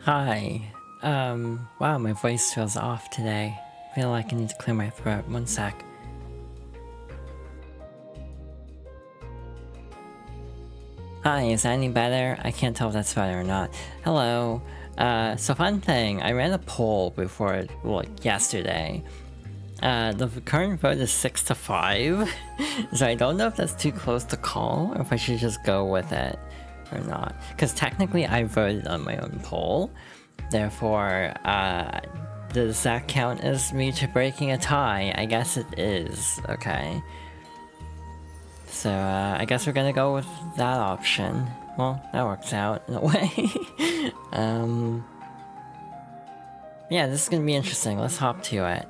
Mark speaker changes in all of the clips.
Speaker 1: Hi. Wow, my voice feels off today. I feel like I need to clear my throat. One sec. Hi, is that any better? I can't tell if that's better or not. Hello. So fun thing, I ran a poll before, yesterday. The current vote is 6 to 5, so I don't know if that's too close to call, or if I should just go with it, or not. Because technically I voted on my own poll, therefore, does that count as me breaking a tie? I guess it is, okay. So, I guess we're gonna go with that option. Well, that works out in a way. Yeah, this is gonna be interesting. Let's hop to it.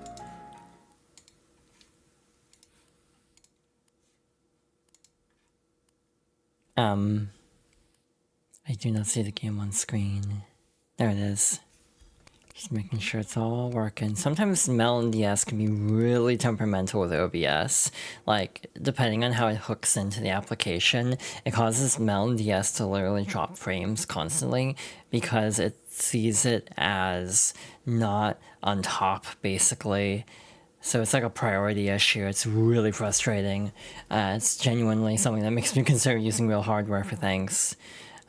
Speaker 1: I do not see the game on screen. There it is. Just making sure it's all working. Sometimes Melon DS can be really temperamental with OBS. Like, depending on how it hooks into the application, it causes Melon DS to literally drop frames constantly because it sees it as not on top, basically. So it's like a priority issue. It's really frustrating. It's genuinely something that makes me consider using real hardware for things.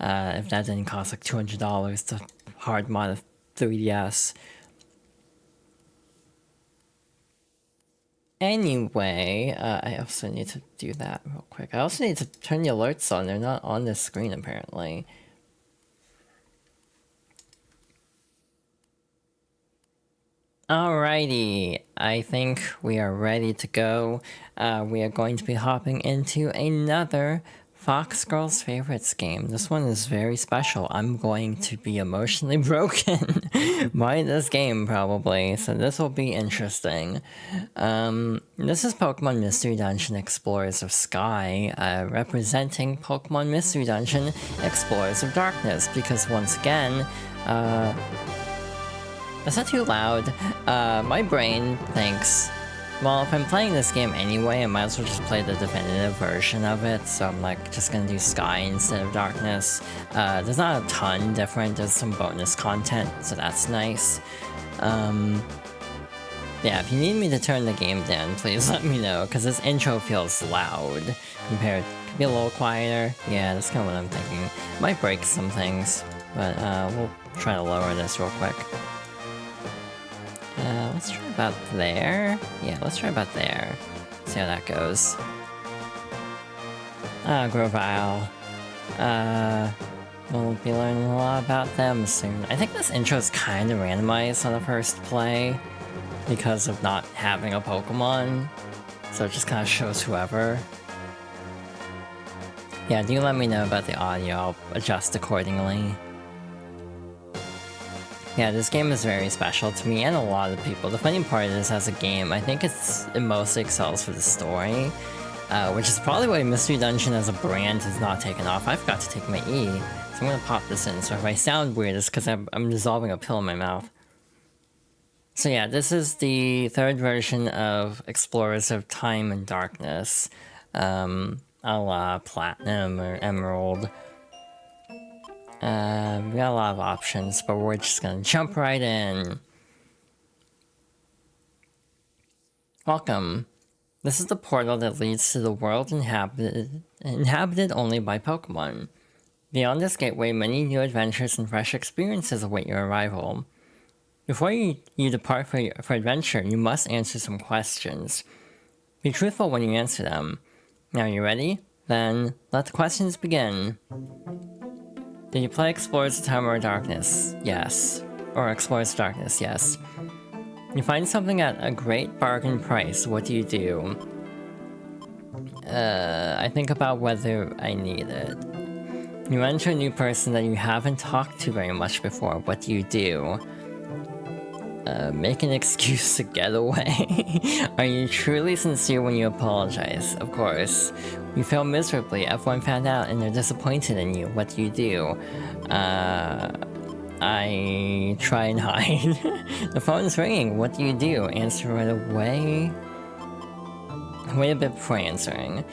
Speaker 1: If that didn't cost like $200 to hard mod a 3DS. Anyway, I also need to do that real quick. I also need to turn the alerts on. They're not on this screen apparently. Alrighty, I think we are ready to go. We are going to be hopping into another Fox Girls Favorites game. This one is very special. I'm going to be emotionally broken by this game, probably, so this will be interesting. This is Pokemon Mystery Dungeon Explorers of Sky, representing Pokemon Mystery Dungeon Explorers of Darkness, because once again, is that too loud? My brain thinks, well, if I'm playing this game anyway, I might as well just play the definitive version of it, so I'm like just gonna do Sky instead of Darkness. There's not a ton different, there's some bonus content, so that's nice. Yeah, if you need me to turn the game down, please let me know, because this intro feels loud compared. Could be a little quieter. Yeah, that's kind of what I'm thinking. Might break some things, but we'll try to lower this real quick. Let's try about there. Yeah, let's try about there. See how that goes. Grovile. We'll be learning a lot about them soon. I think this intro is kind of randomized on the first play because of not having a Pokemon. So it just kind of shows whoever. Yeah, do let me know about the audio. I'll adjust accordingly. Yeah, this game is very special to me and a lot of people. The funny part is, as a game, I think it mostly excels for the story, which is probably why Mystery Dungeon as a brand has not taken off. I forgot to take my E, so I'm gonna pop this in, so if I sound weird, it's because I'm dissolving a pill in my mouth. So yeah, this is the third version of Explorers of Time and Darkness, a la Platinum or Emerald. We got a lot of options, but we're just gonna jump right in. Welcome. This is the portal that leads to the world inhabited only by Pokemon. Beyond this gateway, many new adventures and fresh experiences await your arrival. Before you depart for adventure, you must answer some questions. Be truthful when you answer them. Now, you ready? Then, let the questions begin. Did you play Explorers of Time or Darkness? Yes. Or Explorers of Darkness, yes. You find something at a great bargain price, what do you do? I think about whether I need it. You enter a new person that you haven't talked to very much before, what do you do? Make an excuse to get away. Are you truly sincere when you apologize? Of course. You fail miserably, everyone found out and they're disappointed in you. What do you do? I try and hide. The phone is ringing. What do you do? Answer right away? Wait a bit before answering.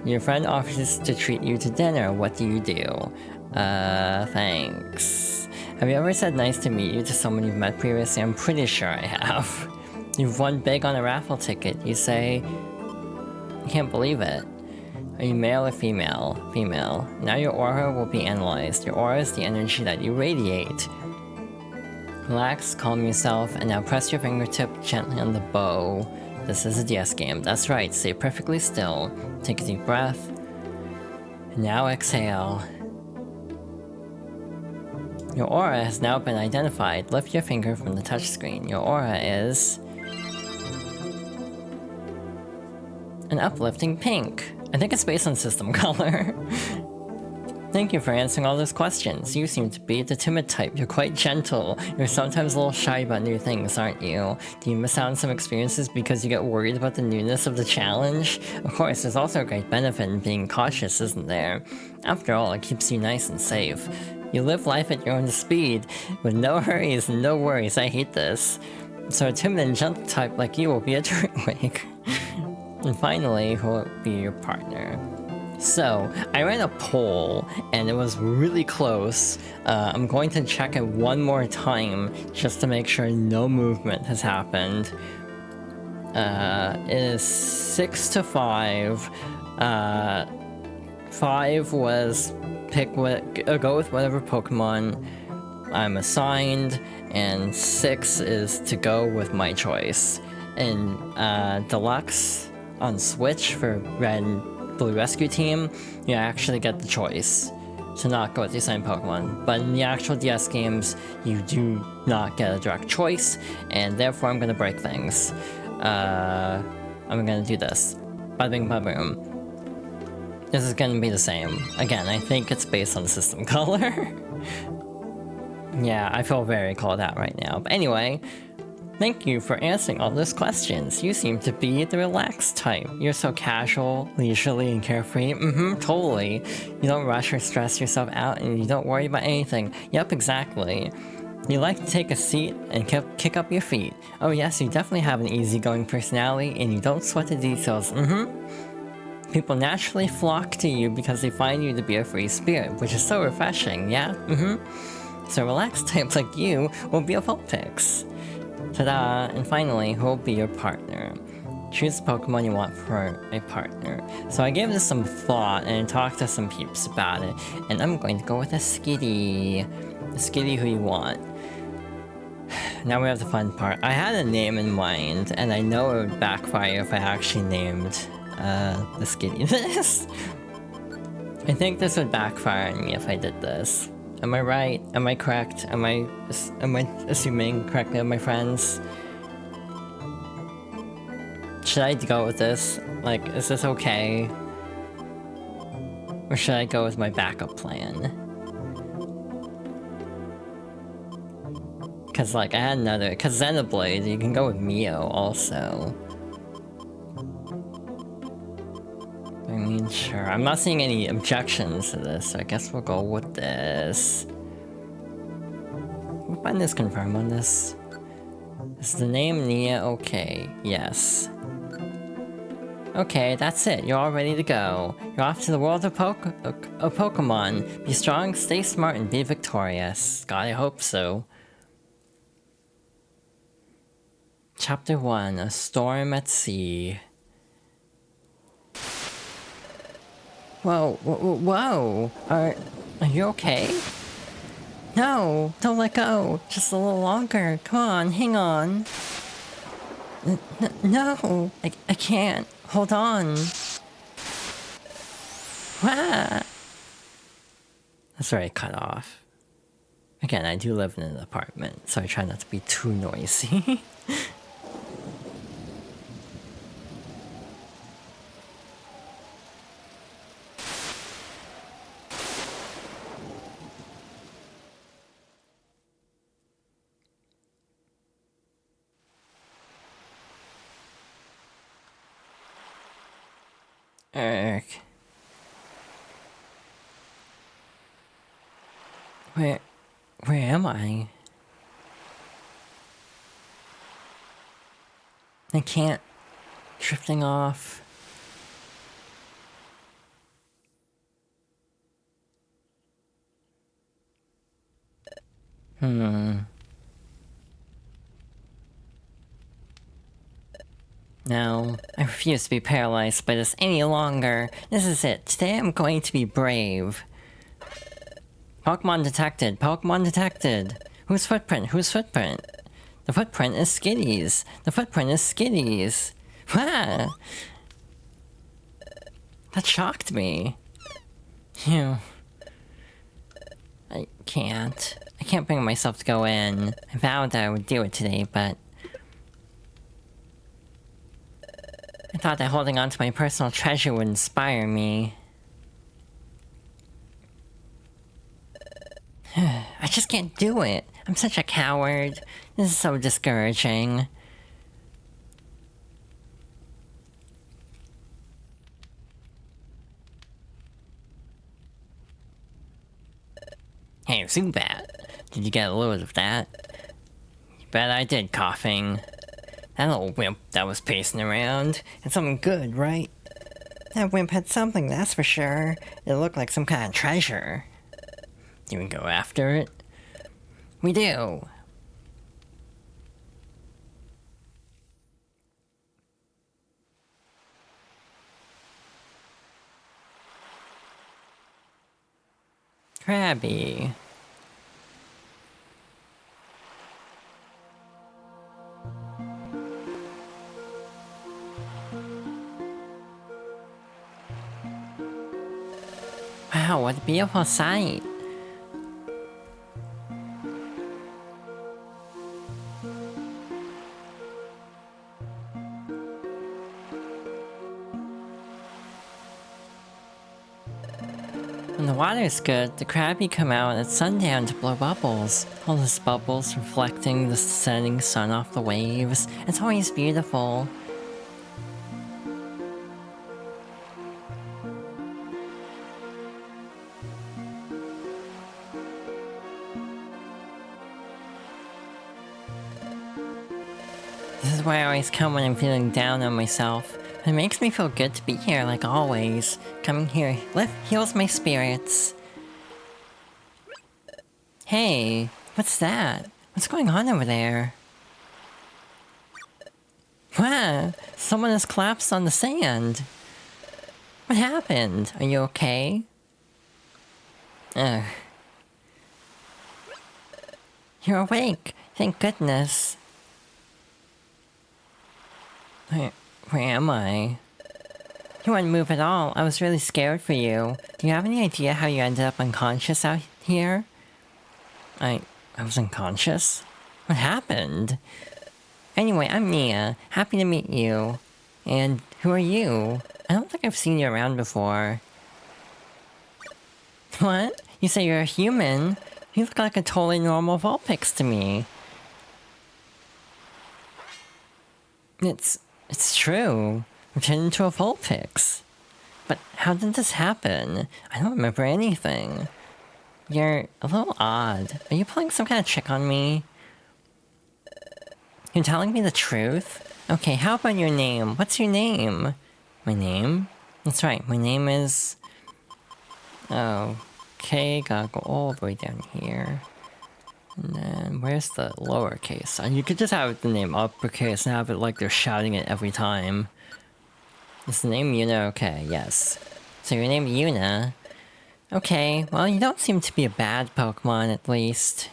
Speaker 1: Your friend offers to treat you to dinner. What do you do? Thanks. Have you ever said nice to meet you to someone you've met previously? I'm pretty sure I have. You've won big on a raffle ticket. You say, you can't believe it. Are you male or female? Female. Now your aura will be analyzed. Your aura is the energy that you radiate. Relax, calm yourself, and now press your fingertip gently on the bow. This is a DS game. That's right, stay perfectly still. Take a deep breath. And now exhale. Your aura has now been identified. Lift your finger from the touchscreen. Your aura is... an uplifting pink. I think it's based on system color. Thank you for answering all those questions. You seem to be the timid type. You're quite gentle. You're sometimes a little shy about new things, aren't you? Do you miss out on some experiences because you get worried about the newness of the challenge? Of course, there's also a great benefit in being cautious, isn't there? After all, it keeps you nice and safe. You live life at your own speed, with no hurries and no worries. I hate this. So a timid and gentle type like you will be a Turtwig. And finally, who will be your partner? So, I ran a poll, and it was really close. I'm going to check it one more time, just to make sure no movement has happened. It is 6 to 5. 5 was go with whatever Pokemon I'm assigned, and 6 is to go with my choice. In Deluxe on Switch for Red and Blue Rescue Team, you actually get the choice to not go with the assigned Pokemon. But in the actual DS games, you do not get a direct choice, and therefore I'm gonna break things. I'm gonna do this. Bada bing, bada boom. This is gonna be the same. Again, I think it's based on system color. Yeah, I feel very called out right now. But anyway, thank you for answering all those questions. You seem to be the relaxed type. You're so casual, leisurely, and carefree. Totally. You don't rush or stress yourself out, and you don't worry about anything. Yep, exactly. You like to take a seat and kick up your feet. Oh yes, you definitely have an easygoing personality, and you don't sweat the details. People naturally flock to you because they find you to be a free spirit, which is so refreshing, yeah? So a relaxed type like you will be a Vulpix. Ta-da! And finally, who will be your partner? Choose the Pokemon you want for a partner. So I gave this some thought and talked to some peeps about it, and I'm going to go with a Skitty. A Skitty who you want. Now we have the fun part. I had a name in mind, and I know it would backfire if I actually named the Skitty this. I think this would backfire on me if I did this. Am I right? Am I correct? Am I assuming correctly of my friends? Should I go with this? Like, is this okay? Or should I go with my backup plan? Cause like, I had another, cause Xenoblade, you can go with Mio also. I mean, sure. I'm not seeing any objections to this, so I guess we'll go with this. We'll find this confirm on this. Is the name Nia okay? Yes. Okay, that's it. You're all ready to go. You're off to the world of Pokemon. Be strong, stay smart, and be victorious. God, I hope so. Chapter 1, A Storm at Sea. Whoa. Are you okay? No, don't let go. Just a little longer. Come on, hang on. No, I can't. Hold on. Ah. That's where I cut off. Again, I do live in an apartment, so I try not to be too noisy. Where am I? I can't. Drifting off. No, I refuse to be paralyzed by this any longer. This is it. Today I'm going to be brave. Pokemon detected. Pokemon detected. Whose footprint? Whose footprint? The footprint is Skitty's. The footprint is Skitty's. Ah! That shocked me. Phew. I can't bring myself to go in. I vowed that I would do it today, but... I thought that holding on to my personal treasure would inspire me. I just can't do it. I'm such a coward. This is so discouraging. Hey, Zubat, did you get a load of that? You bet I did, coughing. That little wimp that was pacing around. It's something good, right? That wimp had something, that's for sure. It looked like some kind of treasure. Do we go after it? We do. Krabby. Wow, what a beautiful sight. When the water's good, the Krabby come out at sundown to blow bubbles. All those bubbles reflecting the setting sun off the waves. It's always beautiful. This is why I always come when I'm feeling down on myself. It makes me feel good to be here, like always. Coming here heals my spirits. Hey, what's that? What's going on over there? Wow, someone has collapsed on the sand. What happened? Are you okay? Ugh. You're awake, thank goodness. Where am I? You wouldn't move at all. I was really scared for you. Do you have any idea how you ended up unconscious out here? I was unconscious? What happened? Anyway, I'm Nia. Happy to meet you. And who are you? I don't think I've seen you around before. What? You say you're a human? You look like a totally normal Vulpix to me. It's true. I'm turned into a Vulpix. But how did this happen? I don't remember anything. You're a little odd. Are you playing some kind of trick on me? You're telling me the truth? Okay, how about your name? What's your name? My name? That's right, my name is... Oh, okay, gotta go all the way down here. And then, where's the lowercase? You could just have the name uppercase and have it like they're shouting it every time. Is the name Yuna? Okay, yes. So your name Yuna? Okay, well you don't seem to be a bad Pokemon at least.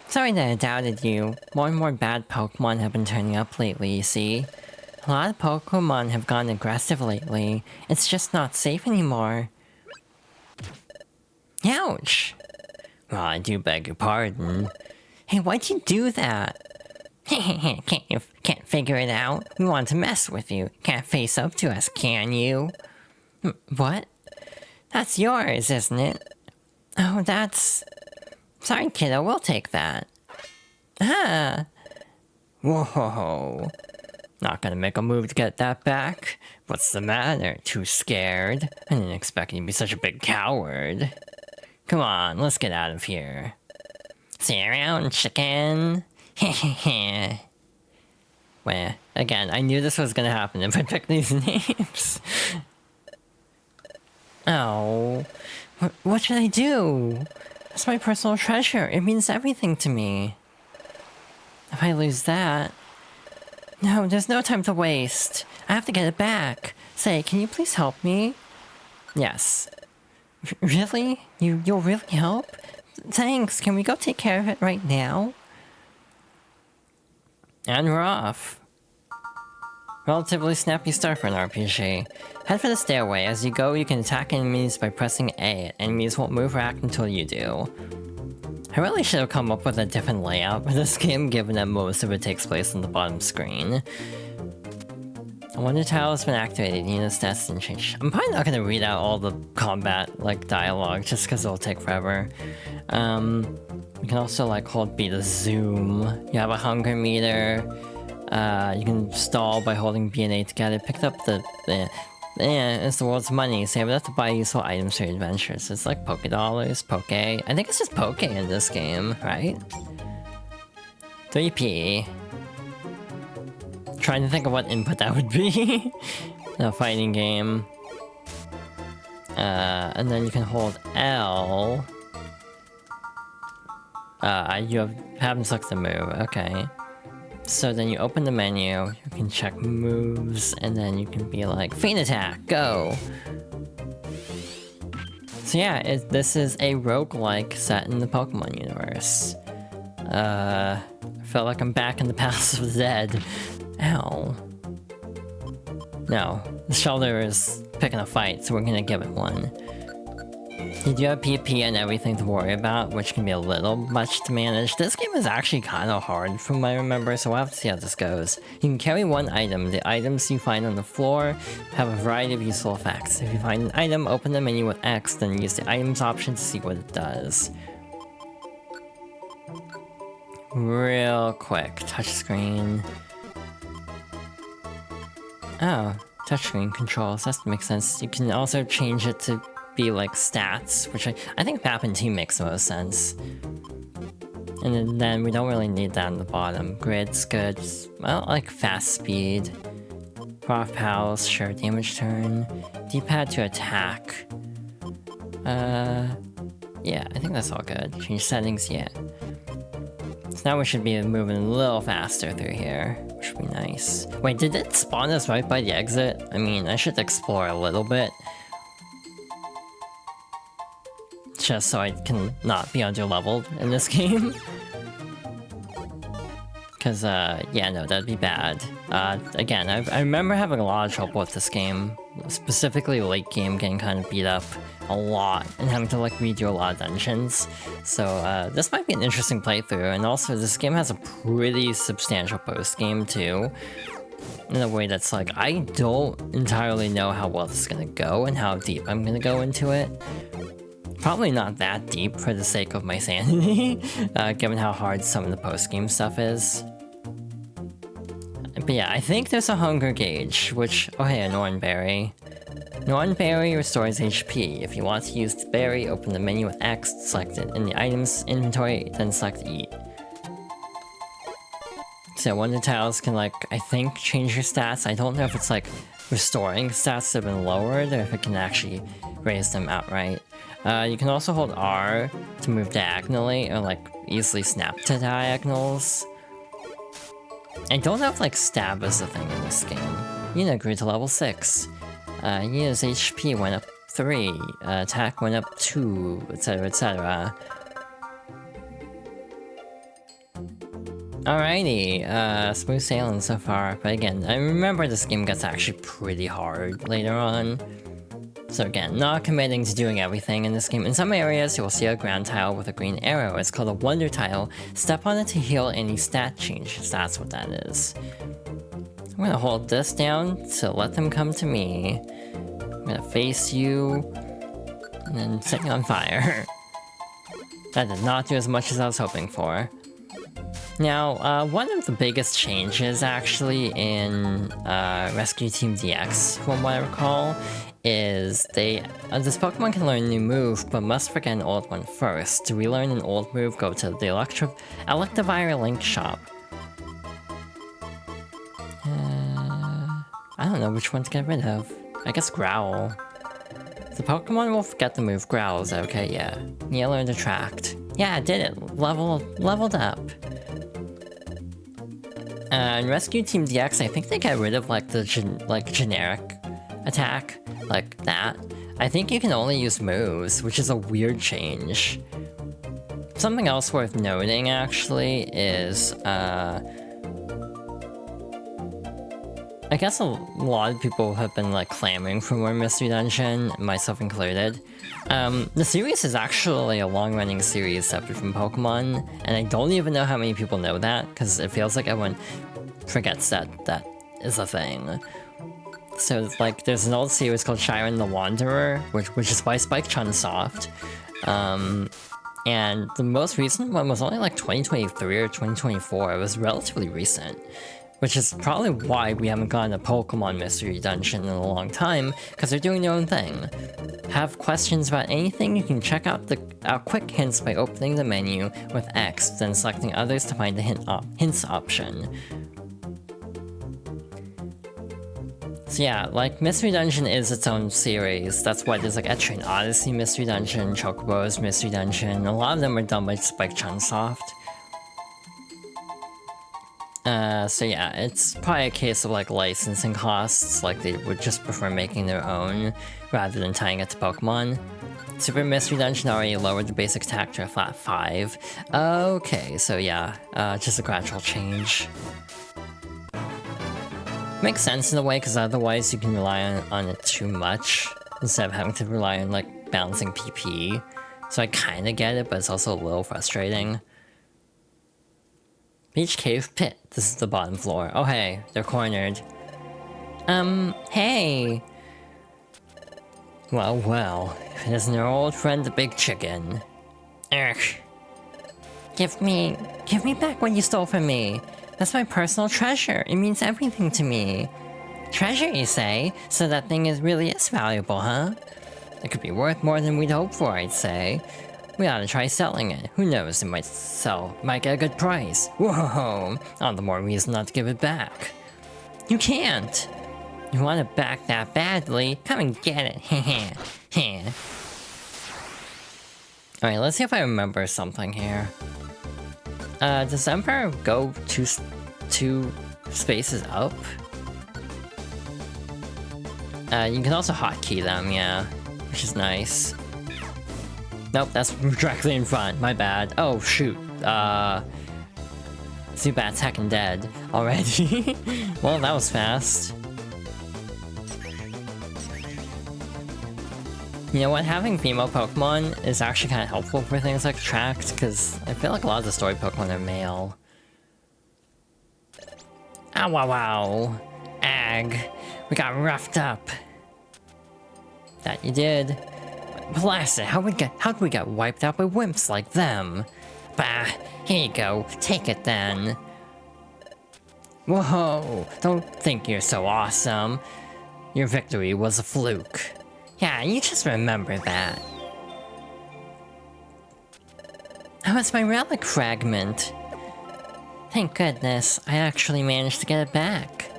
Speaker 1: Sorry that I doubted you. More and more bad Pokemon have been turning up lately, you see. A lot of Pokemon have gone aggressive lately. It's just not safe anymore. Ouch! Well, I do beg your pardon. Hey, why'd you do that? Can't figure it out? We want to mess with you. Can't face up to us, can you? What? That's yours, isn't it? Oh, that's... Sorry, kiddo, we'll take that. Ah! Whoa! Not gonna make a move to get that back? What's the matter? Too scared? I didn't expect you to be such a big coward. Come on, let's get out of here. See you around, chicken. Heh. Well, again, I knew this was gonna happen if I picked these names. Oh, what should I do? That's my personal treasure. It means everything to me. If I lose that... No, there's no time to waste. I have to get it back. Say, can you please help me? Yes. Really? You'll really help? Thanks, can we go take care of it right now? And we're off. Relatively snappy start for an RPG. Head for the stairway. As you go, you can attack enemies by pressing A. Enemies won't move or act until you do. I really should have come up with a different layout for this game, given that most of it takes place on the bottom screen. A wonder tile has been activated. Yuna's stats didn't change. I'm probably not gonna read out all the combat, like, dialogue, just because it'll take forever. You can also, like, hold B to zoom. You have a hunger meter. You can stall by holding B and A together. Picked up it's the world's money. Save it up to buy useful items for your adventures. It's like Poké Dollars, Poke. I think it's just Poke in this game, right? 3p. Trying to think of what input that would be. A fighting game. And then you can hold L. You haven't selected the move, okay. So then you open the menu, you can check moves, and then you can be like, Feint Attack, go! So yeah, this is a roguelike set in the Pokemon universe. I feel like I'm back in the Palace of the Dead. Ow. No, the shoulder is picking a fight, so we're gonna give it one. You do have PP and everything to worry about, which can be a little much to manage. This game is actually kind of hard from what I remember, so we'll have to see how this goes. You can carry one item. The items you find on the floor have a variety of useful effects. If you find an item, open the menu with X, then use the items option to see what it does. Real quick, touchscreen. Oh, touchscreen controls, that makes sense. You can also change it to be like stats, which I think map and team makes the most sense. And then we don't really need that on the bottom. Grid's good. Well, like fast speed. Proc pals, sure, damage turn. D-pad to attack. Yeah, I think that's all good. Change settings, yeah. So now we should be moving a little faster through here, which would be nice. Wait, did it spawn us right by the exit? I mean, I should explore a little bit. Just so I can not be under-leveled in this game. Cause, yeah, no, that'd be bad. Again, I remember having a lot of trouble with this game. Specifically late game, getting kind of beat up a lot, and having to, like, redo a lot of dungeons. So, this might be an interesting playthrough, and also this game has a pretty substantial post-game, too. In a way that's like, I don't entirely know how well this is gonna go, and how deep I'm gonna go into it. Probably not that deep for the sake of my sanity, given how hard some of the post-game stuff is. But yeah, I think there's a hunger gauge, which... Oh hey, a Norn Berry. Norn Berry restores HP. If you want to use the berry, open the menu with X, select it in the items inventory, then select Eat. So Wonder Tiles can, like, I think change your stats. I don't know if it's like restoring stats that have been lowered, or if it can actually raise them outright. You can also hold R to move diagonally, or like easily snap to diagonals. I don't know if like stab is a thing in this game. Yuna grew to level 6. Yuna's HP went up 3, attack went up 2, etc, etc. Alrighty, smooth sailing so far, but again, I remember this game gets actually pretty hard later on. So again, not committing to doing everything in this game. In some areas, you will see a ground tile with a green arrow. It's called a Wonder Tile. Step on it to heal any stat changes. That's what that is. I'm gonna hold this down to let them come to me. I'm gonna face you, and then set you on fire. That did not do as much as I was hoping for. Now, one of the biggest changes actually in Rescue Team DX, from what I recall, is this Pokemon can learn a new move, but must forget an old one first. To relearn an old move, go to the Electivire Link Shop. I don't know which one to get rid of. I guess Growl. The Pokemon will forget the move Growls, okay, yeah. You learned Attract. Yeah, I did it. Leveled up. And Rescue Team DX, I think they got rid of like the generic attack, like that. I think you can only use moves, which is a weird change. Something else worth noting, actually, is, I guess a lot of people have been, like, clamoring for more Mystery Dungeon, myself included. The series is actually a long-running series separate from Pokemon, and I don't even know how many people know that, because it feels like everyone forgets that that is a thing. So, like, there's an old series called Shiren the Wanderer, which is by Spike Chunsoft. And the most recent one was only like 2023 or 2024. It was relatively recent. Which is probably why we haven't gotten a Pokemon Mystery Dungeon in a long time, because they're doing their own thing. Have questions about anything, you can check out the quick hints by opening the menu with X, then selecting others to find the hints option. So yeah, like, Mystery Dungeon is its own series. That's why there's like Etrian Odyssey Mystery Dungeon, Chocobo's Mystery Dungeon. A lot of them are done by Spike Chunsoft. So yeah, it's probably a case of like licensing costs, like they would just prefer making their own rather than tying it to Pokemon. Super Mystery Dungeon already lowered the basic attack to a flat 5. Okay, so yeah, just a gradual change. Makes sense in a way, because otherwise you can rely on it too much, instead of having to rely on like balancing PP. So I kinda get it, but it's also a little frustrating. Beach Cave Pit. This is the bottom floor. Oh hey, they're cornered. Hey! Well, if it isn't our old friend the Big Chicken. Ugh. Give me back what you stole from me. That's my personal treasure. It means everything to me. Treasure, you say? So that thing really is valuable, huh? It could be worth more than we'd hoped for, I'd say. We ought to try selling it. Who knows, it might get a good price. Whoa! All the more reason not to give it back. You can't! You want it back that badly? Come and get it. Heh. Alright, let's see if I remember something here. Does Emperor go two spaces up? You can also hotkey them, yeah. Which is nice. Nope, that's directly in front. My bad. Oh, shoot. Zubat's heckin' dead already. Well, that was fast. You know what? Having female Pokemon is actually kind of helpful for things like Attract, because I feel like a lot of the story Pokemon are male. Ow, wow, wow. Ag. We got roughed up. That you did. Blast it, how'd we get wiped out by wimps like them? Bah, here you go, take it then. Whoa, don't think you're so awesome. Your victory was a fluke. Yeah, you just remember that. Oh, it's my relic fragment. Thank goodness, I actually managed to get it back.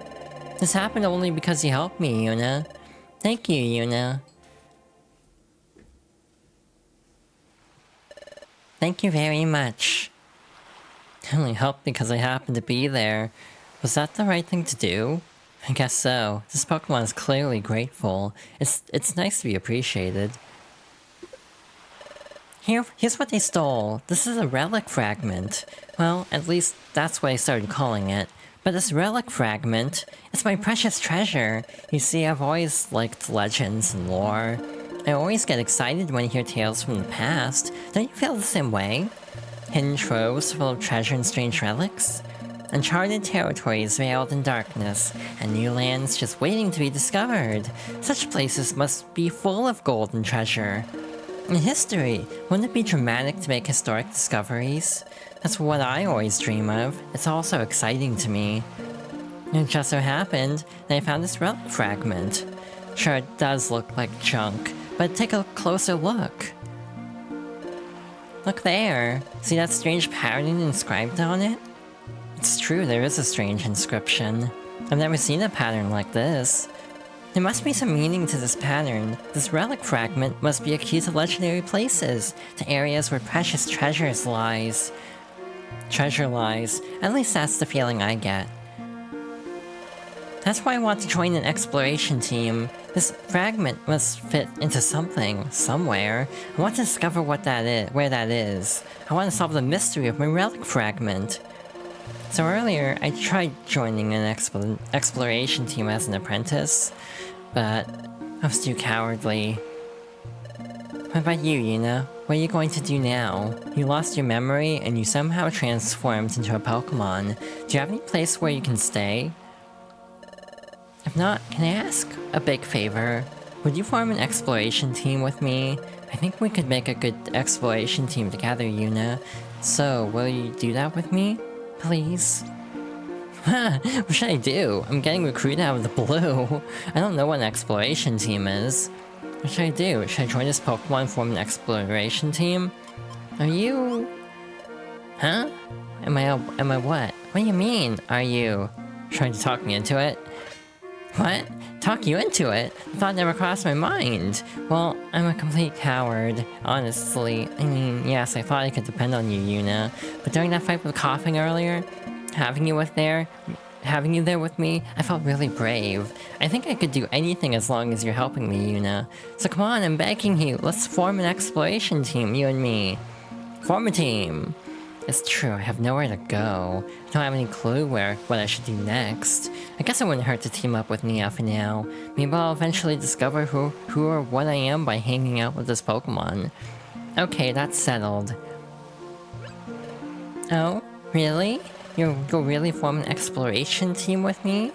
Speaker 1: This happened only because you helped me, Yuna. Thank you, Yuna. Thank you very much. I only helped because I happened to be there. Was that the right thing to do? I guess so. This Pokemon is clearly grateful. It's nice to be appreciated. Here's what they stole. This is a relic fragment. Well, at least that's what I started calling it. But this relic fragment, it's my precious treasure. You see, I've always liked legends and lore. I always get excited when I hear tales from the past. Don't you feel the same way? Hidden troves full of treasure and strange relics? Uncharted territories veiled in darkness, and new lands just waiting to be discovered. Such places must be full of gold and treasure. In history, wouldn't it be dramatic to make historic discoveries? That's what I always dream of. It's all so exciting to me. It just so happened that I found this relic fragment. Sure, it does look like junk, but take a closer look. Look there. See that strange pattern inscribed on it? It's true, there is a strange inscription. I've never seen a pattern like this. There must be some meaning to this pattern. This relic fragment must be a key to legendary places, to areas where precious treasure lies. At least that's the feeling I get. That's why I want to join an exploration team. This fragment must fit into something, somewhere. I want to discover what that is, where that is. I want to solve the mystery of my relic fragment. So earlier, I tried joining an exploration team as an apprentice, but I was too cowardly. What about you, Yuna? What are you going to do now? You lost your memory and you somehow transformed into a Pokémon. Do you have any place where you can stay? If not, can I ask a big favor? Would you form an exploration team with me? I think we could make a good exploration team together, Yuna. So, will you do that with me? Please? What should I do? I'm getting recruited out of the blue. I don't know what an exploration team is. What should I do? Should I join this Pokemon and form an exploration team? Are you... Huh? Am I what? What do you mean, are you? Trying to talk me into it? What? Talk you into it? The thought never crossed my mind. Well, I'm a complete coward, honestly. I mean, yes, I thought I could depend on you, Yuna. But during that fight with Coughing earlier, having you there with me, I felt really brave. I think I could do anything as long as you're helping me, Yuna. So come on, I'm begging you, let's form an exploration team, you and me. Form a team. It's true, I have nowhere to go. I don't have any clue what I should do next. I guess it wouldn't hurt to team up with Nia for now. Maybe I'll eventually discover who or what I am by hanging out with this Pokemon. Okay, that's settled. Oh, really? You'll really form an exploration team with me?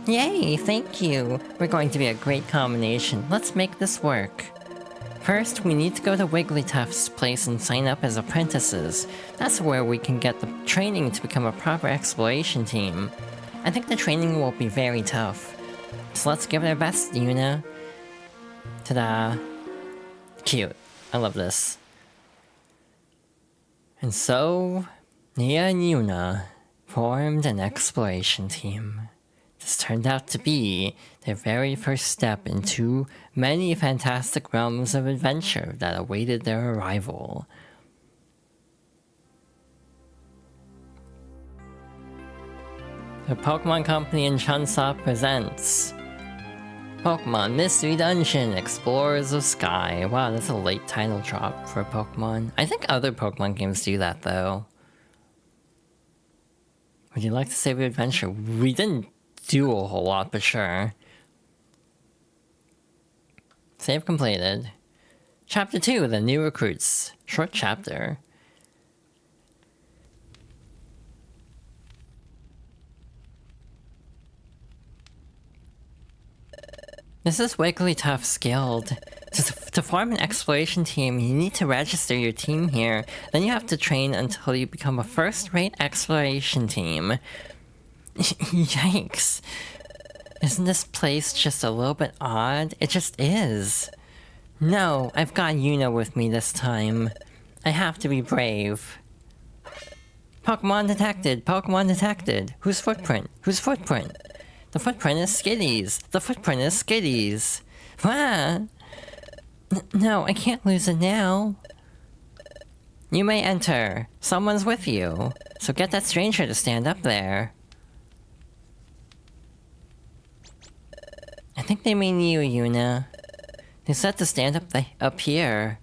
Speaker 1: Yay, thank you! We're going to be a great combination. Let's make this work. First, we need to go to Wigglytuff's place and sign up as apprentices. That's where we can get the training to become a proper exploration team. I think the training will be very tough. So let's give it our best, Yuna. Ta-da. Cute. I love this. And so, Nia and Yuna formed an exploration team. This turned out to be their very first step into many fantastic realms of adventure that awaited their arrival. The Pokemon Company in Chunsoft presents Pokemon Mystery Dungeon Explorers of Sky. Wow, that's a late title drop for Pokemon. I think other Pokemon games do that though. Would you like to save your adventure? We didn't do a whole lot, but sure. Save completed. Chapter 2, The New Recruits. Short chapter. This is Wigglytuff's guild. To form an exploration team, you need to register your team here. Then you have to train until you become a first-rate exploration team. Yikes. Isn't this place just a little bit odd? It just is. No, I've got Yuna with me this time. I have to be brave. Pokemon detected! Pokemon detected! Whose footprint? Whose footprint? The footprint is Skitty's! The footprint is Skitty's! Ah! No, I can't lose it now. You may enter. Someone's with you. So get that stranger to stand up there. I think they mean you, Yuna. They said to stand up here.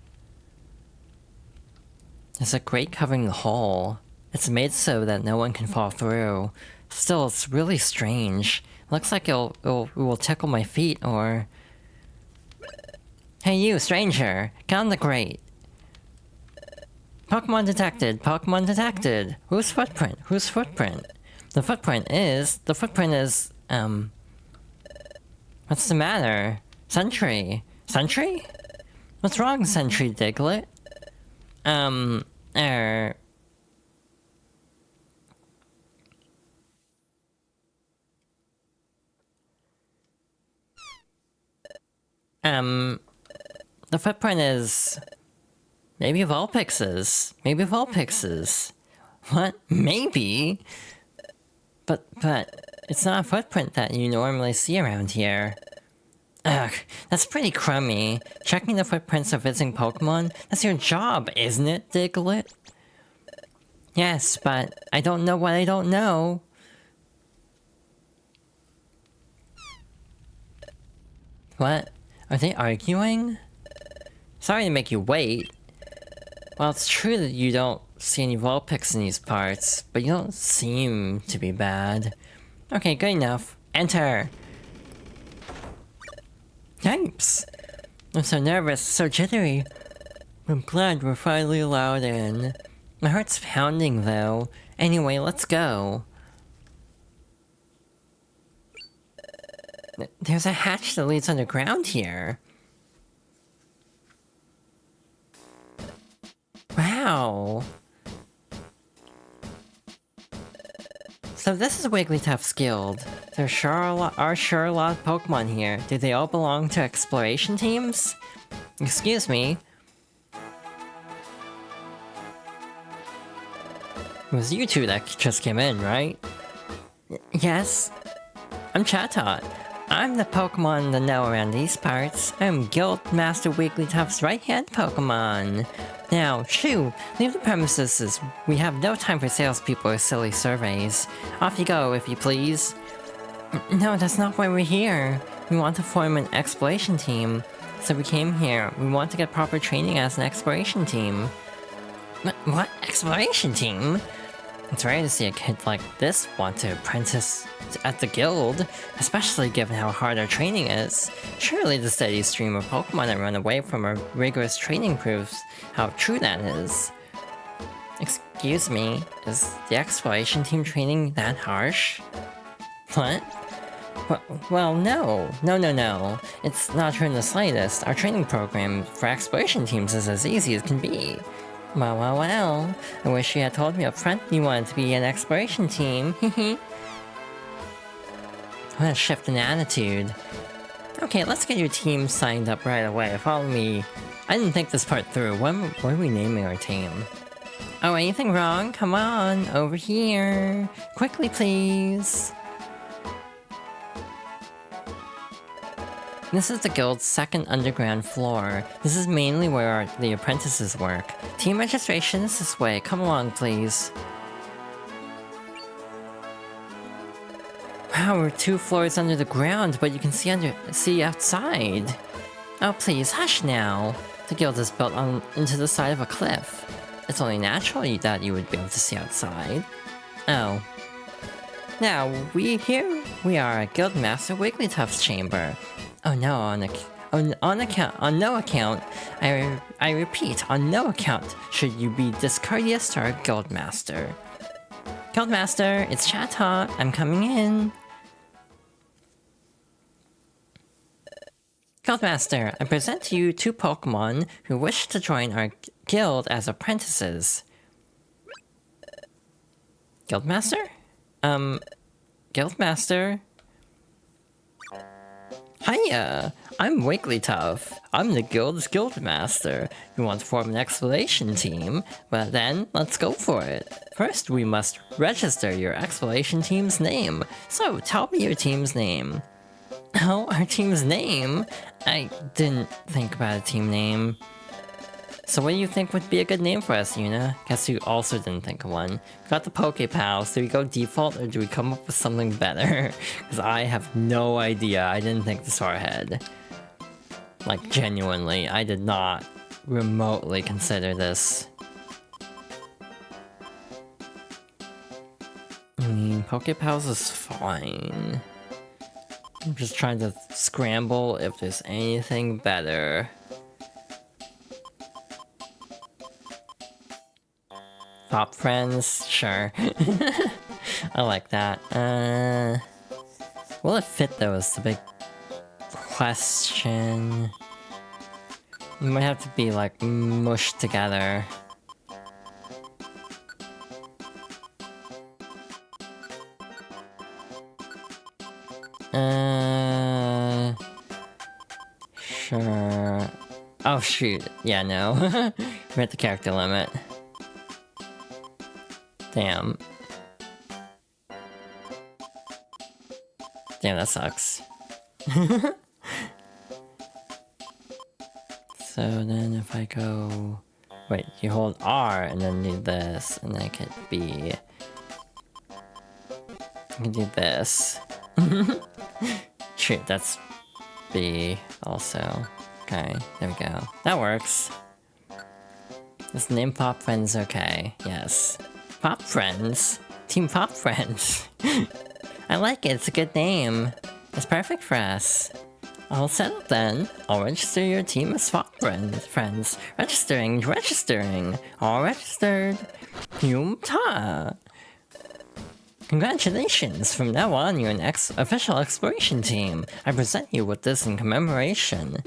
Speaker 1: There's a grate covering the hole. It's made so that no one can fall through. Still, it's really strange. Looks like it will tickle my feet, or... Hey you, stranger! Get on the grate! Pokemon detected! Pokemon detected! Whose footprint? Whose footprint? The footprint is... What's the matter? Sentry? Sentry? What's wrong, Sentry Diglett? The footprint is... Maybe Vulpix's. Maybe Vulpix's. What? Maybe? But, it's not a footprint that you normally see around here. Ugh, that's pretty crummy. Checking the footprints of visiting Pokemon? That's your job, isn't it, Diglett? Yes, but I don't know what I don't know. What? Are they arguing? Sorry to make you wait. Well, it's true that you don't see any Vulpix in these parts, but you don't seem to be bad. Okay, good enough. Enter! Yipes! I'm so nervous, so jittery. I'm glad we're finally allowed in. My heart's pounding, though. Anyway, let's go. There's a hatch that leads underground here. Wow. So this is Wigglytuff's guild. There are sure a lot of Pokemon here. Do they all belong to exploration teams? Excuse me. It was you two that just came in, right? Yes. I'm Chatot. I'm the Pokemon in the know around these parts. I'm Guild Master Wigglytuff's right-hand Pokemon. Now, shoo! Leave the premises. We have no time for salespeople or silly surveys. Off you go, if you please. No, that's not why we're here. We want to form an exploration team. So we came here. We want to get proper training as an exploration team. What? Exploration team? It's rare to see a kid like this want to apprentice at the guild, especially given how hard our training is. Surely the steady stream of Pokemon that run away from our rigorous training proves how true that is. Excuse me, is the exploration team training that harsh? What? Well, no. No. It's not true in the slightest. Our training program for exploration teams is as easy as can be. Well. I wish you had told me up front you wanted to be an exploration team. What a shift in attitude. Okay, let's get your team signed up right away. Follow me. I didn't think this part through. What are we naming our team? Oh, anything wrong? Come on, over here. Quickly, please. This is the guild's second underground floor. This is mainly where the apprentices work. Team registration is this way. Come along, please. Wow, we're 2 floors under the ground, but you can see outside. Oh, please, hush now. The guild is built into the side of a cliff. It's only natural that you would be able to see outside. Oh. Now, we are at Guild Master Wigglytuff's chamber. Oh no, on no account, I repeat, on no account should you be discourteous to our Guildmaster. Guildmaster, it's Chatot, I'm coming in. Guildmaster, I present to you 2 Pokemon who wish to join our guild as apprentices. Guildmaster? Guildmaster? Hiya! I'm Wigglytuff. I'm the guild's guildmaster. You want to form an exploration team? Well then, let's go for it. First, we must register your exploration team's name. So, tell me your team's name. Oh, our team's name? I didn't think about a team name. So what do you think would be a good name for us, Yuna? Guess you also didn't think of one. Got the Poképals. Do we go default or do we come up with something better? Because I have no idea. I didn't think this far ahead. Like, genuinely, I did not remotely consider this. I mean, Poképals is fine. I'm just trying to scramble if there's anything better. Top friends? Sure. I like that. Will it fit though is the big question. You might have to be like mushed together. Sure. Oh shoot. Yeah, no. We're at the character limit. Damn. Damn, that sucks. So then if I go... Wait, you hold R and then do this, and then I could be... I can do this. Shoot, that's B also. Okay, there we go. That works. This name Pop Friends okay. Yes. Pop Friends? Team Pop Friends. I like it, it's a good name. It's perfect for us. All settled then. I'll register your team as Pop Friends. Registering. All registered. Yumta. Congratulations! From now on, you're an official exploration team. I present you with this in commemoration.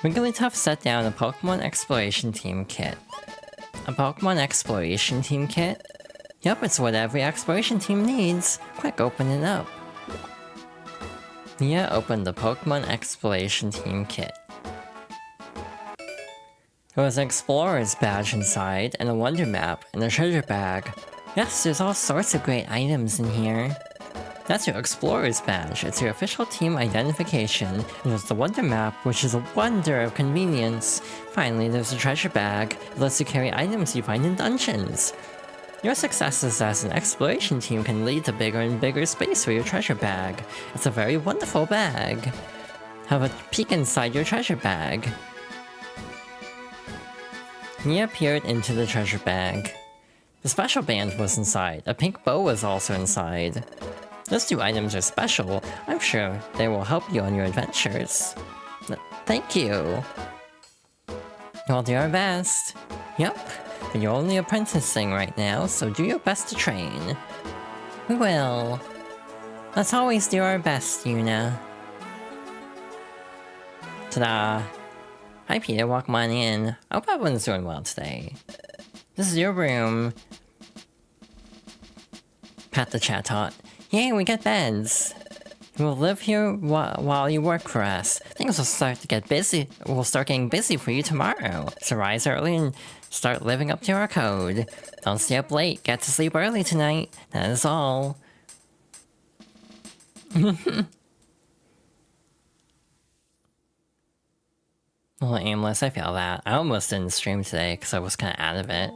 Speaker 1: Wigglytuff set down a Pokemon Exploration Team kit. A Pokemon Exploration Team kit? Yep, it's what every exploration team needs. Quick, open it up. Nia opened the Pokemon Exploration Team kit. There was an Explorer's badge inside, and a Wonder Map, and a treasure bag. Yes, there's all sorts of great items in here. That's your Explorer's badge. It's your official team identification. And there's the Wonder Map, which is a wonder of convenience. Finally, there's a treasure bag. It lets you carry items you find in dungeons. Your successes as an exploration team can lead to bigger and bigger space for your treasure bag. It's a very wonderful bag. Have a peek inside your treasure bag. Nia peered into the treasure bag. The special band was inside. A pink bow was also inside. Those two items are special. I'm sure they will help you on your adventures. Thank you. We'll do our best. Yep, but you're only apprenticing right now, so do your best to train. We will. Let's always do our best, Yuna. Ta-da. Hi Peter, welcome on in. I hope everyone's doing well today. This is your room. Pat the chat tot. Yay, we get beds. We'll live here while you work for us. Things will start to get busy. We'll start getting busy for you tomorrow. So rise early and start living up to our code. Don't stay up late. Get to sleep early tonight. That is all. A little aimless, I feel that. I almost didn't stream today because I was kind of out of it.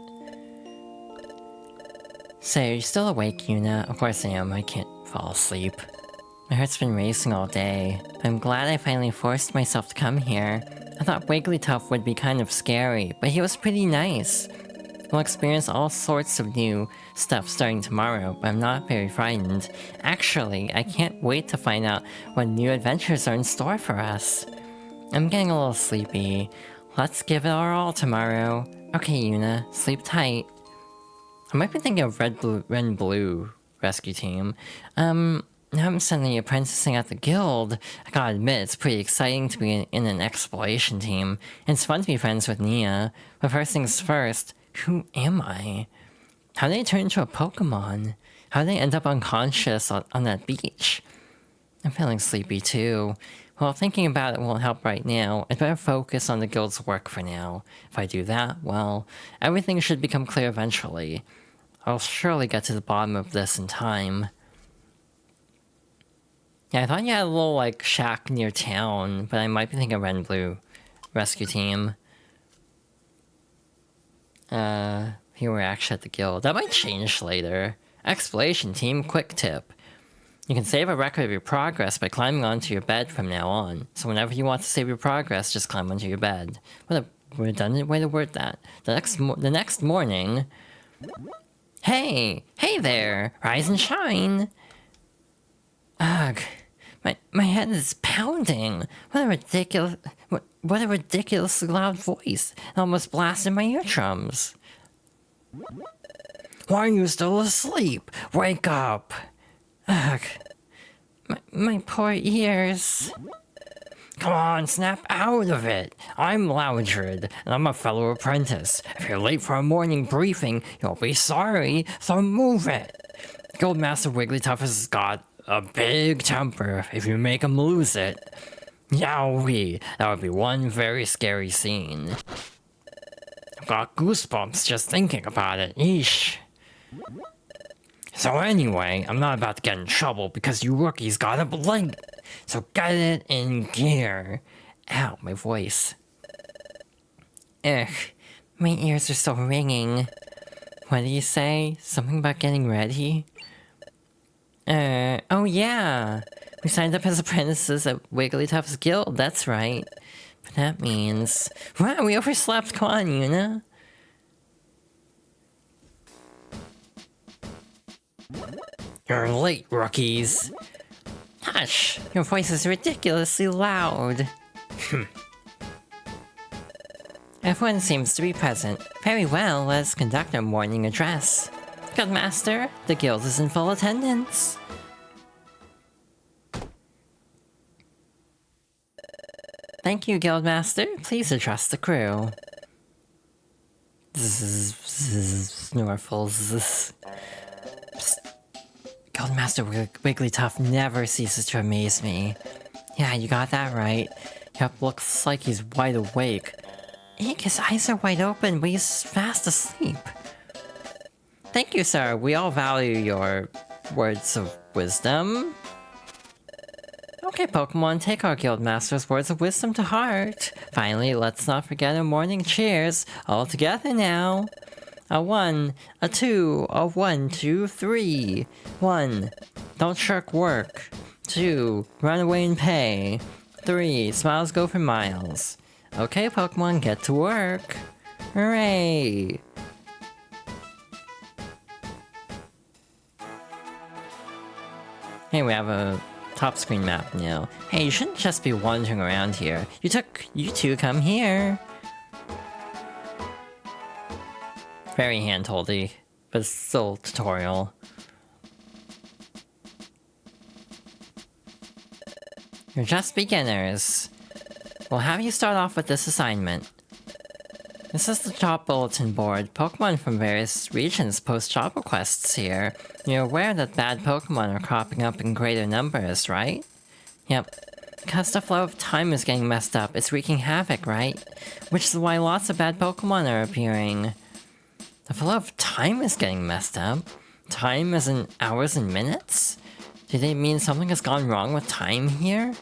Speaker 1: Say, are you still awake, Yuna? Of course I am, I can't fall asleep. My heart's been racing all day. I'm glad I finally forced myself to come here. I thought Wigglytuff would be kind of scary, but he was pretty nice. We'll experience all sorts of new stuff starting tomorrow, but I'm not very frightened. Actually, I can't wait to find out what new adventures are in store for us. I'm getting a little sleepy. Let's give it our all tomorrow. Okay, Yuna, sleep tight. I might be thinking of Red and Blue rescue team. Now I'm suddenly apprenticing at the guild. I gotta admit, it's pretty exciting to be in an exploration team. And it's fun to be friends with Nia. But first things first, who am I? How did I turn into a Pokemon? How did I end up unconscious on that beach? I'm feeling sleepy too. Well, thinking about it won't help right now. I'd better focus on the guild's work for now. If I do that, well, everything should become clear eventually. I'll surely get to the bottom of this in time. Yeah, I thought you had a little, like, shack near town, but I might be thinking of Red and Blue rescue team. Here we're actually at the guild. That might change later. Exploration team, quick tip. You can save a record of your progress by climbing onto your bed from now on. So whenever you want to save your progress, just climb onto your bed. What a redundant way to word that. The next morning... Hey! Hey there! Rise and shine! Ugh. My head is pounding. What a ridiculously loud voice. It almost blasted my eardrums. Why are you still asleep? Wake up! Ugh. My poor ears. Come on, snap out of it. I'm Loudred, and I'm a fellow apprentice. If you're late for a morning briefing, you'll be sorry, so move it. Guildmaster Wigglytuff has got a big temper if you make him lose it. Yowee, that would be one very scary scene. I've got goosebumps just thinking about it, yeesh. So anyway, I'm not about to get in trouble because you rookies got up late. So get it in gear. Ow, my voice. Ugh, my ears are still ringing. What do you say? Something about getting ready? Oh yeah! We signed up as apprentices at Wigglytuff's guild, that's right. But that means... Wow, we overslept! Come on, Yuna! You're late, rookies! Hush! Your voice is ridiculously loud! Everyone seems to be present. Very well, let's conduct our morning address. Guildmaster, the guild is in full attendance. Thank you, Guildmaster. Please address the crew. Snorfles. Guildmaster Wigglytuff never ceases to amaze me. Yeah, you got that right. Yep, looks like he's wide awake. Eek, his eyes are wide open, but he's fast asleep. Thank you, sir. We all value your words of wisdom. Okay, Pokemon, take our Guildmaster's words of wisdom to heart. Finally, let's not forget our morning cheers. All together now. A 1, a 2, a 1, 2, 3. 1. Don't shirk work. 2. Run away and pay. 3. Smiles go for miles. Okay, Pokemon, get to work. Hooray! Hey, we have a top screen map now. Hey, you shouldn't just be wandering around here. You two come here. Very hand-holdy, but still tutorial. You're just beginners. We'll have you start off with this assignment. This is the job bulletin board. Pokemon from various regions post job requests here. You're aware that bad Pokemon are cropping up in greater numbers, right? Yep. Because the flow of time is getting messed up, it's wreaking havoc, right? Which is why lots of bad Pokemon are appearing. The flow of time is getting messed up? Time as in hours and minutes? Do they mean something has gone wrong with time here?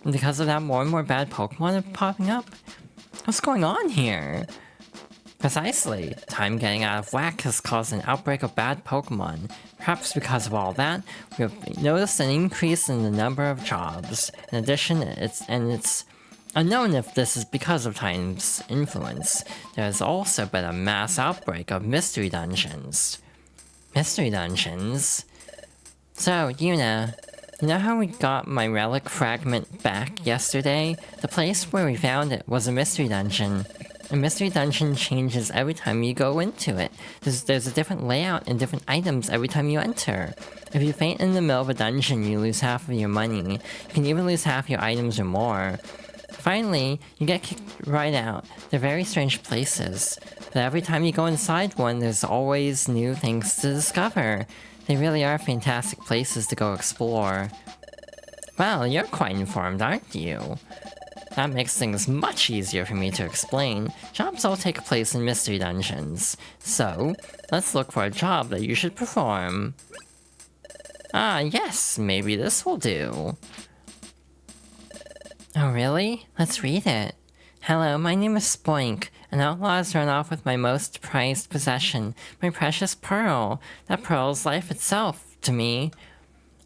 Speaker 1: And because of that, more and more bad Pokemon are popping up? What's going on here? Precisely. Time getting out of whack has caused an outbreak of bad Pokemon. Perhaps because of all that, we have noticed an increase in the number of jobs. In addition, it's unknown if this is because of time's influence. There has also been a mass outbreak of mystery dungeons. Mystery dungeons? So, Yuna, you know how we got my relic fragment back yesterday? The place where we found it was a mystery dungeon. A mystery dungeon changes every time you go into it. There's a different layout and different items every time you enter. If you faint in the middle of a dungeon, you lose half of your money. You can even lose half your items or more. Finally, you get kicked right out. They're very strange places. But every time you go inside one, there's always new things to discover. They really are fantastic places to go explore. Well, you're quite informed, aren't you? That makes things much easier for me to explain. Jobs all take place in mystery dungeons. So, let's look for a job that you should perform. Ah, yes, maybe this will do. Oh, really? Let's read it. Hello, my name is Spoink. An outlaw has run off with my most prized possession, my precious pearl. That pearl is life itself to me.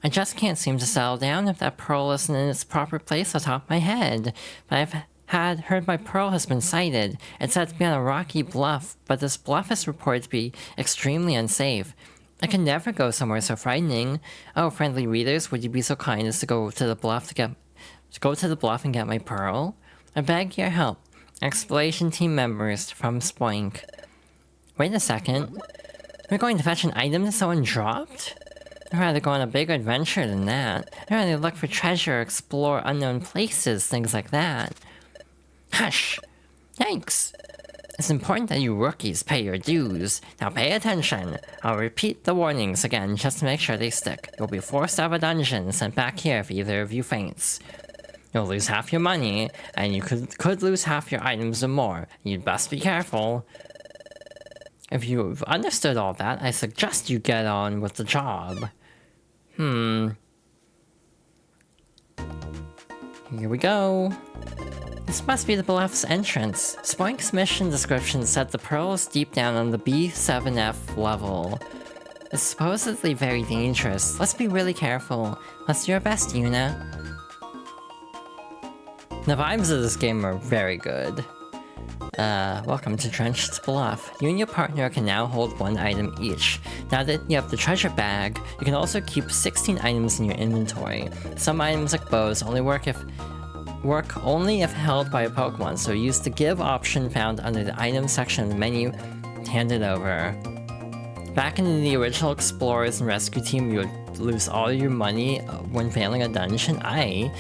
Speaker 1: I just can't seem to settle down if that pearl isn't in its proper place atop my head. But I've heard my pearl has been sighted. It's said to be on a rocky bluff, but this bluff is reported to be extremely unsafe. I can never go somewhere so frightening. Oh, friendly readers, would you be so kind as to go to the bluff and get my pearl? I beg your help. Exploration team members from Spoink. Wait a second. We're going to fetch an item that someone dropped? I'd rather go on a bigger adventure than that. I'd rather look for treasure, explore unknown places, things like that. Hush! Yikes! It's important that you rookies pay your dues. Now pay attention. I'll repeat the warnings again just to make sure they stick. You'll be forced out of a dungeon and sent back here if either of you faints. You'll lose half your money, and you could lose half your items or more. You'd best be careful. If you've understood all that, I suggest you get on with the job. Here we go. This must be the Bluff's entrance. Spoink's mission description said the pearl is deep down on the B7F level. It's supposedly very dangerous. Let's be really careful. Let's do our best, Yuna. The vibes of this game are very good. Welcome to Drenched Bluff. You and your partner can now hold one item each. Now that you have the treasure bag, you can also keep 16 items in your inventory. Some items like bows only work only if held by a Pokemon, so use the give option found under the item section of the menu to hand it over. Back in the original Explorers and Rescue Team, you would lose all your money when failing a dungeon. I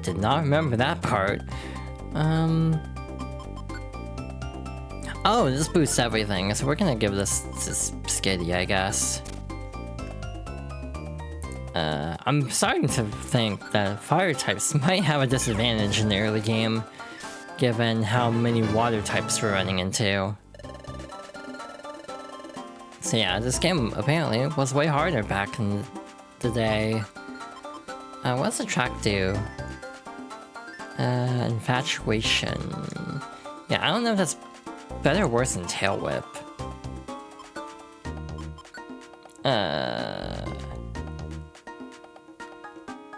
Speaker 1: did not remember that part. Oh, this boosts everything, so we're gonna give this Skitty, I guess. I'm starting to think that fire types might have a disadvantage in the early game, given how many water types we're running into. So yeah, this game apparently was way harder back in the day. What's the track do? Infatuation. Yeah, I don't know if that's better or worse than Tail Whip.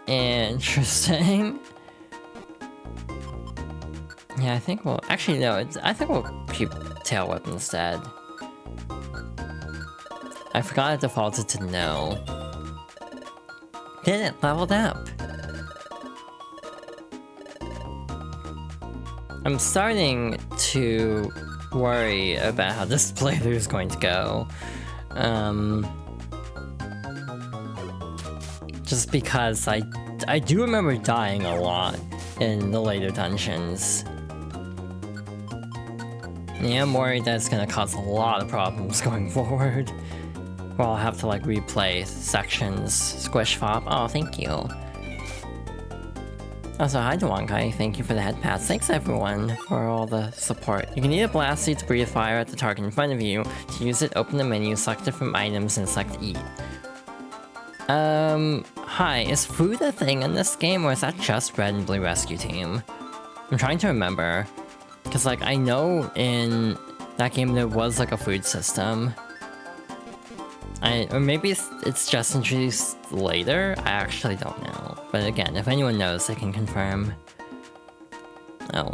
Speaker 1: Interesting. Yeah, I think we'll... Actually, no, I think we'll keep Tail Whip instead. I forgot it defaulted to no. Did it? Leveled up. I'm starting to worry about how this playthrough is going to go. Just because I do remember dying a lot in the later dungeons. Yeah, I'm worried that it's gonna cause a lot of problems going forward. Where I'll have to like replay sections. Squish Fop, oh thank you. Also, hi Dwankai, thank you for the head pats. Thanks everyone for all the support. You can eat a blast seed to breathe fire at the target in front of you. To use it, open the menu, select different items, and select eat. Hi, is food a thing in this game, or is that just Red and Blue Rescue Team? I'm trying to remember. Because, like, I know in that game there was, like, a food system. Or maybe it's just introduced later? I actually don't know. But again, if anyone knows, they can confirm. Oh.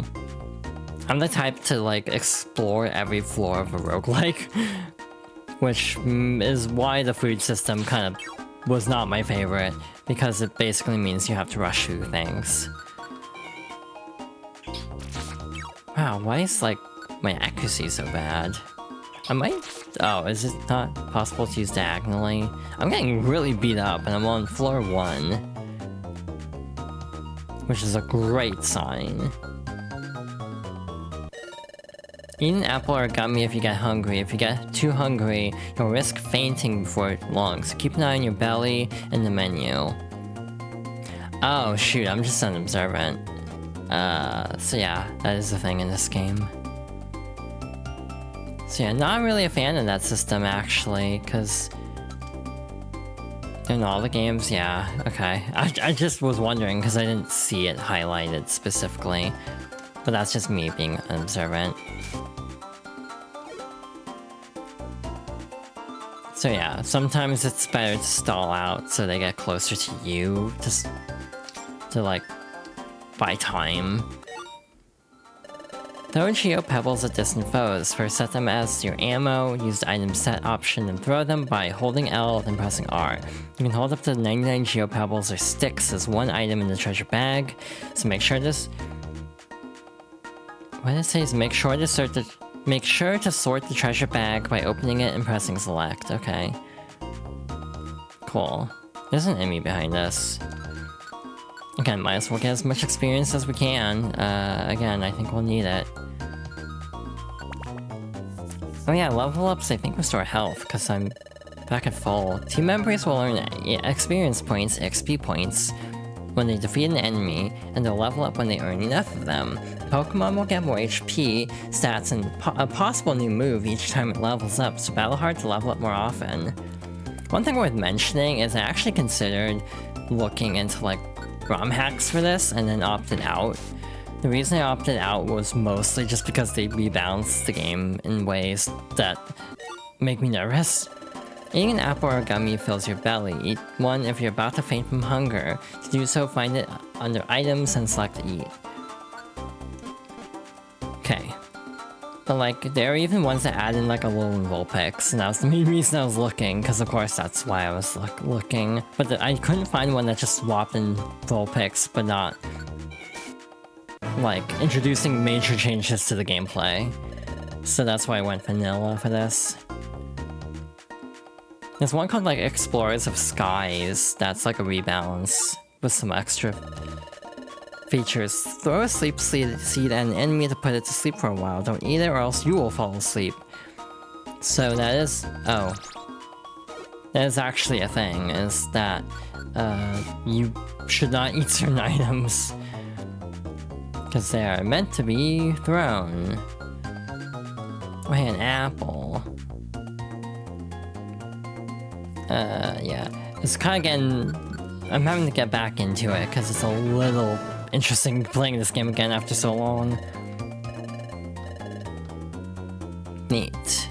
Speaker 1: I'm the type to, like, explore every floor of a roguelike. Which is why the food system kind of was not my favorite. Because it basically means you have to rush through things. Wow, why is, like, my accuracy so bad? Oh, is it not possible to use diagonally? I'm getting really beat up and I'm on floor 1. Which is a great sign. Eat an apple or a gummy if you get hungry. If you get too hungry, you'll risk fainting before long, so keep an eye on your belly and the menu. Oh shoot, I'm just unobservant. So yeah, that is the thing in this game. So yeah, not really a fan of that system actually, because in all the games, yeah, okay. I just was wondering because I didn't see it highlighted specifically, but that's just me being unobservant. So yeah, sometimes it's better to stall out so they get closer to you, just to like buy time. Throw Geo Pebbles at distant foes. First set them as your ammo, use the item set option, and throw them by holding L then pressing R. You can hold up to 99 Geo Pebbles or sticks as one item in the treasure bag, so make sure this... What it says, make sure to sort the treasure bag by opening it and pressing select. Okay. Cool. There's an enemy behind us. Again, might as well get as much experience as we can. Again, I think we'll need it. Oh yeah, level ups I think restore health, because I'm back at full. Team members will earn experience points, XP points, when they defeat an enemy, and they'll level up when they earn enough of them. Pokemon will get more HP, stats, and a possible new move each time it levels up, so battle hard to level up more often. One thing worth mentioning is I actually considered looking into like ROM hacks for this and then opted out The reason I opted out was mostly just because they rebalance the game in ways that make me nervous. Eating an apple or a gummy fills your belly. Eat one if you're about to faint from hunger. To do so, find it under items and select eat. Okay. But like, there are even ones that add in like a little Vulpix, and that was the main reason I was looking, because of course that's why I was looking. But I couldn't find one that just swapped in Vulpix, but not like introducing major changes to the gameplay. So that's why I went vanilla for this. There's one called like Explorers of Skies that's like a rebalance with some extra features. Throw a sleep seed at an enemy to put it to sleep for a while. Don't eat it or else you will fall asleep. So that is... oh. That is actually a thing, is that you should not eat certain items. Because they are meant to be thrown. Oh hey, an apple. Yeah. It's kind of getting... I'm having to get back into it, because it's a little interesting playing this game again after so long. Neat.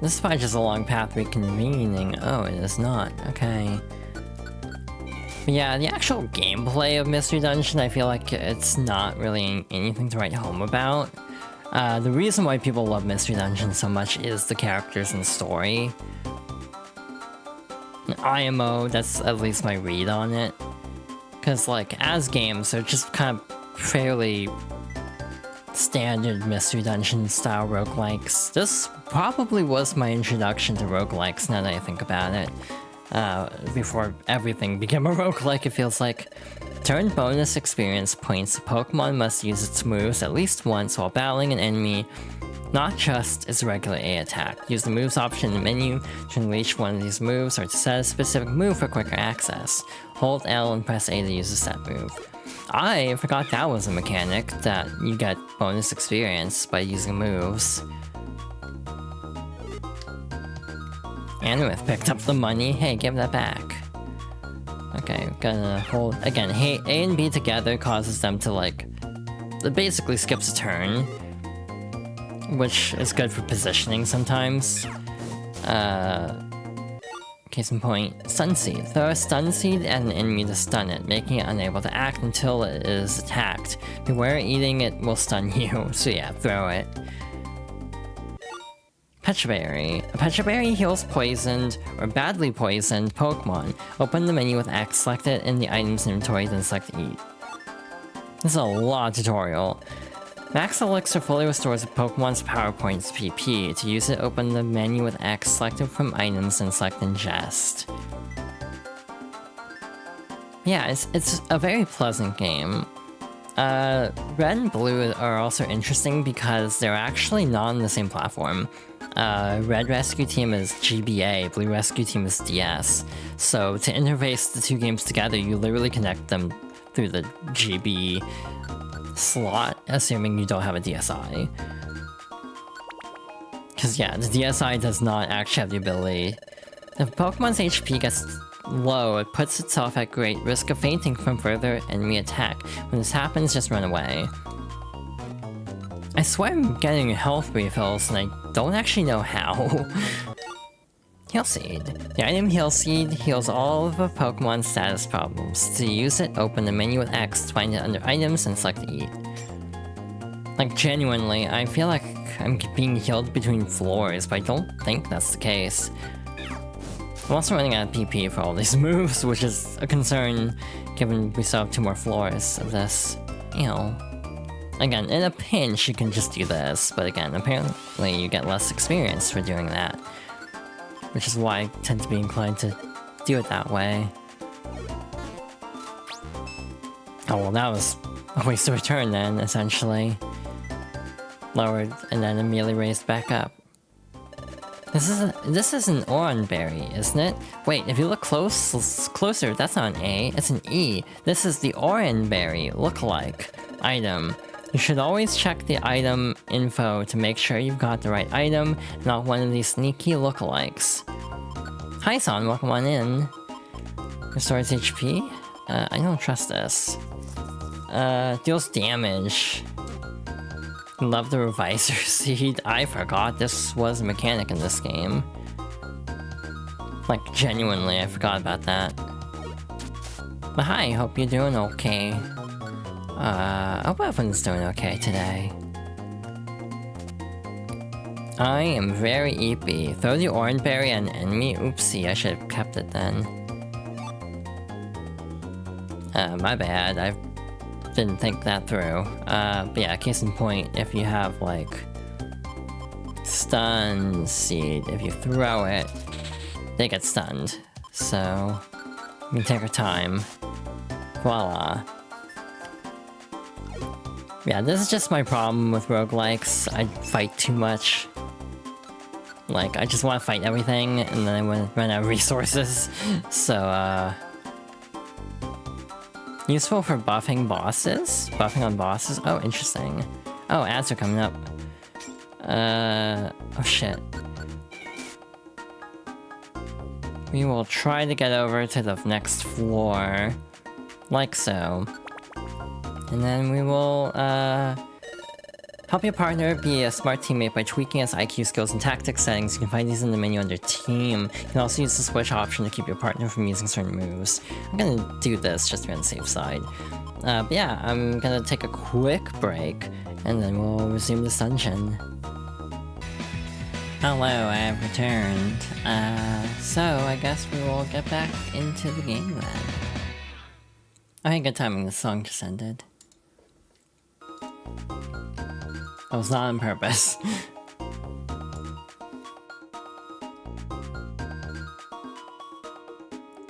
Speaker 1: This is probably just a long path reconvening. Oh, it is not. Okay. But yeah, the actual gameplay of Mystery Dungeon, I feel like it's not really anything to write home about. The reason why people love Mystery Dungeon so much is the characters and story. IMO, that's at least my read on it. Because, like, as games, they're just kind of fairly standard Mystery Dungeon style roguelikes. This probably was my introduction to roguelikes, now that I think about it. Before everything became a roguelike, it feels like. To earn bonus experience points, Pokemon must use its moves at least once while battling an enemy, not just its regular A attack. Use the moves option in the menu to unleash one of these moves or to set a specific move for quicker access. Hold L and press A to use a set move. I forgot that was a mechanic, that you get bonus experience by using moves. Anwith picked up the money. Hey, give that back. Okay, gonna hold... again, hey, A and B together causes them to, like... it basically skips a turn, which is good for positioning sometimes. Case in point, Stun Seed. Throw a Stun Seed at an enemy to stun it, making it unable to act until it is attacked. Beware, eating it will stun you, so yeah, throw it. Pecha Berry. A Pecha Berry heals poisoned or badly poisoned Pokemon. Open the menu with X, select it in the items inventory, then select Eat. This is a lot of tutorial. Max Elixir fully restores a Pokemon's power points PP. To use it, open the menu with X, select it from items, and select Ingest. Yeah, it's a very pleasant game. Red and Blue are also interesting because they're actually not on the same platform. Red Rescue Team is GBA, Blue Rescue Team is DS. So to interface the two games together, you literally connect them through the GB slot, assuming you don't have a DSi. Because yeah, the DSi does not actually have the ability. If Pokemon's HP gets low, it puts itself at great risk of fainting from further enemy attack. When this happens, just run away. I swear I'm getting health refills and I don't actually know how. Heal Seed. The item Heal Seed heals all of a Pokemon's status problems. To use it, open the menu with X, find it under items, and select Eat. Like, genuinely, I feel like I'm being healed between floors, but I don't think that's the case. I'm also running out of PP for all these moves, which is a concern, given we still have 2 more floors of this. Ew. Again, in a pinch, you can just do this, but again, apparently you get less experience for doing that. Which is why I tend to be inclined to do it that way. Oh well, that was a waste of a turn then, essentially. Lowered, and then immediately raised back up. This is an Oran Berry, isn't it? Wait, if you look closer, that's not an A, it's an E. This is the Oran Berry lookalike item. You should always check the item info to make sure you've got the right item, not one of these sneaky lookalikes. Hi Son, welcome on in. Restores HP? I don't trust this. Deals damage. Love the revisor seed. I forgot this was a mechanic in this game. Like, genuinely, I forgot about that. But hi, hope you're doing okay. Hope everyone's doing okay today. I am very eepy. Throw the orange berry at an enemy? Oopsie, I should have kept it then. My bad, I didn't think that through. But yeah, case in point, if you have, like, stun seed, if you throw it, they get stunned. So, we take our time. Voila. Yeah, this is just my problem with roguelikes. I fight too much. Like, I just want to fight everything, and then I run out of resources. So, useful for buffing bosses? Buffing on bosses? Oh, interesting. Oh, ads are coming up. Oh shit. We will try to get over to the next floor. Like so. And then we will, help your partner be a smart teammate by tweaking his IQ skills and tactics settings. You can find these in the menu under Team. You can also use the switch option to keep your partner from using certain moves. I'm gonna do this just to be on the safe side. But yeah, I'm gonna take a quick break, and then we'll resume this dungeon. Hello, I have returned. So I guess we will get back into the game then. I had good timing, the song just ended. That was not on purpose.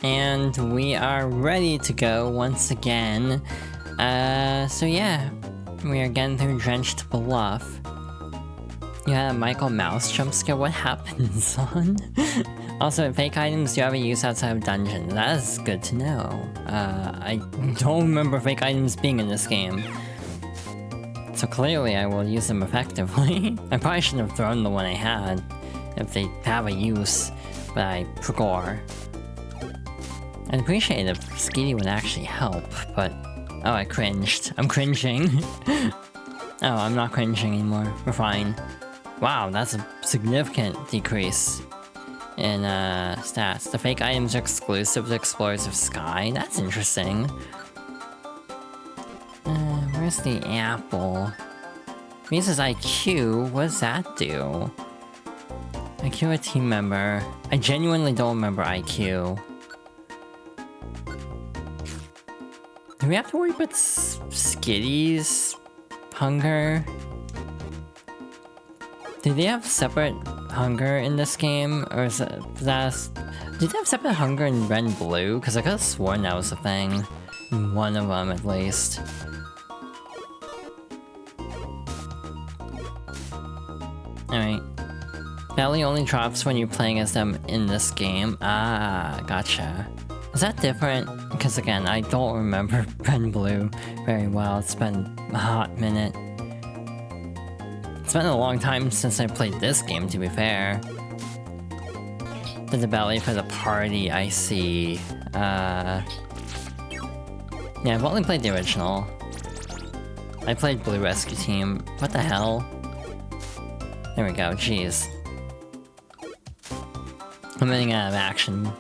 Speaker 1: And we are ready to go once again. So yeah, we are getting through Drenched Bluff. You had a Michael Mouse jump scare, what happened, son? Also, fake items do have a use outside of dungeon. That is good to know. I don't remember fake items being in this game. So clearly I will use them effectively. I probably shouldn't have thrown the one I had, if they have a use, but I forgot. I'd appreciate it if Skitty would actually help, but... Oh, I cringed. I'm cringing. Oh, I'm not cringing anymore. We're fine. Wow, that's a significant decrease in stats. The fake items are exclusive to Explorers of Sky. That's interesting. Where's the apple? Raises IQ? What does that do? IQ a team member. I genuinely don't remember IQ. Do we have to worry about Skitty's hunger? Do they have separate hunger in this game? Or is that... Did they have separate hunger in red and blue? Because I could have sworn that was a thing. In one of them, at least. Alright. Belly only drops when you're playing as them in this game. Ah, gotcha. Is that different? Because again, I don't remember red and blue very well. It's been a hot minute. It's been a long time since I played this game, to be fair. Did the belly for the party, I see. Yeah, I've only played the original. I played Blue Rescue Team. What the hell? There we go, jeez. I'm running out of action,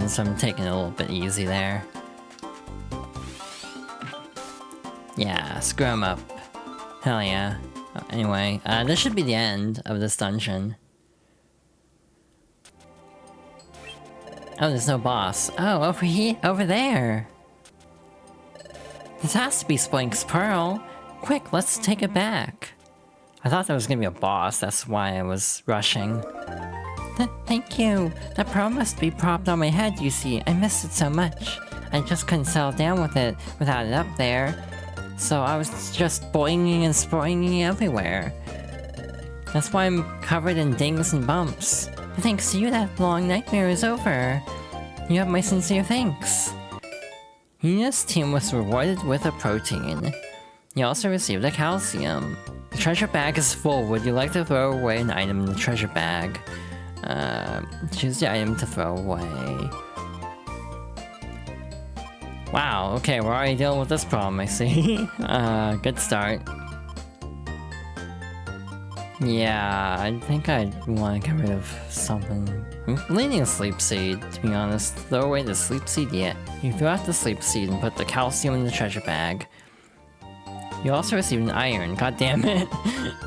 Speaker 1: so I'm taking it a little bit easy there. Yeah, screw him up. Hell yeah. Anyway, this should be the end of this dungeon. Oh, there's no boss. Oh, over here, over there! This has to be Splink's Pearl! Quick, let's take it back! I thought there was gonna be a boss, that's why I was rushing. Thank you! That pearl must be propped on my head, you see. I missed it so much. I just couldn't settle down with it without it up there. So I was just boinging and spoinging everywhere. That's why I'm covered in dings and bumps. Thanks to you, that long nightmare is over. You have my sincere thanks. Yuna's team was rewarded with a protein. You also received a calcium. The treasure bag is full. Would you like to throw away an item in the treasure bag? Choose the item to throw away. Wow, okay, we're already dealing with this problem, I see. Good start. Yeah, I think I want to get rid of something. I'm leaning a sleep seed, to be honest. Throw away the sleep seed? Yeah. You throw out the sleep seed and put the calcium in the treasure bag. You also received an iron, god damn it.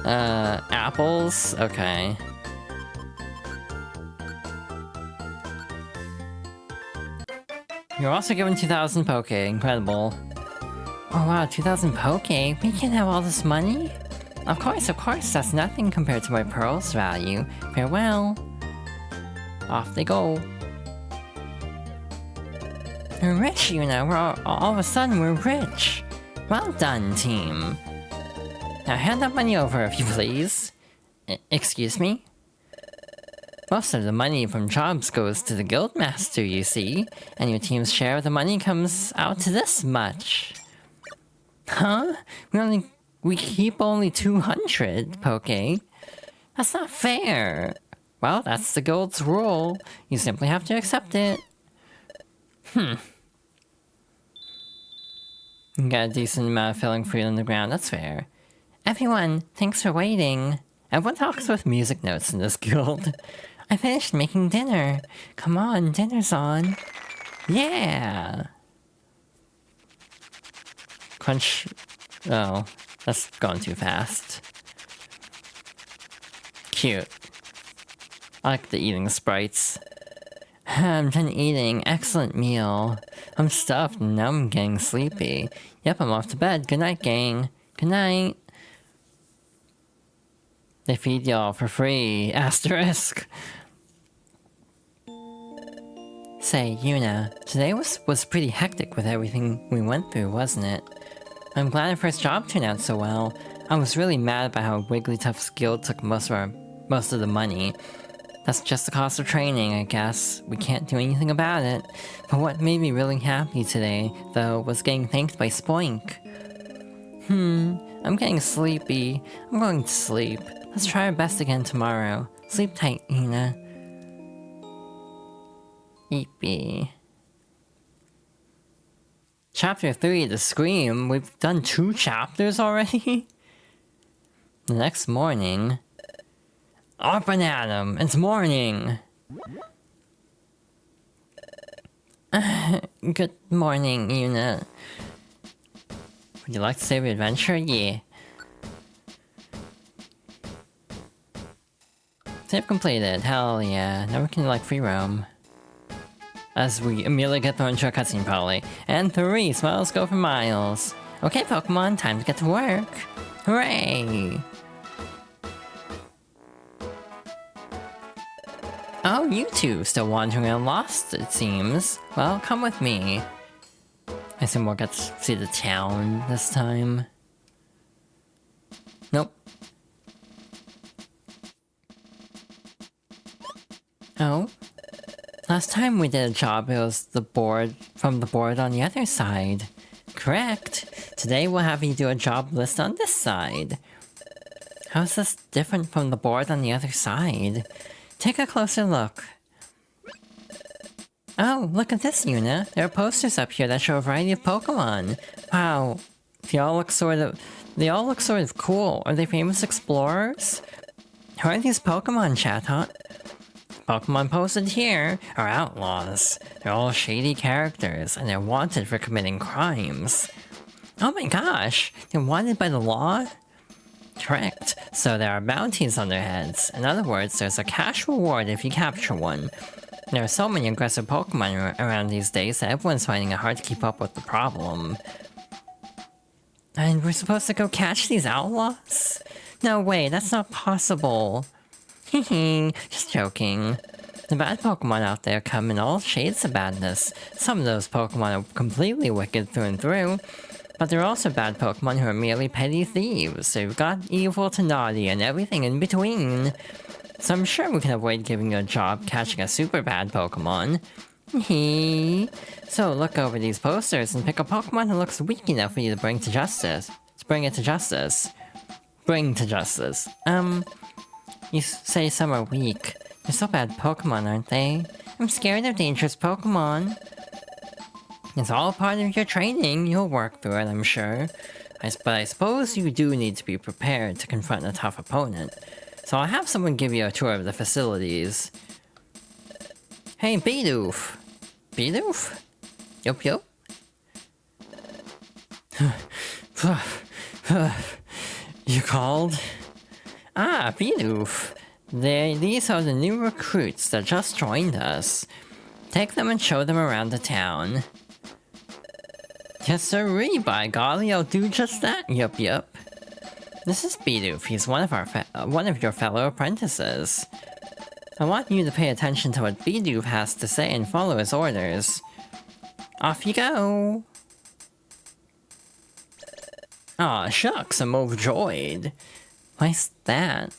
Speaker 1: Apples? Okay. You're also given 2,000 Poke, incredible. Oh wow, 2,000 Poke? We can have all this money? Of course, that's nothing compared to my pearl's value. Farewell. Off they go. We're rich, Yuna. All of a sudden, we're rich. Well done, team. Now hand that money over, if you please. Excuse me? Most of the money from jobs goes to the guildmaster, you see. And your team's share of the money comes out to this much. Huh? We keep only 200, Poke. That's not fair. Well, that's the guild's rule. You simply have to accept it. You got a decent amount of filling for you on the ground, that's fair. Everyone, thanks for waiting. Everyone talks with music notes in this guild. I finished making dinner. Come on, dinner's on. Yeah! Crunch... Oh, that's gone too fast. Cute. I like the eating sprites. I'm done eating. Excellent meal. I'm stuffed and now I'm getting sleepy. Yep, I'm off to bed. Good night, gang. Good night. They feed y'all for free. Asterisk. Say, Yuna, today was pretty hectic with everything we went through, wasn't it? I'm glad our first job turned out so well. I was really mad about how Wigglytuff's guild took most of the money. That's just the cost of training, I guess. We can't do anything about it. But what made me really happy today, though, was getting thanked by Spoink. I'm getting sleepy. I'm going to sleep. Let's try our best again tomorrow. Sleep tight, Yuna. Eepy. Chapter 3, The Scream. We've done 2 chapters already? The next morning... Up and at 'em! It's morning! Good morning, Yuna. Would you like to save your adventure? Yeah. Save completed. Hell yeah. Now we can, like, free roam. As we immediately get thrown into a cutscene, probably. And 3 smiles go for miles. Okay, Pokemon, time to get to work. Hooray! Oh, you two, still wandering around lost, it seems. Well, come with me. I assume we'll get to see the town this time. Nope. Oh? Last time we did a job, it was the board from the board on the other side. Correct. Today we'll have you do a job list on this side. How is this different from the board on the other side? Take a closer look. Oh, look at this, Yuna. There are posters up here that show a variety of Pokémon. Wow. They all look sort of cool. Are they famous explorers? Who are these Pokémon, Chatot? Pokémon posted here are outlaws. They're all shady characters, and they're wanted for committing crimes. Oh my gosh! They're wanted by the law? Correct. So there are bounties on their heads. In other words, there's a cash reward if you capture one. There are so many aggressive Pokemon around these days that everyone's finding it hard to keep up with the problem. And we're supposed to go catch these outlaws? No way, that's not possible. Hehe, just joking. The bad Pokemon out there come in all shades of badness. Some of those Pokemon are completely wicked through and through. But there are also bad Pokemon who are merely petty thieves. So you've got evil to naughty and everything in between. So I'm sure we can avoid giving you a job catching a super bad Pokemon. Hee. So look over these posters and pick a Pokemon that looks weak enough for you to bring to justice. Bring it to justice. Bring to justice. You say some are weak. They're so bad Pokemon, aren't they? I'm scared of dangerous Pokemon. It's all part of your training. You'll work through it, I'm sure. But I suppose you do need to be prepared to confront a tough opponent. So I'll have someone give you a tour of the facilities. Hey, Bidoof! Bidoof? Yup, yup. You called? Ah, Bidoof. These are the new recruits that just joined us. Take them and show them around the town. Yes, sirree, by golly, I'll do just that. Yup, yup. This is Bidoof. He's one of your fellow apprentices. I want you to pay attention to what Bidoof has to say and follow his orders. Off you go! Aw, shucks, I'm overjoyed. Why's that?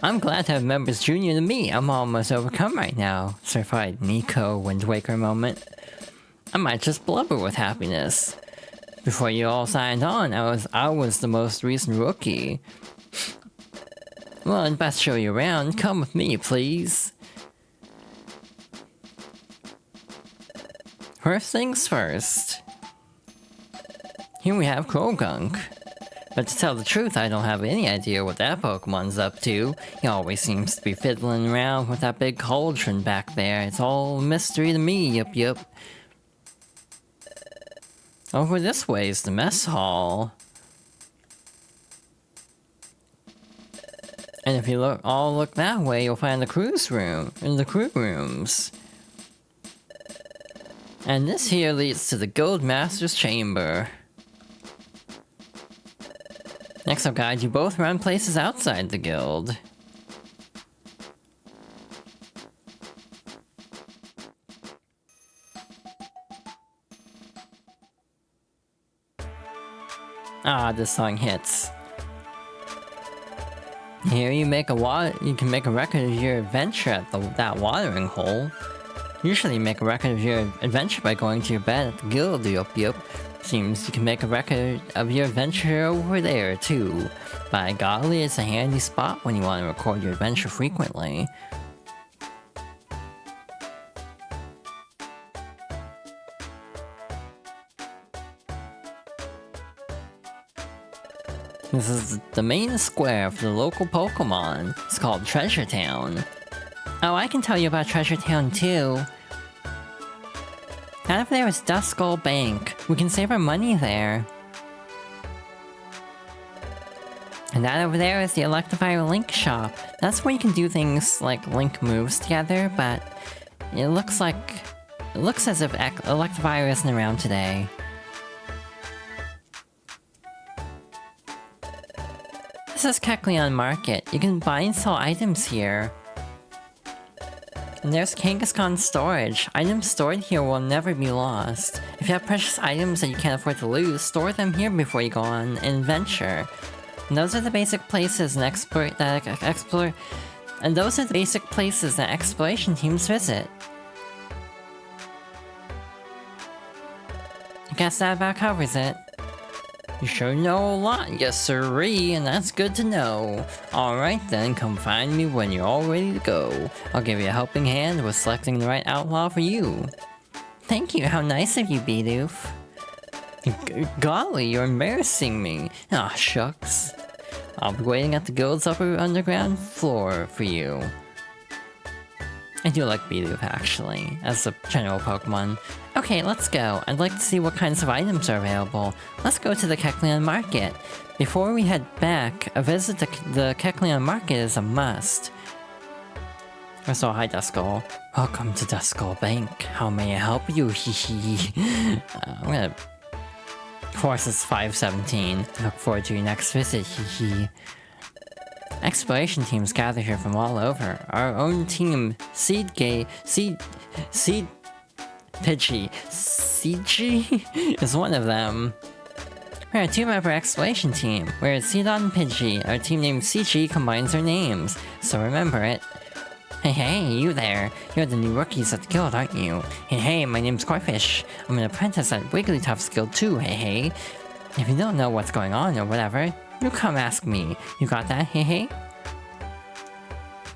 Speaker 1: I'm glad to have members junior to me. I'm almost overcome right now. Certified Nico Wind Waker moment. I might just blubber with happiness. Before you all signed on, I was the most recent rookie. Well, I'd best show you around. Come with me, please. First things first. Here we have Krogunk. But to tell the truth, I don't have any idea what that Pokemon's up to. He always seems to be fiddling around with that big cauldron back there. It's all a mystery to me, yup yup. Over this way is the mess hall. And if you look that way, you'll find the crew rooms. And this here leads to the Guild Master's Chamber. Next I'll guide you both around places outside the guild. Ah, this song hits. Here you can make a record of your adventure at that watering hole. Usually you make a record of your adventure by going to your bed at the guild, yup yup. Seems you can make a record of your adventure over there too. By golly, it's a handy spot when you want to record your adventure frequently. This is the main square for the local Pokémon. It's called Treasure Town. Oh, I can tell you about Treasure Town too. That over there is Duskull Bank. We can save our money there. And that over there is the Electivire Link Shop. That's where you can do things like link moves together, but it looks as if Electivire isn't around today. This is Kecleon Market. You can buy and sell items here. And there's Kangaskhan Storage. Items stored here will never be lost. If you have precious items that you can't afford to lose, store them here before you go on an adventure. And those are the basic places that exploration teams visit. I guess that about covers it. You sure know a lot, yes sirree, and that's good to know. Alright then, come find me when you're all ready to go. I'll give you a helping hand with selecting the right outlaw for you. Thank you, how nice of you, Bidoof. Golly, you're embarrassing me. Aw, shucks. I'll be waiting at the guild's upper underground floor for you. I do like Bidoof, actually, as a general Pokemon. Okay, let's go. I'd like to see what kinds of items are available. Let's go to the Kecleon Market. Before we head back, a visit to the Kecleon Market is a must. So, hi Duskull. Welcome to Duskull Bank. How may I help you? Hehe. I'm gonna... Of course, it's 5:17. Look forward to your next visit. Hehe. Exploration teams gather here from all over. Our own team, Pidgey, is one of them. We're a two-member exploration team. We're Seedot and Pidgey. Our team named CG combines our names, so remember it. Hey, you there. You're the new rookies at the guild, aren't you? Hey, my name's Corfish. I'm an apprentice at Wigglytuff's guild too, hey. If you don't know what's going on or whatever, you come ask me. You got that, hey?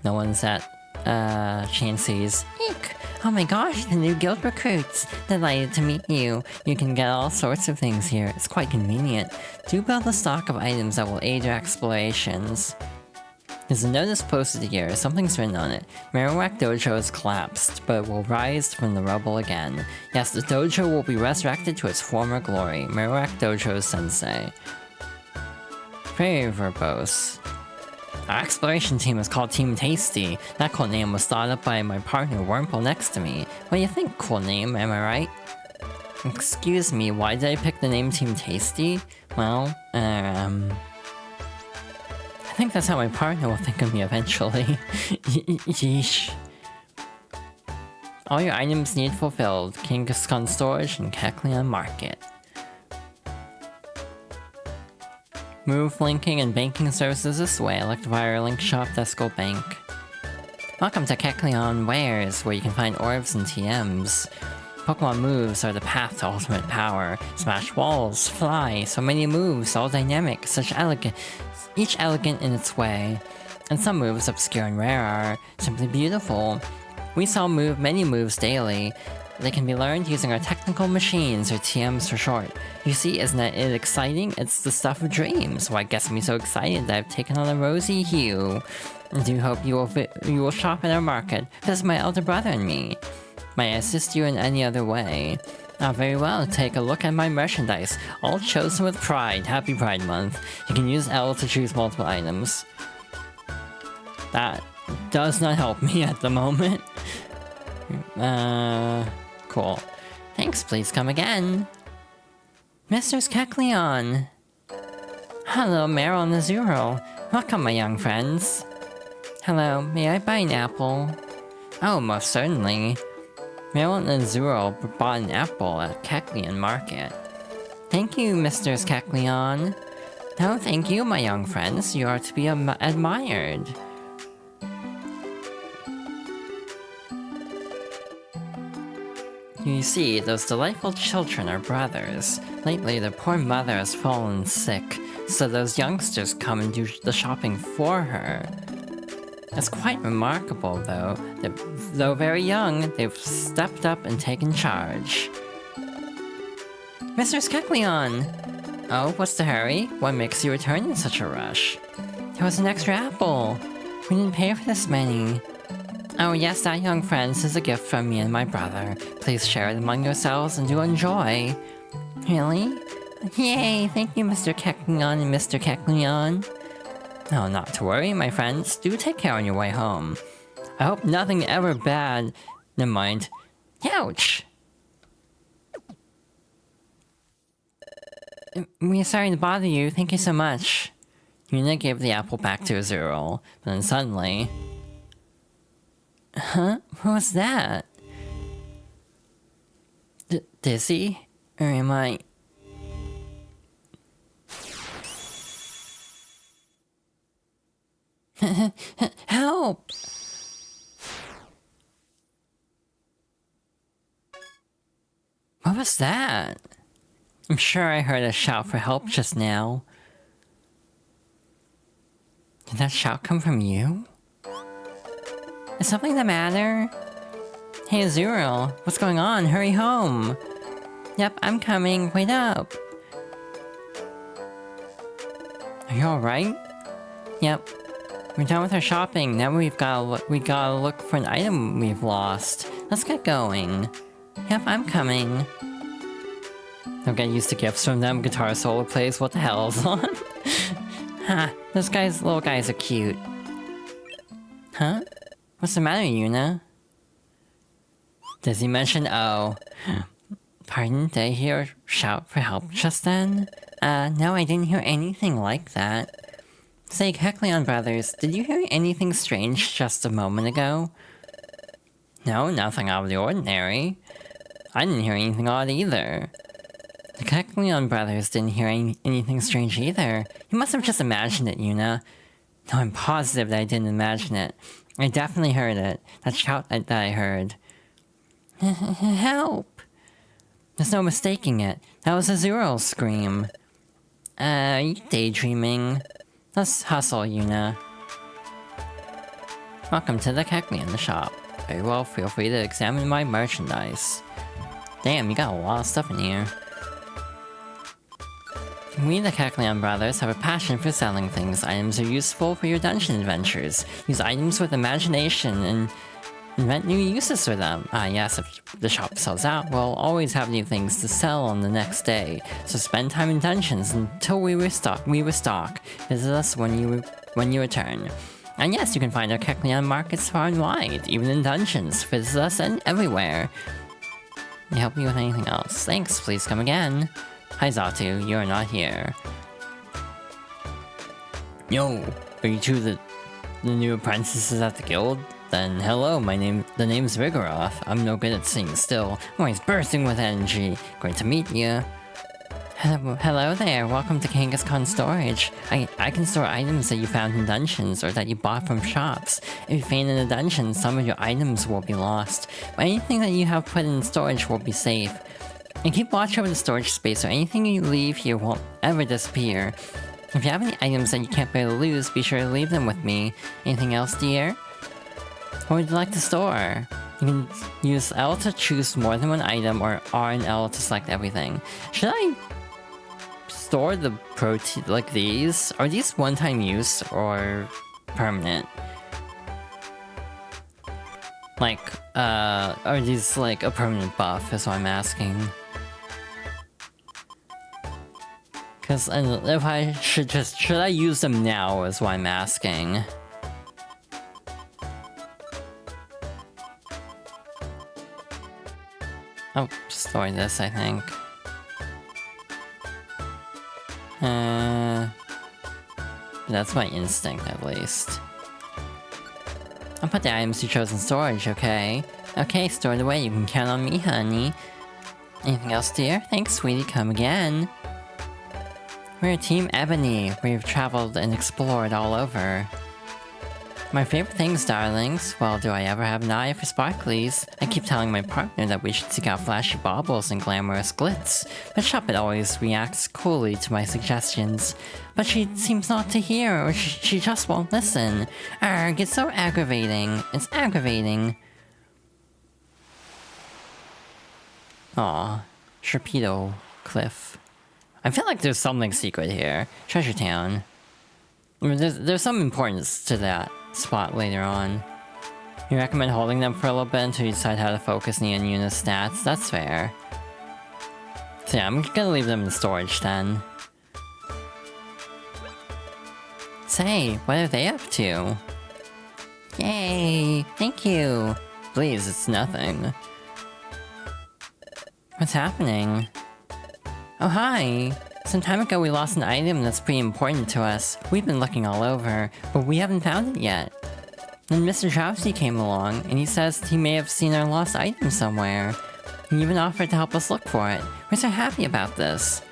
Speaker 1: No one's at, Chansey's. Eek! Oh my gosh, the new guild recruits! Delighted to meet you. You can get all sorts of things here. It's quite convenient. Do build a stock of items that will aid your explorations. There's a notice posted here. Something's written on it. Marowak Dojo has collapsed, but will rise from the rubble again. Yes, the dojo will be resurrected to its former glory. Marowak Dojo Sensei. Very verbose. Our exploration team is called Team Tasty. That cool name was thought up by my partner Wormple next to me. What do you think, cool name, am I right? Excuse me, why did I pick the name Team Tasty? Well, I think that's how my partner will think of me eventually. Yeesh. All your items need fulfilled. Kangaskhan Storage and Kecleon Market. Move linking and banking services this way. Elect via link shop Desco Bank. Welcome to Kecleon Wares, where you can find orbs and TMs. Pokemon moves are the path to ultimate power. Smash walls, fly, so many moves, all dynamic, each elegant in its way. And some moves, obscure and rare, are simply beautiful. We saw many moves daily. They can be learned using our technical machines, or TMs for short. You see, isn't it exciting? It's the stuff of dreams. Why, gets me so excited that I've taken on a rosy hue. I do hope you will shop at our market. Visit my elder brother and me. May I assist you in any other way? Ah, very well. Take a look at my merchandise. All chosen with pride. Happy Pride Month. You can use L to choose multiple items. That does not help me at the moment. Cool. Thanks, please come again. Mr. Kecleon! Hello, Meryl and Azuro. Welcome, my young friends. Hello, may I buy an apple? Oh, most certainly. Meryl and Azuro bought an apple at Kecleon Market. Thank you, Mr. Kecleon. No, thank you, my young friends. You are to be admired. You see, those delightful children are brothers. Lately, their poor mother has fallen sick, so those youngsters come and do the shopping for her. It's quite remarkable, though. Though very young, they've stepped up and taken charge. Mr. Kecleon! Oh, what's the hurry? What makes you return in such a rush? There was an extra apple. We didn't pay for this many. Oh yes, that, young friends, is a gift from me and my brother. Please share it among yourselves and do enjoy. Really? Yay! Thank you, Mr. Kecleon and Mr. Kecleon. No, not to worry, my friends. Do take care on your way home. I hope nothing ever bad... Never mind. Ouch! We're sorry to bother you. Thank you so much. Yuna gave the apple back to Azuro, but then suddenly... Huh? What was that? Dizzy? Or am I... Help! What was that? I'm sure I heard a shout for help just now. Did that shout come from you? Is something the matter? Hey Azuro, what's going on? Hurry home! Yep, I'm coming. Wait up! Are you alright? Yep. We're done with our shopping. Now we gotta look for an item we've lost. Let's get going. Yep, I'm coming. Don't get used to gifts from them. Guitar solo plays. What the hell is on? Ha! Those little guys are cute. Huh? What's the matter, Yuna? Does he mention O? Pardon, did I hear a shout for help just then? No, I didn't hear anything like that. Say, Kecleon brothers, did you hear anything strange just a moment ago? No, nothing out of the ordinary. I didn't hear anything odd either. The Kecleon brothers didn't hear anything strange either. You must have just imagined it, Yuna. No, I'm positive that I didn't imagine it. I definitely heard it. That shout that I heard. Help! There's no mistaking it. That was Azuro's scream. Are you daydreaming? Let's hustle, Yuna. Welcome to the Kecleon shop. Very well, feel free to examine my merchandise. Damn, you got a lot of stuff in here. We, the Kecleon brothers, have a passion for selling things. Items are useful for your dungeon adventures. Use items with imagination and invent new uses for them. Ah yes, if the shop sells out, we'll always have new things to sell on the next day. So spend time in dungeons until we restock. Visit us when you return. And yes, you can find our Kecleon markets far and wide, even in dungeons. Visit us and everywhere. Can I help you with anything else? Thanks, please come again. Hi Zatu, you are not here. Yo, are you two the new apprentices at the guild? Then hello, the name's Vigoroth. I'm no good at sitting still. I'm always bursting with energy. Great to meet you. Hello there, welcome to Kangaskhan Storage. I can store items that you found in dungeons or that you bought from shops. If you faint in a dungeon, some of your items will be lost, but anything that you have put in storage will be safe. And keep watch over the storage space, so anything you leave here won't ever disappear. If you have any items that you can't bear to lose, be sure to leave them with me. Anything else, dear? What would you like to store? You can use L to choose more than one item, or R and L to select everything. Should I store the protein like these? Are these one-time use or permanent? Like, are these like a permanent buff is what I'm asking. Cause if I should I use them now is what I'm asking. I'll store this, I think. That's my instinct, at least. I'll put the items you chose in storage, okay? Okay, stored away, you can count on me, honey. Anything else, dear? Thanks, sweetie, come again. We're Team Ebony. We've traveled and explored all over. My favorite things, darlings. Well, do I ever have an eye for sparklies? I keep telling my partner that we should seek out flashy baubles and glamorous glitz, but Shuppet always reacts coolly to my suggestions. But she seems not to hear, or she just won't listen. Arrgh, it's so aggravating. It's aggravating. Aw, Sharpedo Cliff. I feel like there's something secret here. Treasure Town. I mean, there's some importance to that spot later on. You recommend holding them for a little bit until you decide how to focus me on Yuna's stats? That's fair. So yeah, I'm gonna leave them in storage then. Say, what are they up to? Yay! Thank you! Please, it's nothing. What's happening? Oh hi! Some time ago we lost an item that's pretty important to us. We've been looking all over, but we haven't found it yet. Then Mr. Drowsy came along, and he says he may have seen our lost item somewhere. He even offered to help us look for it. We're so happy about this.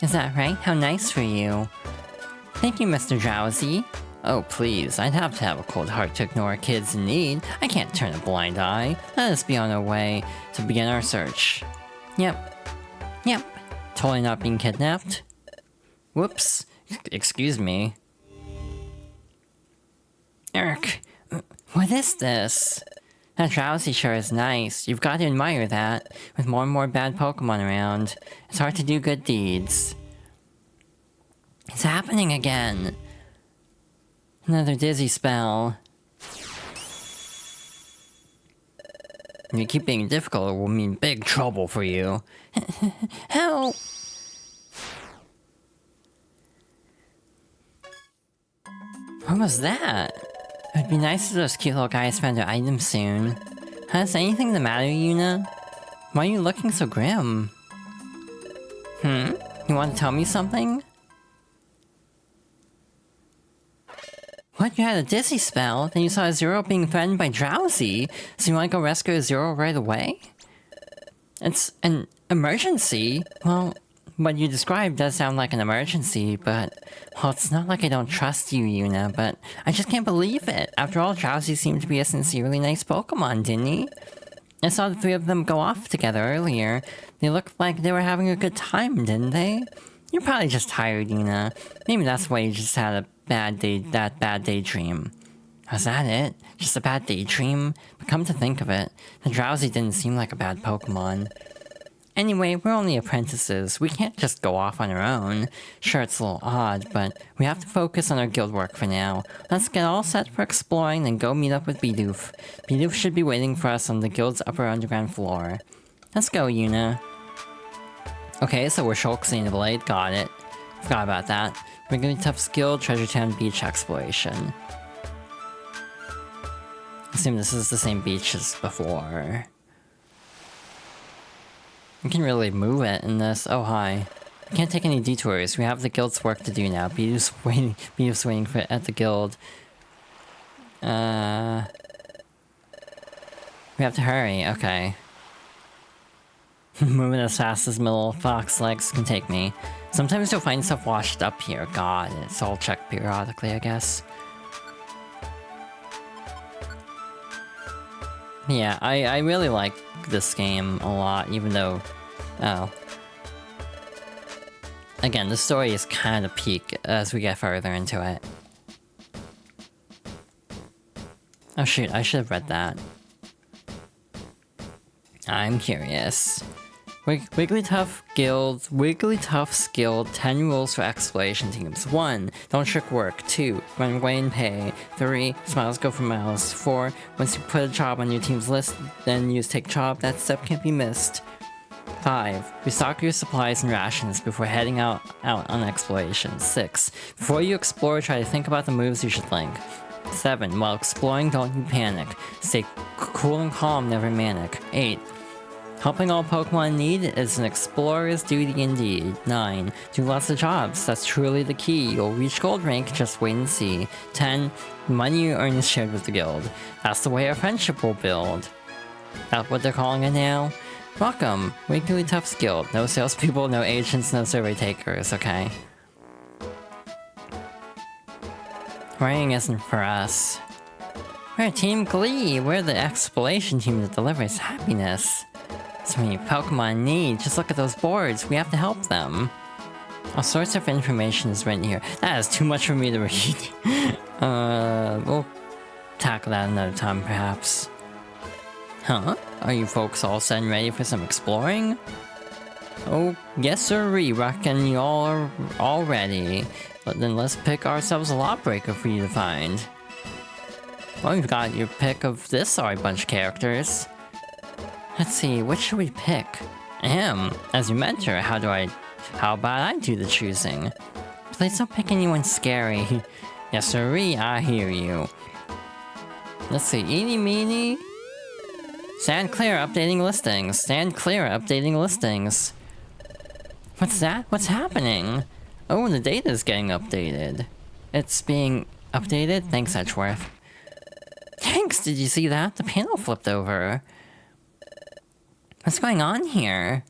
Speaker 1: Is that right? How nice for you. Thank you, Mr. Drowsy. Oh please, I'd have to have a cold heart to ignore kids in need. I can't turn a blind eye. Let us be on our way to begin our search. Yep. Totally not being kidnapped. Whoops. Excuse me. Erk. What is this? That Drowsy sure is nice. You've got to admire that. With more and more bad Pokemon around, it's hard to do good deeds. It's happening again. Another dizzy spell. If you keep being difficult, it will mean big trouble for you. Help! What was that? It'd be nice if those cute little guys found their items soon. Is anything the matter, Yuna? Why are you looking so grim? You want to tell me something? What, you had a dizzy spell? Then you saw a Zero being threatened by Drowsy? So you want to go rescue a Zero right away? It's an emergency? Well, what you described does sound like an emergency, but... Well, it's not like I don't trust you, Yuna, but I just can't believe it. After all, Drowsy seemed to be a sincerely nice Pokemon, didn't he? I saw the three of them go off together earlier. They looked like they were having a good time, didn't they? You're probably just tired, Yuna. Maybe that's why you just had a bad daydream. Was that it? Just a bad daydream? But come to think of it, the Drowsy didn't seem like a bad Pokemon. Anyway, we're only apprentices. We can't just go off on our own. Sure, it's a little odd, but we have to focus on our guild work for now. Let's get all set for exploring and go meet up with Bidoof. Bidoof should be waiting for us on the guild's upper underground floor. Let's go, Yuna. Okay, so we're Shulk Xenoblade. Got it. Forgot about that. Wigglytuff's Guild, Treasure Town Beach exploration. Assume this is the same beach as before. We can really move it in this. Oh, hi. We can't take any detours. We have the guild's work to do now. Beedoo's waiting for it at the guild. We have to hurry. Okay. Moving as fast as little fox legs can take me. Sometimes you'll find stuff washed up here. God, it's all checked periodically, I guess. Yeah, I really like this game a lot, even though... Oh. Again, the story is kind of peak as we get further into it. Oh shoot, I should have read that. I'm curious. Wigglytuff's Guild 10 rules for exploration teams. 1. Don't trick work. 2. Run away and pay. 3. Smiles go for miles. 4. Once you put a job on your team's list, then use take job. That step can't be missed. 5. Restock your supplies and rations before heading out on exploration. 6. Before you explore, try to think about the moves you should link. 7. While exploring, don't you panic. Stay cool and calm, never manic. 8. Helping all Pokemon in need is an explorer's duty indeed. 9. Do lots of jobs, that's truly the key. You'll reach gold rank, just wait and see. 10. Money you earn is shared with the guild. That's the way our friendship will build. That's what they're calling it now? Welcome, Wigglytuff's Guild. No salespeople, no agents, no survey takers, okay? Worrying isn't for us. We're Team Glee. We're the exploration team that delivers happiness. So many Pokemon in need. Just look at those boards. We have to help them. All sorts of information is written here. That is too much for me to read. We'll tackle that another time, perhaps. Huh? Are you folks all set and ready for some exploring? Oh, yes sirree. Reckon you all are all ready. But then let's pick ourselves a lawbreaker for you to find. Well, we've got your pick of this sorry bunch of characters. Let's see, which should we pick? As your mentor, how about I do the choosing? Please don't pick anyone scary. Yes sirree, I hear you. Let's see, eeny meeny. Stand clear, updating listings. Stand clear, updating listings. What's that? What's happening? Oh, the data's getting updated. It's being updated? Thanks, Edgeworth. Thanks, did you see that? The panel flipped over. What's going on here?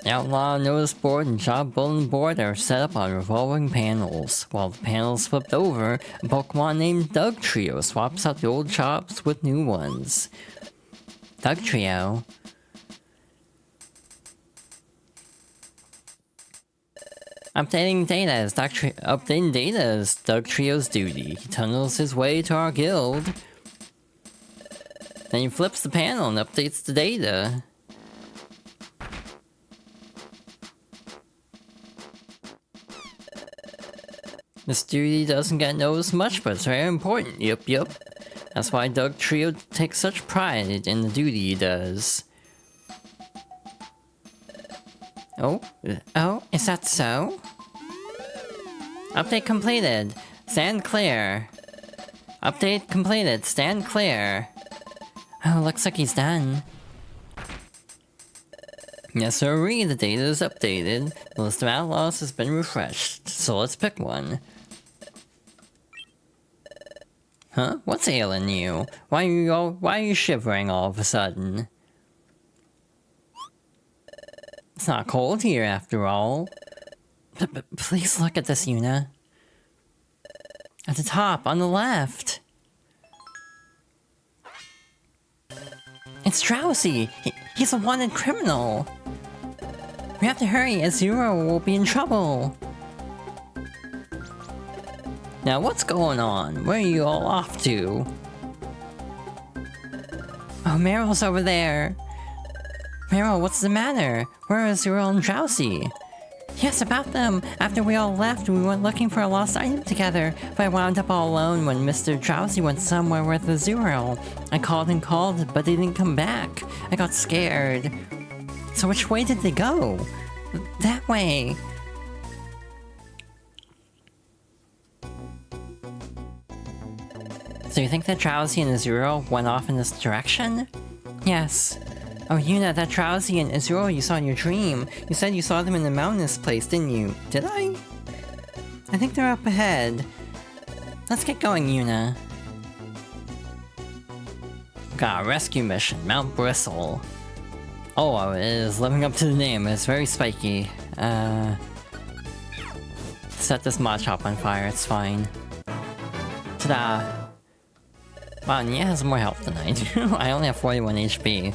Speaker 1: The Outlaw Notice Board and Job Bulletin Board are set up on revolving panels. While the panels flipped over, a Pokemon named Dugtrio swaps out the old jobs with new ones. Dugtrio? Updating data is Dugtrio's duty. He tunnels his way to our guild. Then he flips the panel and updates the data. This duty doesn't get noticed much, but it's very important. Yup. That's why Dugtrio takes such pride in the duty he does. Oh, is that so? Update completed. Stand clear. Update completed. Stand clear. Oh, looks like he's done. Yes sirree, the data is updated. The list of outlaws has been refreshed, so let's pick one. Huh? What's ailing you? Why are you shivering all of a sudden? It's not cold here after all. But please look at this, Yuna. At the top, on the left. It's Drowsy! He's a wanted criminal! We have to hurry, as Zero will be in trouble! Now what's going on? Where are you all off to? Oh, Meryl's over there. Meryl, what's the matter? Where is Zero and Drowsy? Yes, about them. After we all left, we went looking for a lost item together, but I wound up all alone when Mr. Drowsy went somewhere with the Zero. I called and called, but they didn't come back. I got scared. So which way did they go? That way. So you think that Drowsy and Azuro went off in this direction? Yes. Oh, Yuna, that Drowsy and Azuro you saw in your dream. You said you saw them in the mountainous place, didn't you? Did I? I think they're up ahead. Let's get going, Yuna. Got a rescue mission, Mount Bristle. Oh, it is living up to the name. It's very spiky. Set this mod shop on fire, it's fine. Ta-da! Wow, Nia has more health than I do. I only have 41 HP.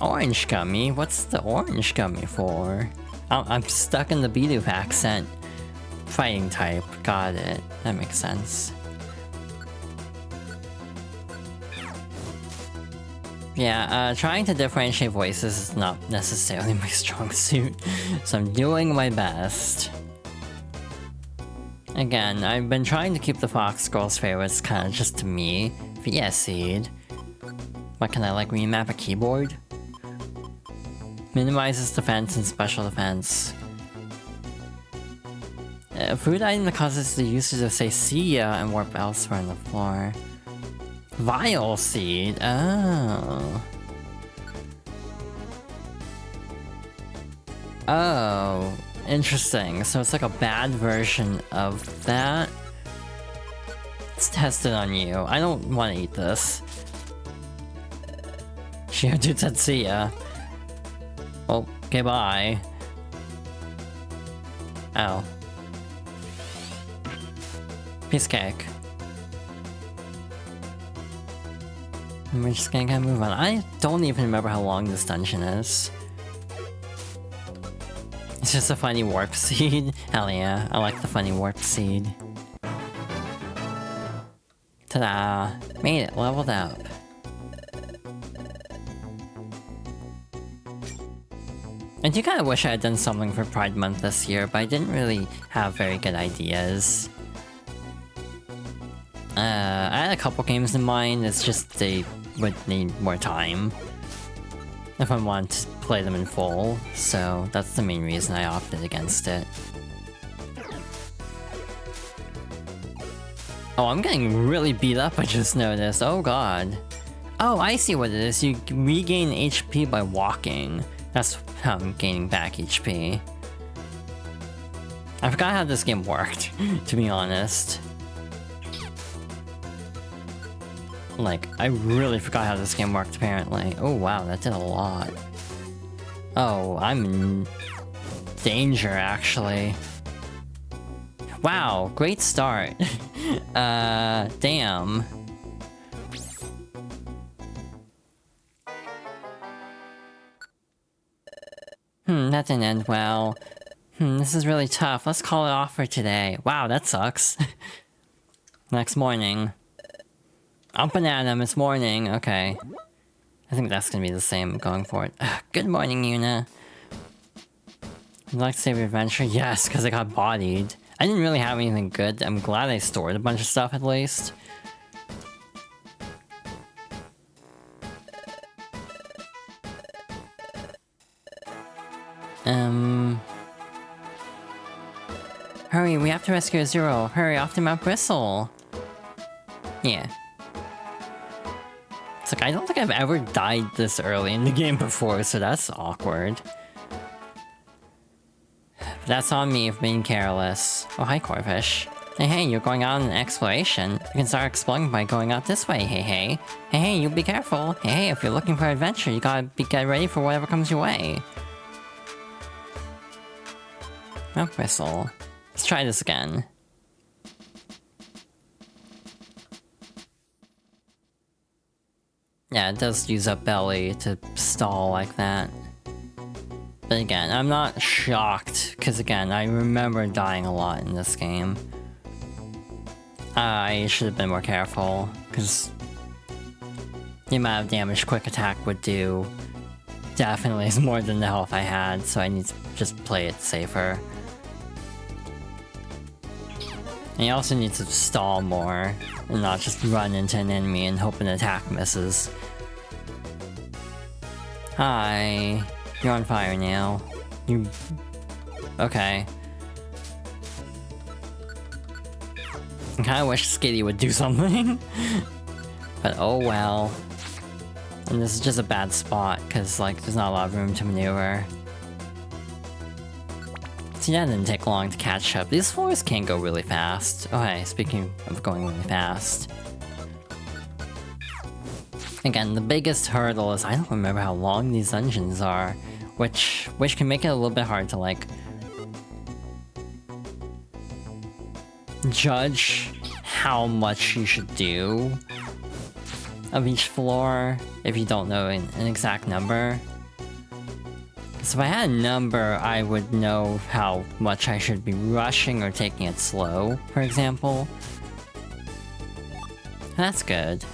Speaker 1: Orange gummy? What's the orange gummy for? I'm stuck in the Bidoof accent. Fighting type, got it. That makes sense. Yeah, trying to differentiate voices is not necessarily my strong suit, so I'm doing my best. Again, I've been trying to keep the Fox Girls favorites kinda just to me. VS Seed. What can I like remap a keyboard? Minimizes defense and special defense. A food item that causes the user to say see ya and warp elsewhere on the floor. Vile Seed? Oh. Oh. Interesting. So it's like a bad version of that. Let's test it on you. I don't want to eat this. Shio said see ya. Well, okay, bye. Oh. Piece of cake. And we're just gonna move on. I don't even remember how long this dungeon is. It's just a funny warp seed. Hell yeah, I like the funny warp seed. Ta-da! Made it, leveled up. I do kinda wish I had done something for Pride Month this year, but I didn't really have very good ideas. I had a couple games in mind, it's just they would need more time if I wanted to play them in full, so that's the main reason I opted against it. Oh, I'm getting really beat up, I just noticed. Oh god. Oh, I see what it is. You regain HP by walking. That's how I'm gaining back HP. I forgot how this game worked, to be honest. Like, I really forgot how this game worked, apparently. Oh wow, that did a lot. Oh, I'm in danger, actually. Wow, great start. Damn. That didn't end well. This is really tough. Let's call it off for today. Wow, that sucks. Next morning. Up and at 'em, it's morning. Okay. I think that's gonna be the same going forward. Good morning, Yuna. Would you like to save your adventure? Yes, because I got bodied. I didn't really have anything good. I'm glad I stored a bunch of stuff at least. Hurry, we have to rescue Zero. Hurry, off to Mount Bristle. Yeah. It's like, I don't think I've ever died this early in the game before, so that's awkward. But that's on me for being careless. Oh, hi, Corfish. Hey, you're going out on an exploration. You can start exploring by going out this way, hey. Hey, you be careful. Hey, if you're looking for adventure, you gotta get ready for whatever comes your way. Mount Bristle. Let's try this again. Yeah, it does use up belly to stall like that. But again, I'm not shocked, because again, I remember dying a lot in this game. I should have been more careful, because the amount of damage Quick Attack would do definitely is more than the health I had, so I need to just play it safer. And you also need to stall more, and not just run into an enemy and hope an attack misses. Hi, you're on fire now. You... okay. I kinda wish Skitty would do something. But oh well. And this is just a bad spot, because like, there's not a lot of room to maneuver. See, that didn't take long to catch up. These floors can go really fast. Okay, speaking of going really fast. Again, the biggest hurdle is I don't remember how long these dungeons are, which can make it a little bit hard to like judge how much you should do of each floor if you don't know an exact number. So if I had a number, I would know how much I should be rushing or taking it slow, for example. That's good.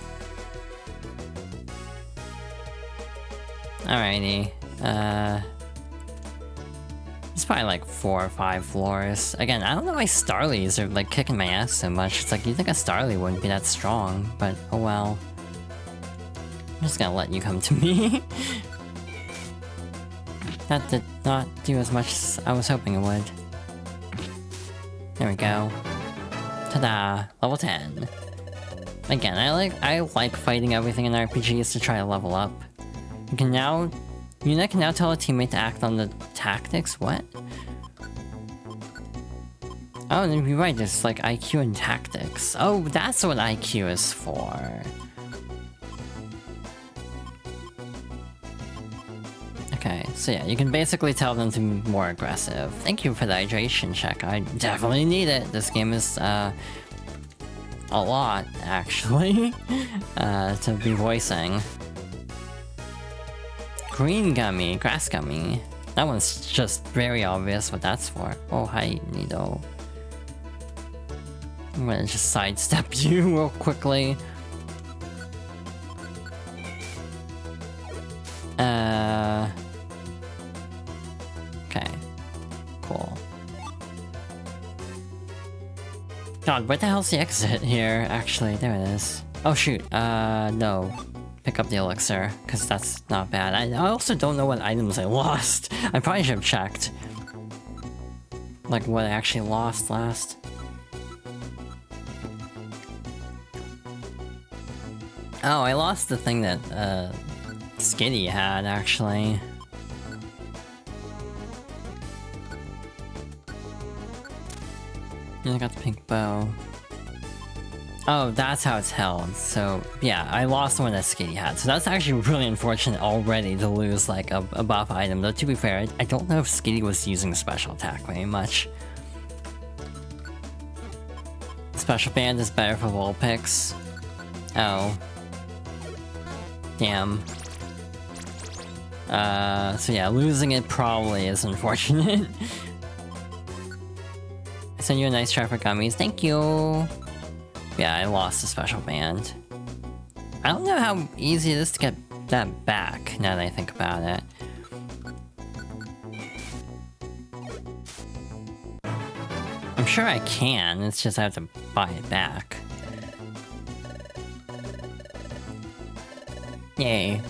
Speaker 1: Alrighty, it's probably like 4 or 5 floors. Again, I don't know why Starlies are like kicking my ass so much. It's like, you'd think a Starly wouldn't be that strong, but oh well. I'm just gonna let you come to me. That did not do as much as I was hoping it would. There we go. Ta-da! Level 10. Again, I like fighting everything in RPGs to try to level up. Yuna can now tell a teammate to act on the tactics? What? Oh, you're right, there's like IQ and tactics. Oh, that's what IQ is for. Okay, so yeah, you can basically tell them to be more aggressive. Thank you for the hydration check, I definitely need it. This game is, a lot, actually, to be voicing. Green gummy, grass gummy. That one's just very obvious what that's for. Oh, hi, Nido. I'm gonna just sidestep you real quickly. Okay. Cool. God, where the hell's the exit here? Actually, there it is. Oh shoot, no. Pick up the elixir, because that's not bad. I also don't know what items I lost. I probably should have checked. Like, what I actually lost last. Oh, I lost the thing that, Skitty had, actually. Yeah, I got the pink bow. Oh, that's how it's held. So, yeah, I lost the one that Skitty had. So that's actually really unfortunate already to lose, like, a buff item. Though, to be fair, I don't know if Skitty was using special attack very much. Special band is better for wall picks. Oh. Damn. So yeah, losing it probably is unfortunate. I sent you a nice try for gummies. Thank you! Yeah, I lost the special band. I don't know how easy it is to get that back, now that I think about it. I'm sure I can, it's just I have to buy it back. Yay.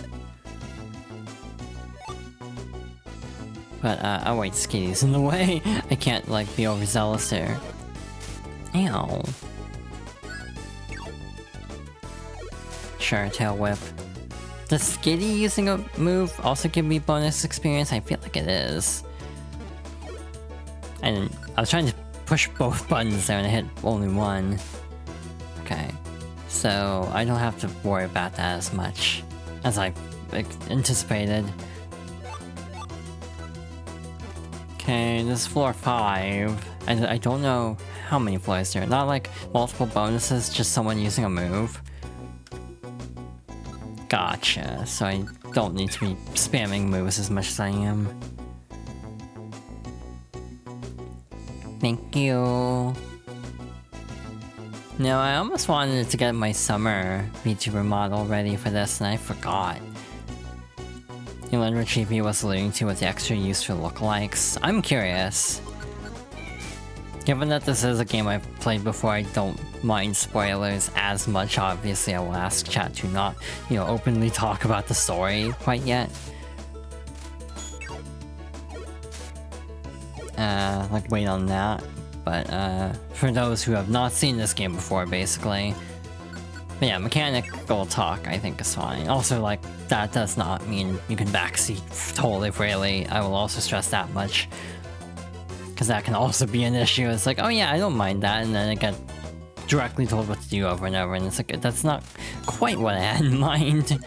Speaker 1: But, oh wait, Skitty's in the way. I can't, like, be overzealous here. Ow. Sure, tail whip. Does Skitty using a move also give me bonus experience? I feel like it is. And I was trying to push both buttons there and I hit only one. Okay. So I don't have to worry about that as much as I anticipated. Okay, this is floor 5. I don't know how many floors there are. Not like multiple bonuses, just someone using a move. Gotcha, so I don't need to be spamming moves as much as I am. Thank you. No, I almost wanted to get my summer VTuber model ready for this, and I forgot. You learned what Chibi was alluding to with the extra use for lookalikes. I'm curious. Given that this is a game I've played before, I don't mind spoilers as much. Obviously, I will ask chat to not, openly talk about the story quite yet. Wait on that. But, for those who have not seen this game before, basically. But yeah, mechanical talk, I think, is fine. Also, that does not mean you can backseat totally freely. I will also stress that much. Because that can also be an issue. It's like, oh yeah, I don't mind that, and then I get directly told what to do over and over, and it's like, that's not quite what I had in mind.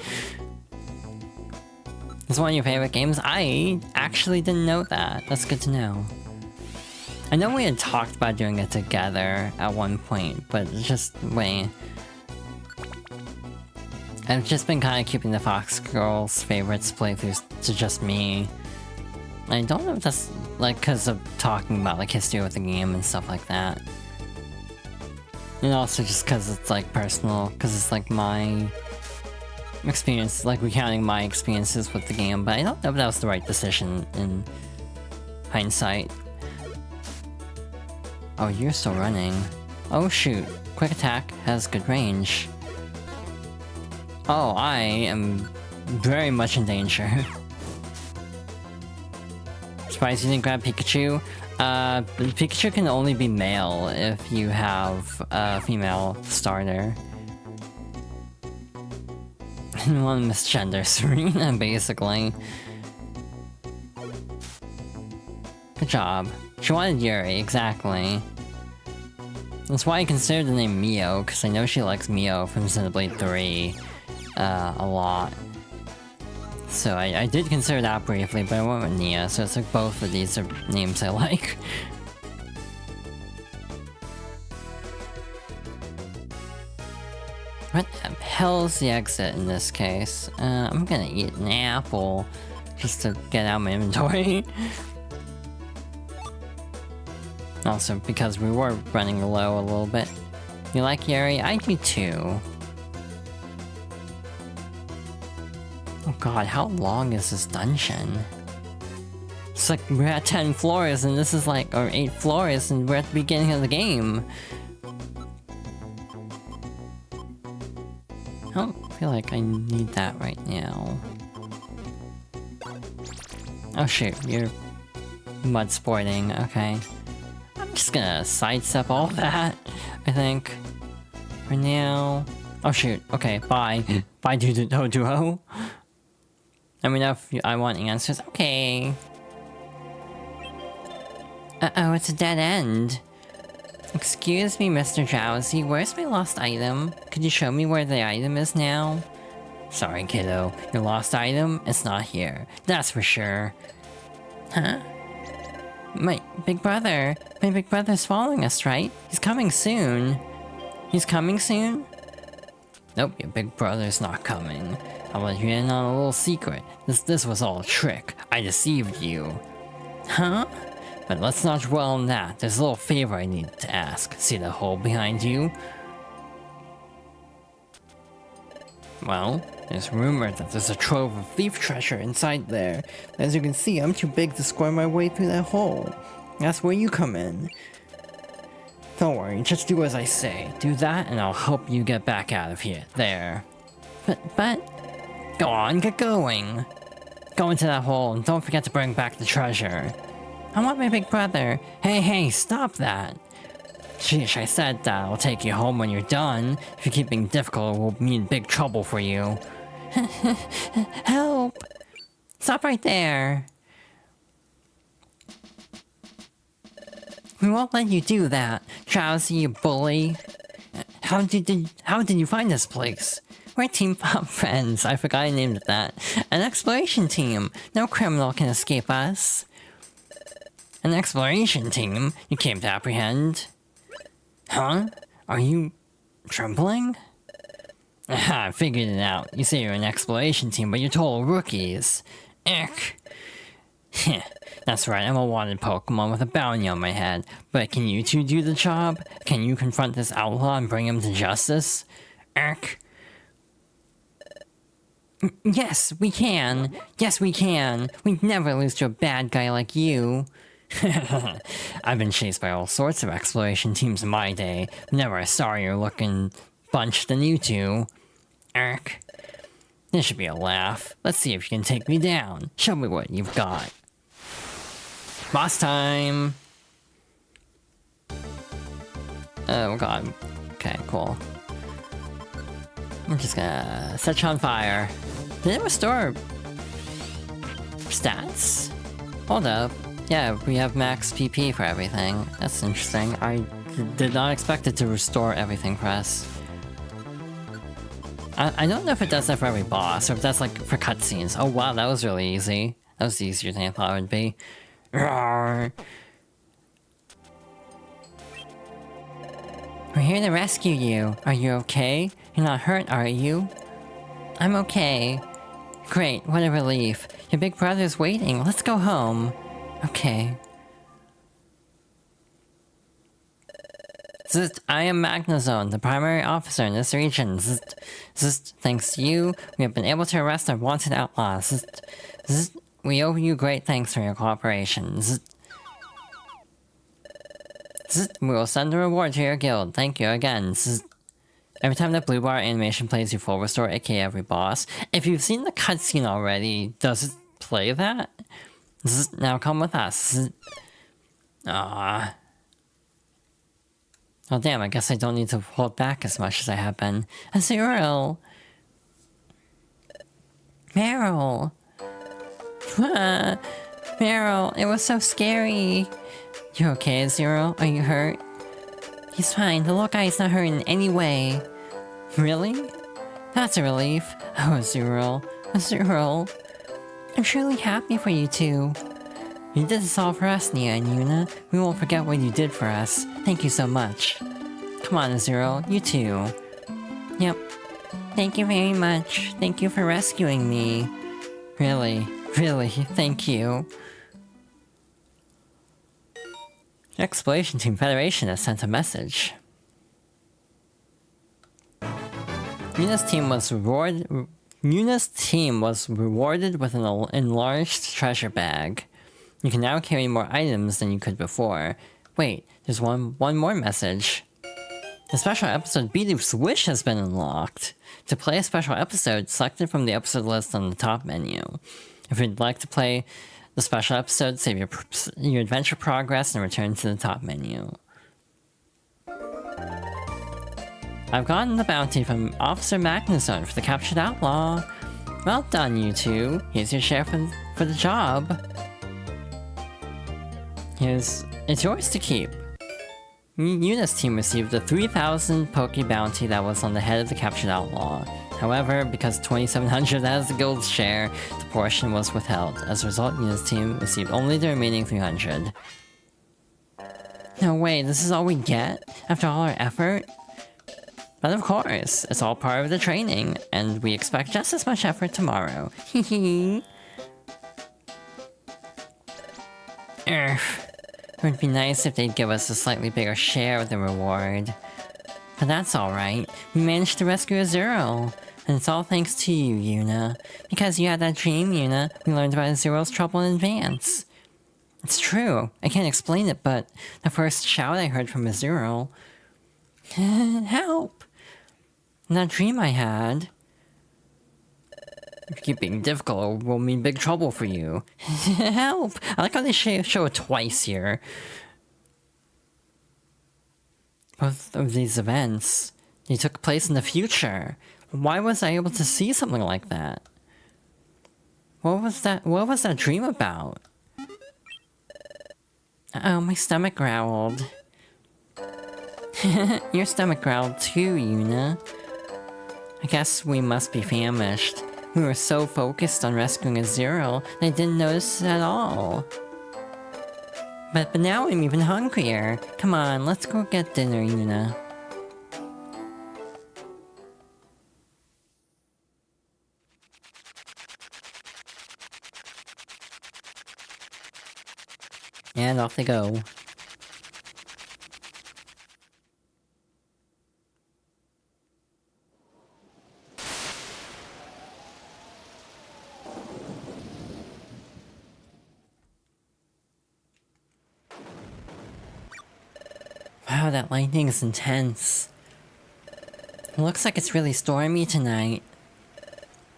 Speaker 1: It's one of your favorite games? I actually didn't know that. That's good to know. I know we had talked about doing it together at one point, but just wait. I've just been kind of keeping the Fox Girls favorites playthroughs to just me. I don't know if that's because of talking about history with the game and stuff like that. And also just because it's personal, because it's my experience, recounting my experiences with the game, but I don't know if that was the right decision in hindsight. Oh, you're still running. Oh shoot, quick attack has good range. Oh, I am very much in danger. Surprised you didn't grab Pikachu? Pikachu can only be male if you have a female starter. And one misgender Serena, basically. Good job. She wanted Yuri, exactly. That's why I considered the name Mio, because I know she likes Mio from Xenoblade 3 a lot. So I did consider that briefly, but I went with Nia, so it's both of these are names I like. What the hell's the exit in this case? I'm gonna eat an apple just to get out my inventory. Also, because we were running low a little bit. You like Yuri? I do too. Oh god, how long is this dungeon? It's we're at 10 floors and this is or 8 floors and we're at the beginning of the game. I don't feel like I need that right now. Oh shoot, you're mud sporting, okay. I'm just gonna sidestep all that, I think. For now. Oh shoot, okay, bye. Bye, Duo. Let me know if I want answers. Okay. Uh-oh, it's a dead end. Excuse me, Mr. Drowsy, where's my lost item? Could you show me where the item is now? Sorry, kiddo. Your lost item? It's not here. That's for sure. Huh? My big brother. My big brother's following us, right? He's coming soon. He's coming soon? Nope, your big brother's not coming. I'll let you in on a little secret. This was all a trick. I deceived you. Huh? But let's not dwell on that. There's a little favor I need to ask. See the hole behind you? Well, there's rumor that there's a trove of thief treasure inside there. As you can see, I'm too big to square my way through that hole. That's where you come in. Don't worry, just do as I say. Do that and I'll help you get back out of here. There. But... Go on, get going. Go into that hole and don't forget to bring back the treasure. I want my big brother. Hey, stop that. Sheesh, I said that I'll take you home when you're done. If you keep being difficult, it will mean big trouble for you. Help! Stop right there. We won't let you do that, Drowsy, you bully. How did you find this place? We're Team Pop Friends. I forgot I named it that. An exploration team. No criminal can escape us. An exploration team? You came to apprehend? Huh? Are you trembling? Aha, I figured it out. You say you're an exploration team, but you're total rookies. Eck. That's right, I'm a wanted Pokemon with a bounty on my head. But can you two do the job? Can you confront this outlaw and bring him to justice? Erk. Yes, we can. Yes, we can. We'd never lose to a bad guy like you. I've been chased by all sorts of exploration teams in my day. Never a sorrier looking bunch than you two. Erk. This should be a laugh. Let's see if you can take me down. Show me what you've got. Boss time! Oh god. Okay, cool. I'm just gonna set you on fire. Did it restore stats? Hold up. Yeah, we have max PP for everything. That's interesting. I did not expect it to restore everything for us. I don't know if it does that for every boss, or if that's like for cutscenes. Oh wow, that was really easy. That was easier than I thought it would be. Roar. We're here to rescue you. Are you okay? You're not hurt, are you? I'm okay. Great, what a relief. Your big brother's waiting. Let's go home. Okay. Zzt, I am Magnezone, the primary officer in this region. Zzt, thanks to you, we have been able to arrest our wanted outlaws. Zzt, we owe you great thanks for your cooperation. We will send a reward to your guild. Thank you again. Every time the blue bar animation plays, you full restore, aka every boss. If you've seen the cutscene already, does it play that? Now come with us. Ah. Oh damn, I guess I don't need to hold back as much as I have been. Azurill! Meryl! Meryl, it was so scary! You okay, Azurill? Are you hurt? He's fine, the little guy's not hurt in any way. Really? That's a relief. Oh, Azurill. Azurill. I'm truly happy for you two. You did this all for us, Nia and Yuna. We won't forget what you did for us. Thank you so much. Come on, Azurill, you too. Yep. Thank you very much. Thank you for rescuing me. Really, thank you. The Exploration Team Federation has sent a message. Yuna's team was rewarded with an enlarged treasure bag. You can now carry more items than you could before. Wait, there's one more message. The special episode Bidoof's Wish has been unlocked. To play a special episode, select it from the episode list on the top menu. If you'd like to play the special episode, save your adventure progress and return to the top menu. I've gotten the bounty from Officer Magnezone for the captured outlaw. Well done, you two. Here's your share for the job. It's yours to keep. Yuna's team received the 3,000 Poke bounty that was on the head of the captured outlaw. However, because 2,700 has the guild's share, the portion was withheld. As a result, Yuna's team received only the remaining 300. No way, this is all we get? After all our effort? But of course, it's all part of the training, and we expect just as much effort tomorrow. Hehe. It would be nice if they'd give us a slightly bigger share of the reward. But that's alright. We managed to rescue Azurill. And it's all thanks to you, Yuna. Because you had that dream, Yuna, we learned about Azurill's trouble in advance. It's true. I can't explain it, but the first shout I heard from Azurill... Help! And that dream I had... If you keep being difficult, it will mean big trouble for you. Help! I like how they show it twice here. Both of these events, they took place in the future. Why was I able to see something like that? What was that dream about? Oh, my stomach growled. Your stomach growled too, Yuna. I guess we must be famished. We were so focused on rescuing Azurill that I didn't notice it at all. But now I'm even hungrier. Come on, let's go get dinner, Yuna. And off they go. Wow, that lightning is intense. It looks like it's really stormy tonight.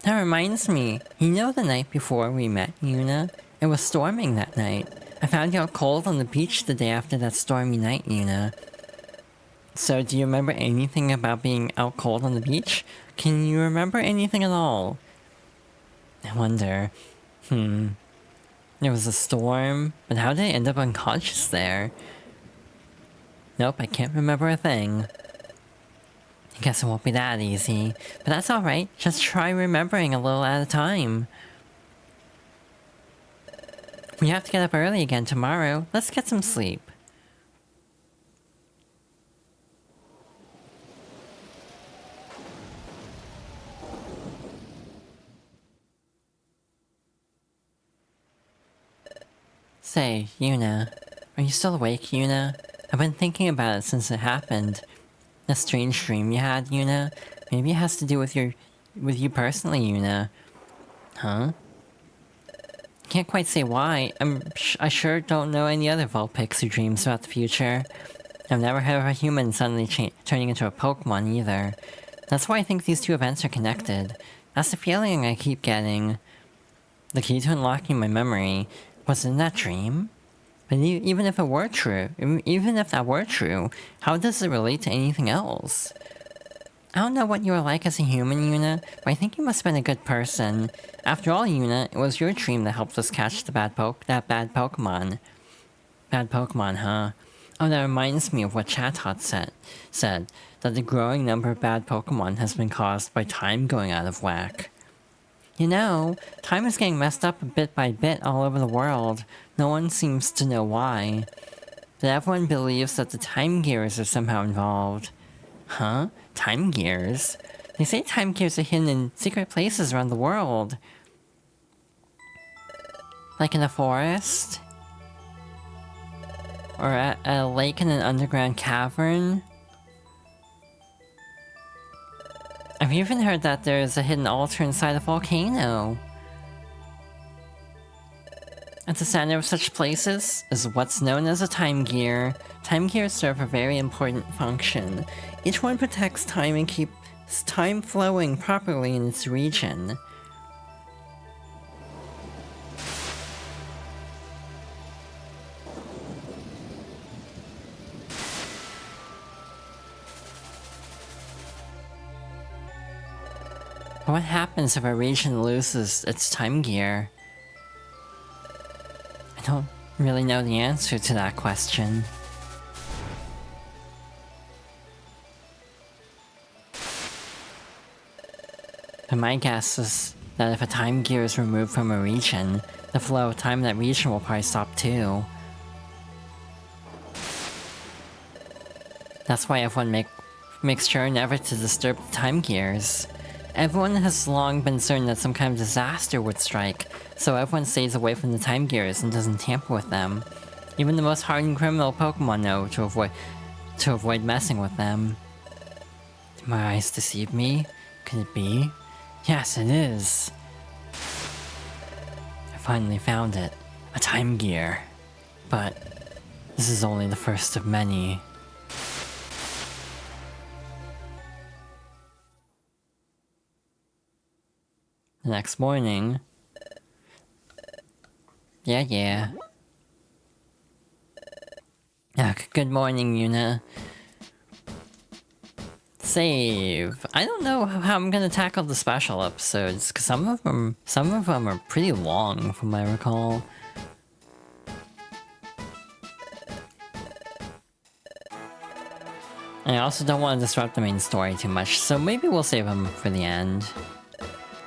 Speaker 1: That reminds me, you know the night before we met, Yuna? It was storming that night. I found you out cold on the beach the day after that stormy night, Yuna. So, do you remember anything about being out cold on the beach? Can you remember anything at all? I wonder. There was a storm, but how did I end up unconscious there? Nope, I can't remember a thing. I guess it won't be that easy, but that's alright. Just try remembering a little at a time. We have to get up early again tomorrow. Let's get some sleep. Say, Yuna. Are you still awake, Yuna? I've been thinking about it since it happened. The strange dream you had, Yuna? Maybe it has to do with you personally, Yuna. Huh? Can't quite say why. I sure don't know any other Vulpix who dreams about the future. I've never heard of a human suddenly turning into a Pokémon either. That's why I think these two events are connected. That's the feeling I keep getting. The key to unlocking my memory was in that dream? But even if it were true, even if that were true, how does it relate to anything else? I don't know what you were like as a human, Yuna, but I think you must have been a good person. After all, Yuna, it was your dream that helped us catch that bad Pokemon. Bad Pokemon, huh? Oh, that reminds me of what Chatot said, that the growing number of bad Pokemon has been caused by time going out of whack. You know, time is getting messed up bit by bit all over the world. No one seems to know why. But everyone believes that the time gears are somehow involved. Huh? Time gears? They say time gears are hidden in secret places around the world. Like in a forest? Or at a lake in an underground cavern? I've even heard that there's a hidden altar inside a volcano. At the center of such places is what's known as a time gear. Time gears serve a very important function. Each one protects time and keeps time flowing properly in its region. But what happens if a region loses its time gear? I don't really know the answer to that question. But my guess is that if a time gear is removed from a region, the flow of time in that region will probably stop too. That's why everyone makes sure never to disturb the time gears. Everyone has long been certain that some kind of disaster would strike, so everyone stays away from the time gears and doesn't tamper with them. Even the most hardened criminal Pokemon know to avoid messing with them. Did my eyes deceive me? Could it be? Yes, it is. I finally found it. A time gear. But this is only the first of many. The next morning... Yeah. Good morning, Yuna. Save. I don't know how I'm gonna tackle the special episodes, because some of them are pretty long, from what I recall. I also don't want to disrupt the main story too much, so maybe we'll save them for the end.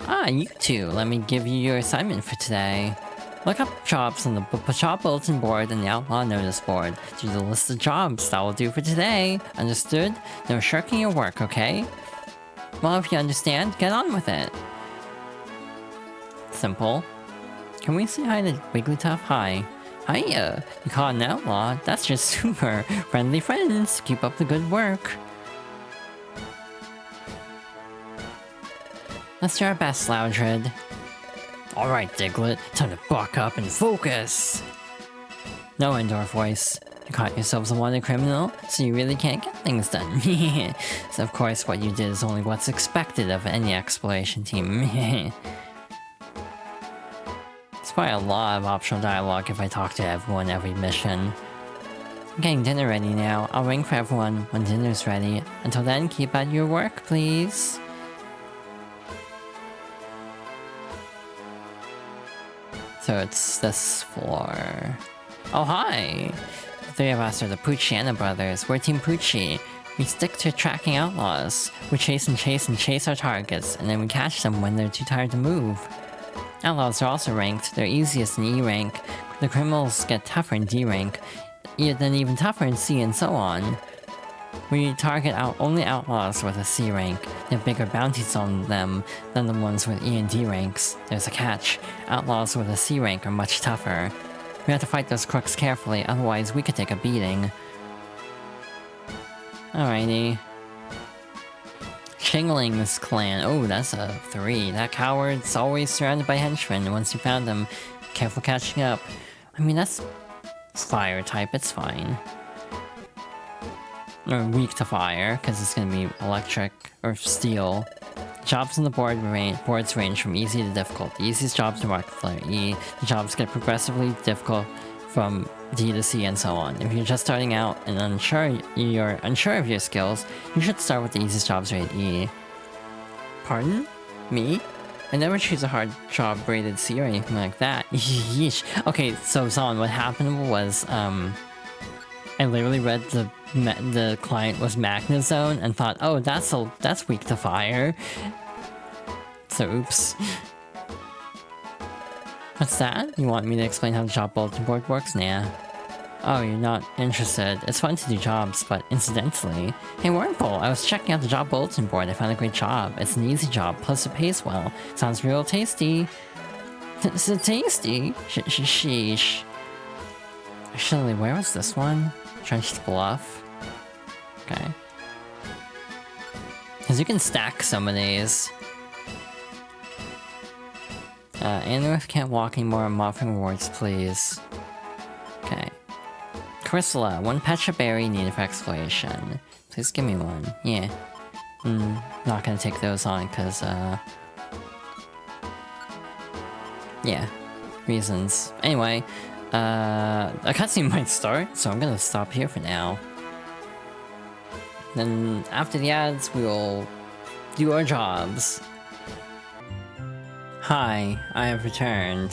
Speaker 1: Ah, you two, let me give you your assignment for today. Look up jobs on the job bulletin board and the outlaw notice board. Do the list of jobs that will do for today. Understood? No shirking your work, okay? Well, if you understand, get on with it. Simple. Can we say hi to Wigglytuff? Hi. Hiya! You caught an outlaw? That's just super! Friendly friends! Keep up the good work! Let's do our best, Loudred. Alright, Diglett, time to buck up and focus! No indoor voice. You caught yourselves a wanted criminal, so you really can't get things done. So of course what you did is only what's expected of any exploration team. It's probably a lot of optional dialogue if I talk to everyone every mission. I'm getting dinner ready now. I'll ring for everyone when dinner's ready. Until then, keep at your work, please. So it's this floor. Oh, hi! The three of us are the Poochiana brothers. We're Team Poochie. We stick to tracking outlaws. We chase and chase and chase our targets, and then we catch them when they're too tired to move. Outlaws are also ranked. They're easiest in E rank. The criminals get tougher in D rank, then even tougher in C, and so on. We target only outlaws with a C rank. They have bigger bounties on them than the ones with E and D ranks. There's a catch. Outlaws with a C rank are much tougher. We have to fight those crooks carefully, otherwise we could take a beating. Alrighty. Shingling's clan. Oh, that's a 3. That coward's always surrounded by henchmen. Once you found them, careful catching up. I mean, that's fire type, it's fine. Or weak to fire, because it's gonna be electric or steel. Jobs on the boards range from easy to difficult. The easiest jobs are marked with letter E. The jobs get progressively difficult from D to C and so on. If you're just starting out and you're unsure of your skills, you should start with the easiest jobs rated E. Pardon? Me? I never choose a hard job rated C or anything like that. Yeesh. Okay, so Zon, what happened was, I literally read the client was Magnezone and thought, oh, that's weak to fire. So oops. What's that? You want me to explain how the job bulletin board works? Nah. Oh, you're not interested. It's fun to do jobs, but incidentally... Hey Wormhole, I was checking out the job bulletin board. I found a great job. It's an easy job, plus it pays well. Sounds real tasty. So tasty? Sheesh. Actually, where was this one? Trenched Bluff? Okay. Because you can stack some of these. Anorith can't walk anymore. I'm offering rewards, please. Okay. Chrysala, 1 Petra Berry needed for exploration. Please give me one. Yeah. Not gonna take those on, cause, yeah. Reasons. Anyway, a cutscene might start, so I'm gonna stop here for now. Then, after the ads, we'll do our jobs. Hi, I have returned.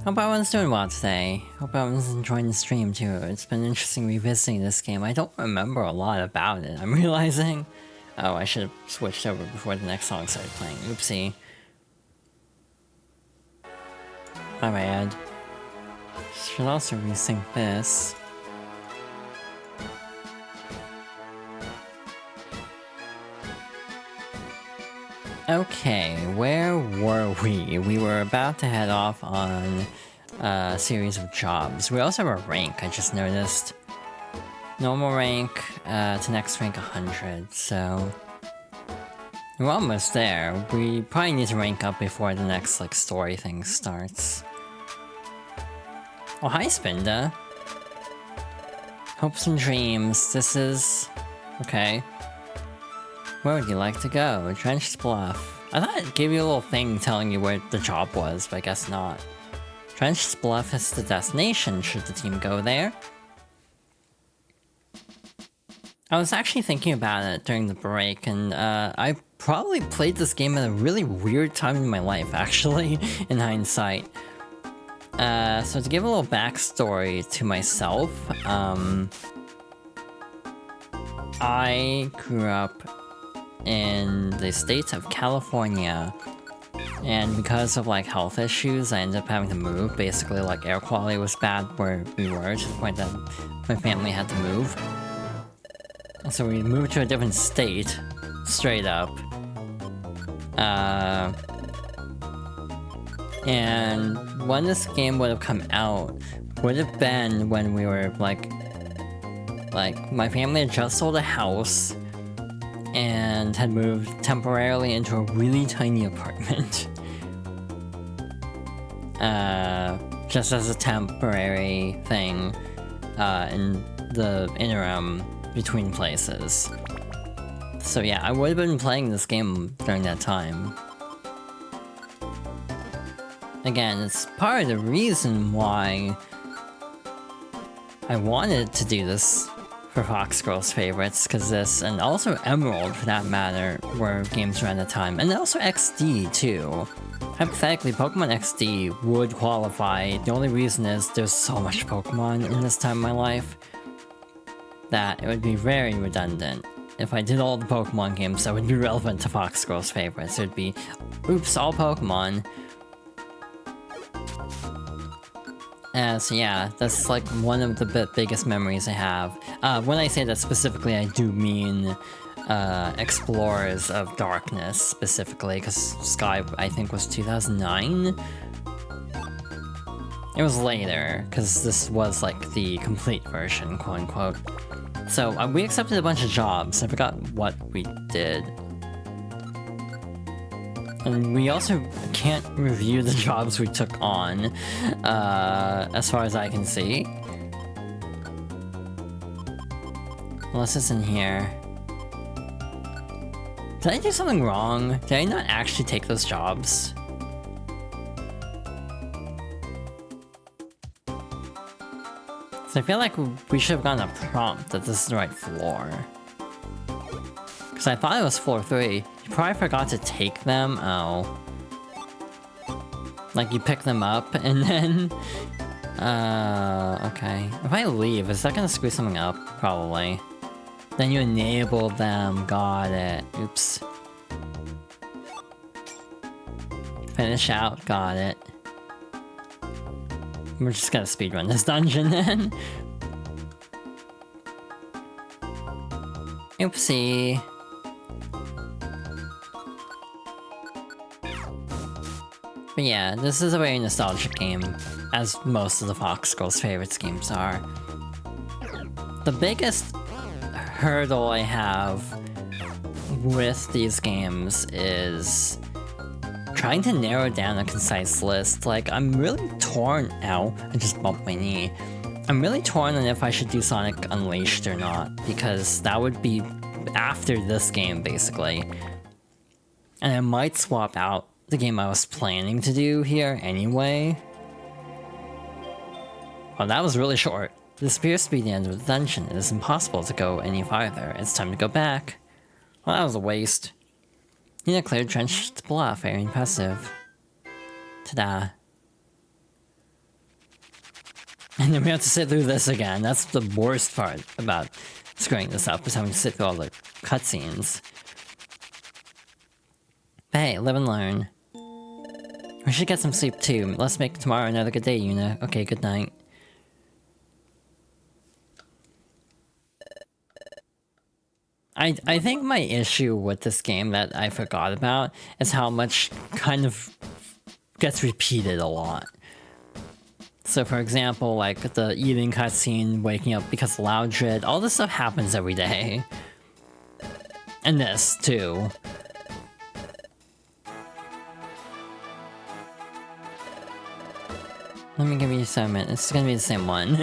Speaker 1: Hope everyone's doing well today. Hope everyone's enjoying the stream too. It's been interesting revisiting this game. I don't remember a lot about it, I'm realizing. Oh, I should have switched over before the next song started playing. Oopsie. My bad. Should also resync this. Okay, where were we? We were about to head off on a series of jobs. We also have a rank, I just noticed. Normal rank to next rank 100, so... We're almost there. We probably need to rank up before the next, like, story thing starts. Oh, hi, Spinda. Hopes and dreams. This is... Okay. Where would you like to go? Trenched Bluff. I thought it gave you a little thing telling you where the job was, but I guess not. Trenched Bluff is the destination, should the team go there. I was actually thinking about it during the break, and I probably played this game at a really weird time in my life, actually, in hindsight. So to give a little backstory to myself, I grew up in the state of California, and because of like health issues, I ended up having to move. Basically, like air quality was bad where we were, to the point that my family had to move. And so we moved to a different state, straight up. And when this game would have come out would have been when we were like my family had just sold a house and had moved temporarily into a really tiny apartment. Just as a temporary thing in the interim between places. So yeah, I would have been playing this game during that time. Again, it's part of the reason why I wanted to do this for Fox Girls Favorites, because this, and also Emerald for that matter, were games around the time, and also XD too. Hypothetically, Pokemon XD would qualify. The only reason is there's so much Pokemon in this time of my life that it would be very redundant. If I did all the Pokemon games that would be relevant to Fox Girls Favorites, it would be, oops, all Pokemon. So yeah, that's like one of the biggest memories I have. When I say that specifically, I do mean Explorers of Darkness specifically, because Sky, I think, was 2009? It was later, because this was like the complete version, quote unquote. So we accepted a bunch of jobs. I forgot what we did. And we also can't review the jobs we took on, as far as I can see. Unless it's in here. Did I do something wrong? Did I not actually take those jobs? So I feel like we should have gotten a prompt that this is the right floor. Because I thought it was floor 3. You probably forgot to take them. Oh. Like you pick them up and then... okay. If I leave, is that gonna screw something up? Probably. Then you enable them. Got it. Oops. Finish out. Got it. We're just gonna speedrun this dungeon then. Oopsie. But yeah, this is a very nostalgic game, as most of the Fox Girls Favorites games are. The biggest hurdle I have with these games is trying to narrow down a concise list. Like, I'm really torn... Ow, I just bumped my knee. I'm really torn on if I should do Sonic Unleashed or not, because that would be after this game, basically. And I might swap out the game I was planning to do here anyway. Well, that was really short. This appears to be the end of the dungeon. It is impossible to go any farther. It's time to go back. Well, that was a waste. Yuna cleared Trenched Bluff. Very impressive. Ta-da. And then we have to sit through this again. That's the worst part about screwing this up, is having to sit through all the cutscenes. But hey, live and learn. We should get some sleep too. Let's make tomorrow another good day, Yuna. Okay, good night. I think my issue with this game that I forgot about is how much kind of gets repeated a lot. So for example, like the eating cutscene, waking up because of Loudred, all this stuff happens every day. And this, too. Let me give you a assignment. It's gonna be the same one.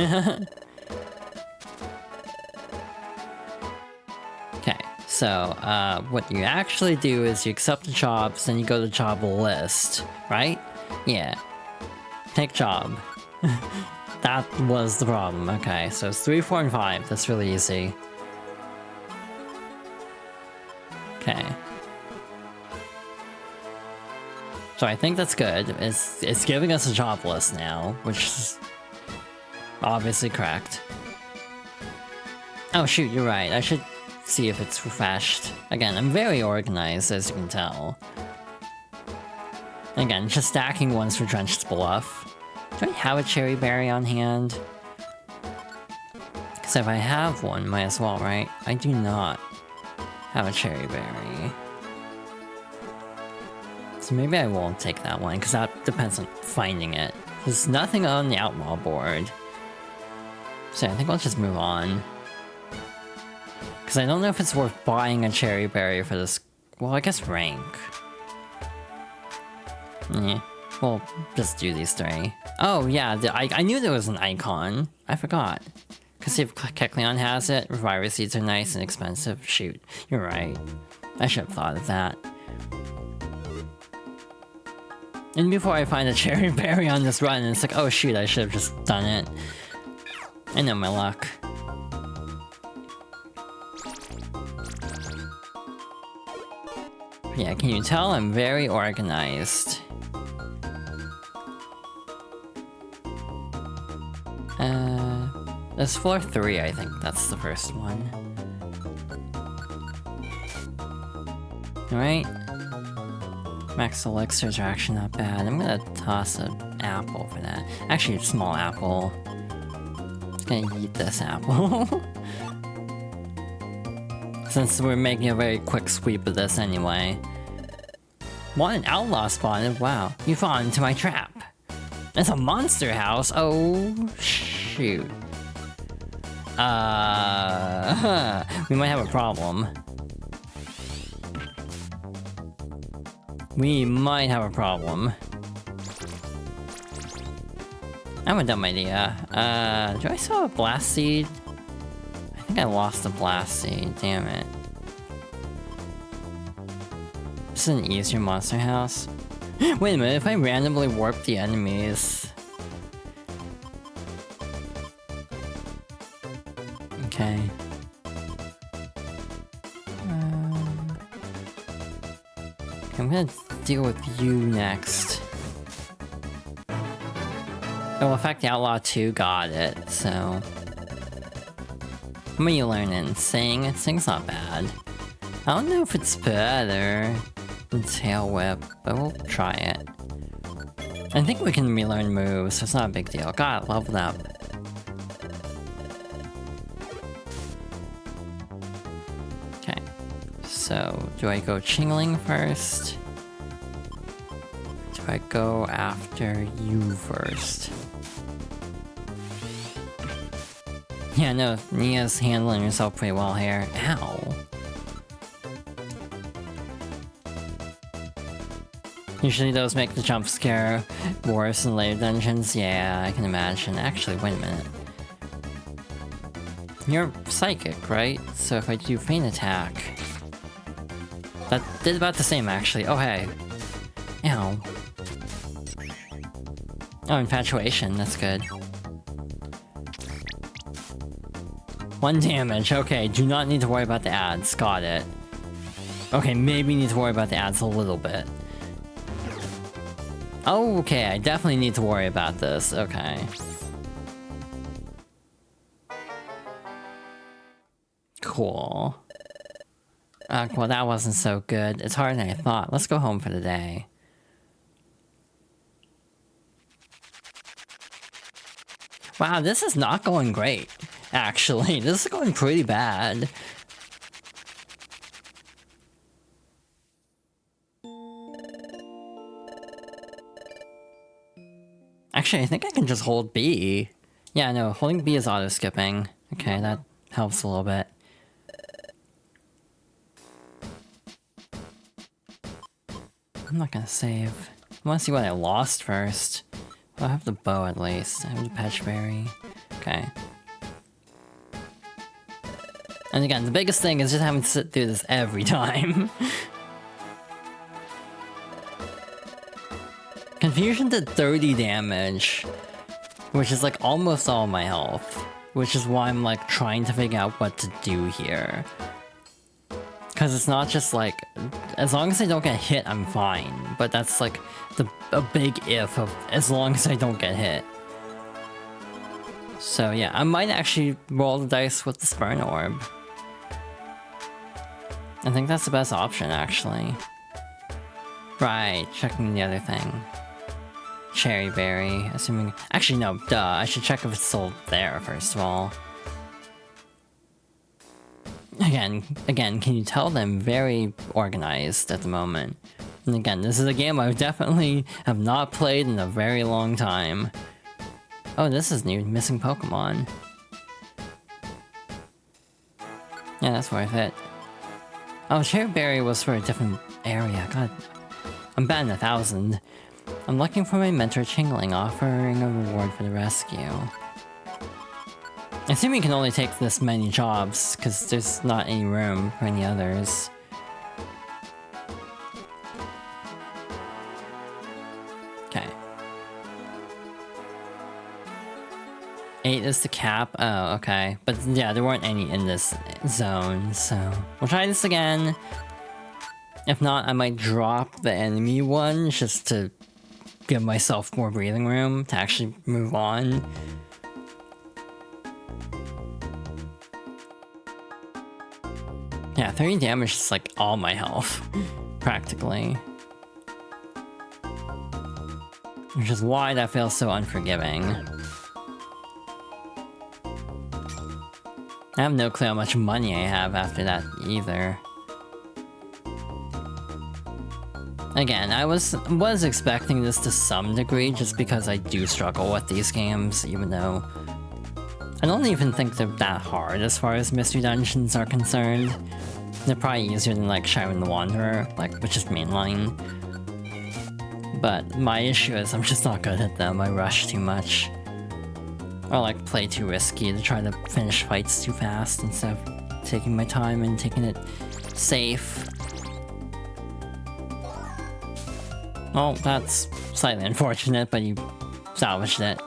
Speaker 1: Okay, so what you actually do is you accept the jobs, then you go to job list, right? Yeah. Take job. That was the problem. Okay, so it's 3, 4, and 5. That's really easy. Okay. So I think that's good. It's giving us a job list now, which is obviously correct. Oh shoot, you're right. I should see if it's refreshed. Again, I'm very organized, as you can tell. Again, just stacking ones for Trenched Bluff. Do I have a cherry berry on hand? Because if I have one, might as well, right? I do not have a cherry berry. So maybe I won't take that one, because that depends on finding it. There's nothing on the outlaw board. So I think I'll just move on. Because I don't know if it's worth buying a cherry berry for this... Well, I guess rank. Yeah, we'll just do these three. Oh yeah, I knew there was an icon. I forgot. Because if Kecleon has it, Reviver Seeds are nice and expensive. Shoot, you're right. I should have thought of that. And before I find a cherry berry on this run, it's like, oh shoot, I should have just done it. I know my luck. Yeah, can you tell I'm very organized? There's floor 3, I think. That's the first one. Alright. Max elixirs are actually not bad. I'm gonna toss an apple for that. Actually, a small apple. I'm gonna eat this apple. Since we're making a very quick sweep of this anyway. Want an outlaw spotted? Wow, you fall into my trap. It's a monster house? Oh, shoot. We might have a problem. We might have a problem. I have a dumb idea. Do I still have a blast seed? I think I lost the blast seed, damn it. This is an easier monster house. Wait a minute, if I randomly warp the enemies... Okay. I'm gonna deal with you next. It will affect the Outlaw 2, got it, so... What are you learning? Sing? Sing's not bad. I don't know if it's better than Tail Whip, but we'll try it. I think we can relearn moves, so it's not a big deal. God, leveled up. Okay. So, do I go Chingling first? Do I go after you first? Yeah, no, Nia's handling herself pretty well here. Ow. Usually those make the jump scare worse in later dungeons. Yeah, I can imagine. Actually, wait a minute. You're psychic, right? So if I do feint attack... That did about the same, actually. Oh, hey. Ow. Oh, infatuation. That's good. 1 damage. Okay, do not need to worry about the ads. Got it. Okay, maybe need to worry about the ads a little bit. Oh, okay, I definitely need to worry about this. Okay. Cool. Well, that wasn't so good. It's harder than I thought. Let's go home for the day. Wow, this is not going great, actually. This is going pretty bad. Actually, I think I can just hold B. Yeah, no, holding B is auto-skipping. Okay, that helps a little bit. I'm not gonna save. I wanna see what I lost first. Well, I have the bow at least. I have the Patchberry. Okay. And again, the biggest thing is just having to sit through this every time. Confusion did 30 damage, which is like almost all my health, which is why I'm like trying to figure out what to do here. Because it's not just like, as long as I don't get hit, I'm fine, but that's like a big if of as long as I don't get hit. So yeah, I might actually roll the dice with the Spurn Orb. I think that's the best option, actually. Right, checking the other thing. Cherry berry, assuming... Actually, no, duh. I should check if it's still there, first of all. Again, can you tell them very organized at the moment? And again, this is a game I definitely have not played in a very long time. Oh, this is new. Missing Pokémon. Yeah, that's worth it. Oh, Cherry Berry was for a different area. God, I'm batting 1,000. I'm looking for my mentor Chingling, offering a reward for the rescue. I assume you can only take this many jobs, because there's not any room for any others. Okay. 8 is the cap? Oh, okay. But yeah, there weren't any in this zone, so... We'll try this again. If not, I might drop the enemy one, just to give myself more breathing room to actually move on. Yeah, 30 damage is like all my health, practically. Which is why that feels so unforgiving. I have no clue how much money I have after that either. Again, I was expecting this to some degree just because I do struggle with these games, even though I don't even think they're that hard as far as mystery dungeons are concerned. They're probably easier than like Shiren the Wanderer, like, which is mainline. But my issue is I'm just not good at them. I rush too much. Or like play too risky to try to finish fights too fast instead of taking my time and taking it safe. Well, that's slightly unfortunate, but you salvaged it.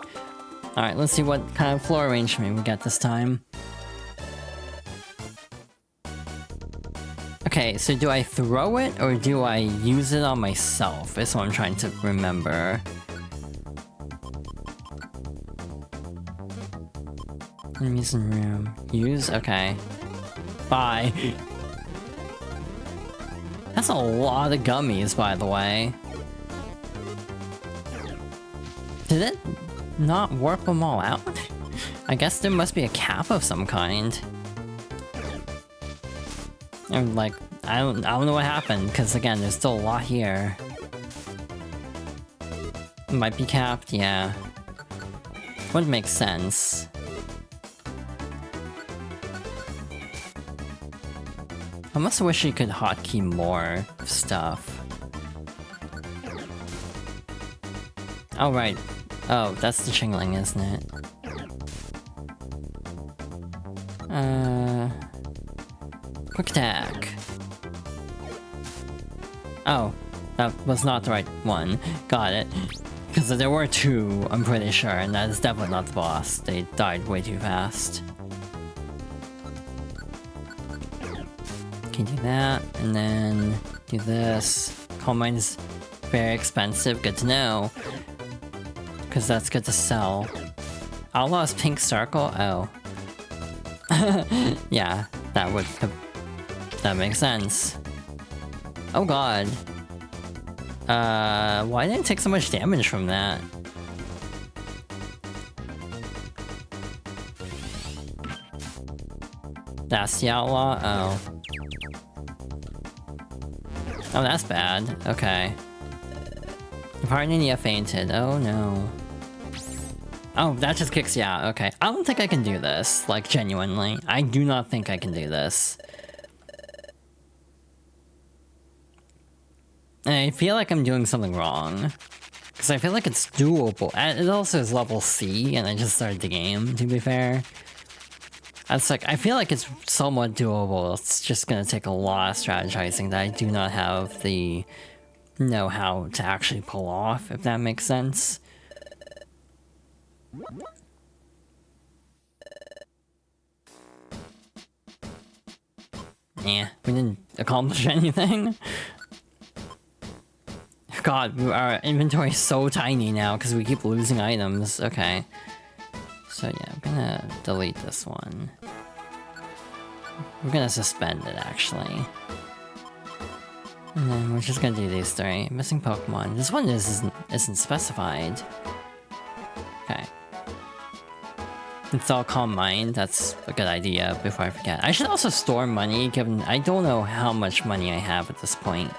Speaker 1: Alright, let's see what kind of floor arrangement we get this time. Okay, so do I throw it or do I use it on myself? Is what I'm trying to remember. Enemies in room. Use? Okay. Bye. That's a lot of gummies, by the way. Did it not warp them all out? I guess there must be a cap of some kind. And like, I don't know what happened, because again, there's still a lot here. It might be capped, yeah. Would make sense. I must wish you could hotkey more stuff. Oh right. Oh, that's the Chingling, isn't it? Quick attack. Oh, that was not the right one. Got it. Because there were two, I'm pretty sure, and that is definitely not the boss. They died way too fast. Can do that, and then do this. Coal mine's very expensive, good to know. Because that's good to sell. Outlaw's pink circle? Oh. Yeah, that would... that makes sense. Oh god. Why did I take so much damage from that? That's the outlaw? Oh. Oh, that's bad. Okay. Hardinia fainted. Oh no. Oh, that just kicks you out. Okay. I don't think I can do this. Like, genuinely. I do not think I can do this. And I feel like I'm doing something wrong. Because I feel like it's doable. It also is level C, and I just started the game, to be fair. It's like, I feel like it's somewhat doable. It's just gonna take a lot of strategizing that I do not have the know-how to actually pull off, if that makes sense. Yeah, we didn't accomplish anything. God, our inventory is so tiny now because we keep losing items. Okay. So yeah, I'm gonna delete this one. We're gonna suspend it, actually. And then we're just gonna do these three. Missing Pokemon. This one isn't specified. Okay. Install Calm Mind. That's a good idea before I forget. I should also store money, given I don't know how much money I have at this point.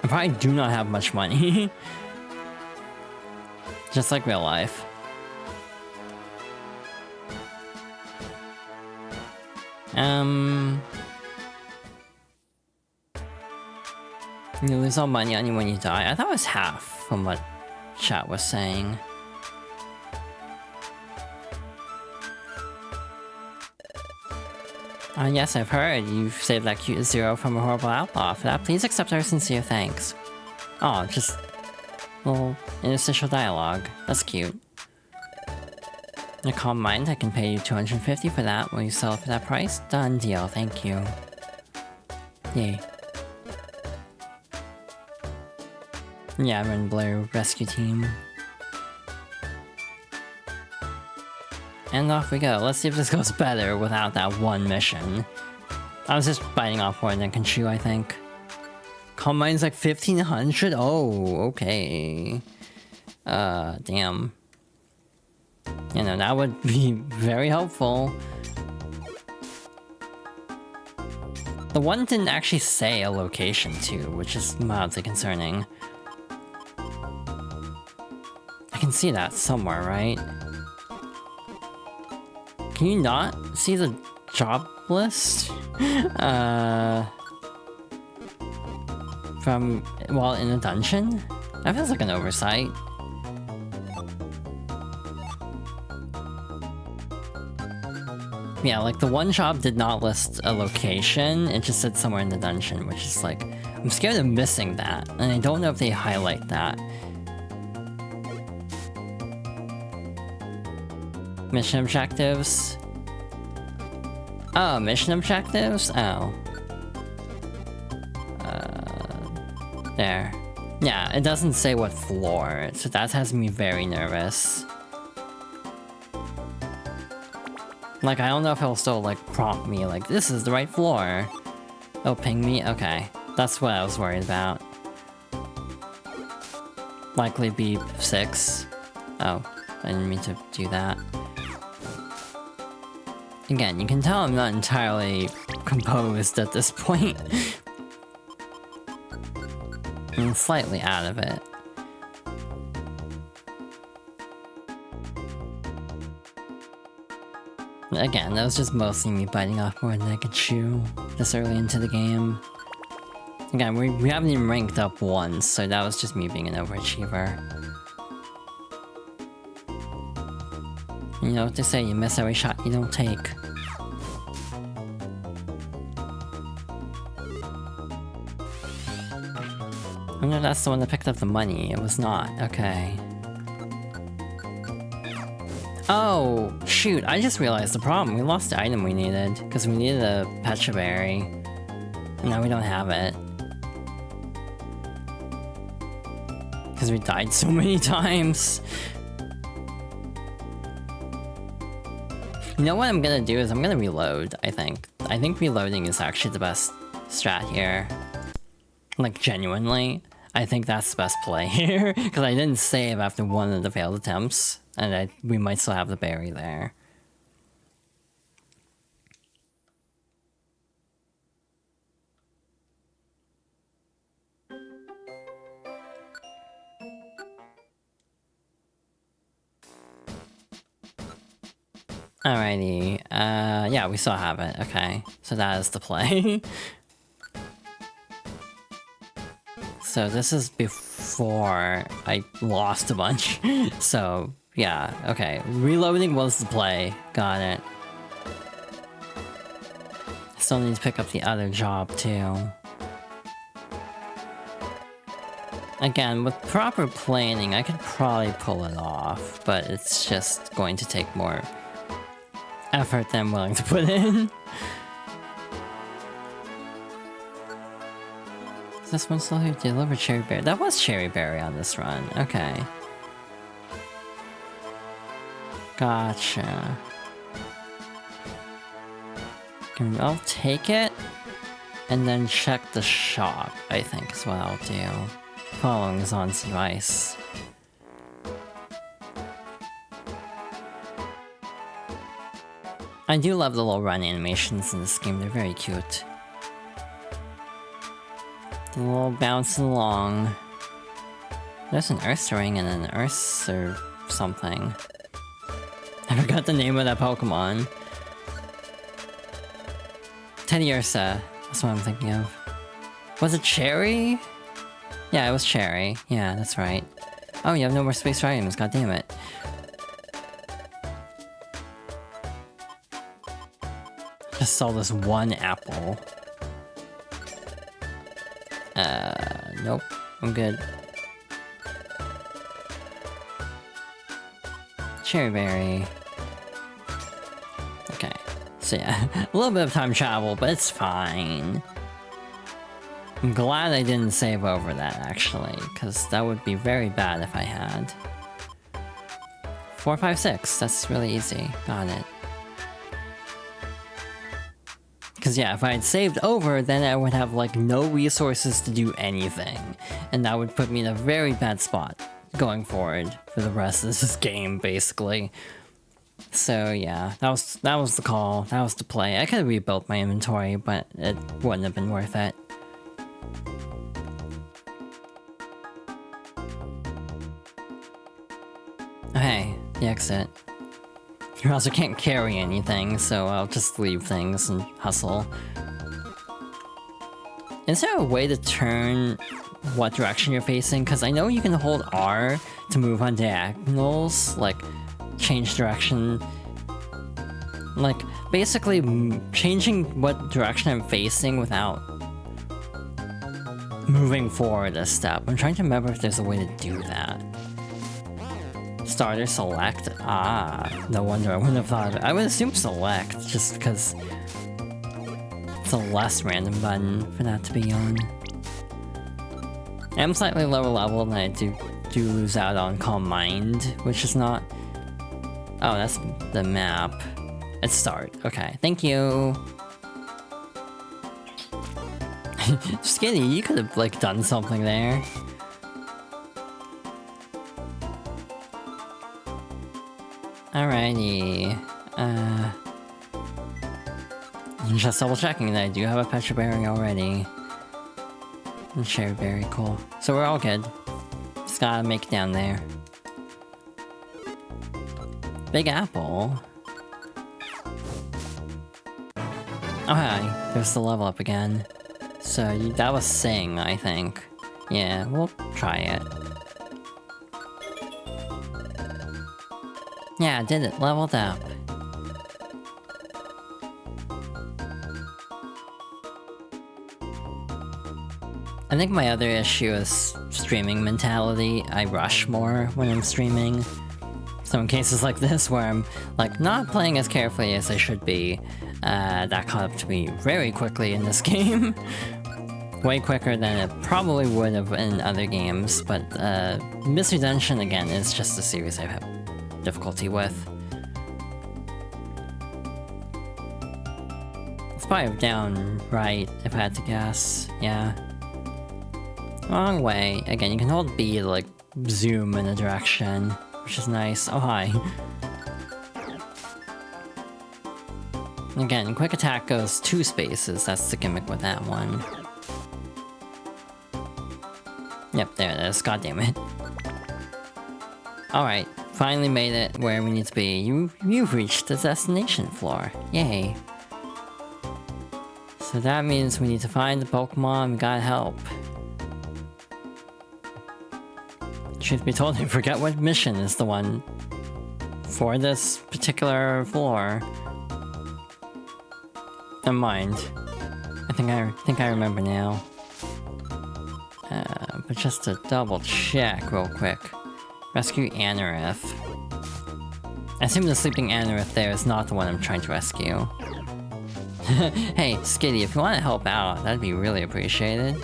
Speaker 1: I probably do not have much money. Just like real life. You lose all money only when you die. I thought it was half from what chat was saying. Yes, I've heard. You've saved that cute Zero from a horrible outlaw. For that, please accept our sincere thanks. Oh, just a little interstitial dialogue. That's cute. In a calm mind, I can pay you 250 for that. Will you sell it for that price? Done deal, thank you. Yay. Yeah, I'm in Blair Rescue Team. And off we go. Let's see if this goes better without that one mission. I was just biting off more than I can chew, I think. Calm mind's like 1500? Oh, okay. Damn. You know, that would be very helpful. The one didn't actually say a location too, which is mildly concerning. I can see that somewhere, right? Can you not see the job list? From, well, in a dungeon? That feels like an oversight. Yeah, like the one job did not list a location, it just said somewhere in the dungeon, which is like, I'm scared of missing that, and I don't know if they highlight that. Mission objectives? Oh, mission objectives? Oh. There. Yeah, it doesn't say what floor, so that has me very nervous. Like, I don't know if it'll still, like, prompt me, like, this is the right floor. It'll ping me? Okay. That's what I was worried about. Likely be 6. Oh, I didn't mean to do that. Again, you can tell I'm not entirely composed at this point. I'm slightly out of it. Again, that was just mostly me biting off more than I could chew this early into the game. Again, we haven't even ranked up once, so that was just me being an overachiever. You know what they say, you miss every shot you don't take. I wonder if that's the one that picked up the money. It was not. Okay. Oh, shoot. I just realized the problem. We lost the item we needed, because we needed a Pecha Berry. And now we don't have it. Because we died so many times. You know what I'm gonna do is I'm gonna reload, I think. I think reloading is actually the best strat here. Like, genuinely. I think that's the best play here. Because I didn't save after one of the failed attempts. And we might still have the berry there. Alrighty, yeah, we still have it, okay. So that is the play. So this is before I lost a bunch. So, yeah, okay. Reloading was the play, got it. Still need to pick up the other job, too. Again, with proper planning, I could probably pull it off, but it's just going to take more effort than I'm willing to put in. Is this one still here? Deliver Cherry Berry. That was Cherry Berry on this run. Okay. Gotcha. I'll take it, and then check the shop, I think is what I'll do. Following Zon's advice. I do love the little run animations in this game, they're very cute. A little bouncing along. There's an Earth ring and an Earth or something. I forgot the name of that Pokemon. Teddy Ursa. That's what I'm thinking of. Was it Cherry? Yeah, it was Cherry. Yeah, that's right. Oh, you have no more space for items. God damn it. Just saw this one apple. Nope. I'm good. Cherry berry. Okay. So yeah, a little bit of time travel, but it's fine. I'm glad I didn't save over that, actually, because that would be very bad if I had. 4, 5, 6. That's really easy. Got it. Because yeah, if I had saved over, then I would have like no resources to do anything. And that would put me in a very bad spot going forward for the rest of this game, basically. So yeah, that was the call. That was the play. I could have rebuilt my inventory, but it wouldn't have been worth it. Okay, the exit. You also can't carry anything, so I'll just leave things and hustle. Is there a way to turn what direction you're facing? Because I know you can hold R to move on diagonals, like change direction. Like, basically changing what direction I'm facing without moving forward a step. I'm trying to remember if there's a way to do that. Starter select? Ah, no wonder I wouldn't have thought of it. I would assume select, just because it's a less random button for that to be on. I'm slightly lower level than I do lose out on Calm Mind, which is not... Oh, that's the map. It's start. Okay, thank you. Skinny, you could have, like, done something there. Alrighty. Just double checking that I do have a Petra Berry already. And Cherry Berry, cool. So we're all good. Just gotta make it down there. Big Apple. Oh hi, there's the level up again. So that was Sing, I think. Yeah, we'll try it. Yeah, I did it. Leveled up. I think my other issue is streaming mentality. I rush more when I'm streaming. So in cases like this where I'm like not playing as carefully as I should be, that caught up to me very quickly in this game. Way quicker than it probably would have in other games, but Miss Redemption again is just a series I've had difficulty with. It's probably down right if I had to guess. Yeah. Wrong way. Again, you can hold B to like zoom in a direction, which is nice. Oh hi. Again, quick attack goes 2 spaces. That's the gimmick with that one. Yep, there it is. God damn it. Alright, finally made it where we need to be. You've reached the destination floor. Yay. So that means we need to find the Pokemon. We gotta help. Truth be told, I forget what mission is the one for this particular floor. Never mind. I think I remember now. But just to double check real quick. Rescue Anorith. I assume the sleeping Anorith there is not the one I'm trying to rescue. Hey, Skitty, if you want to help out, that'd be really appreciated.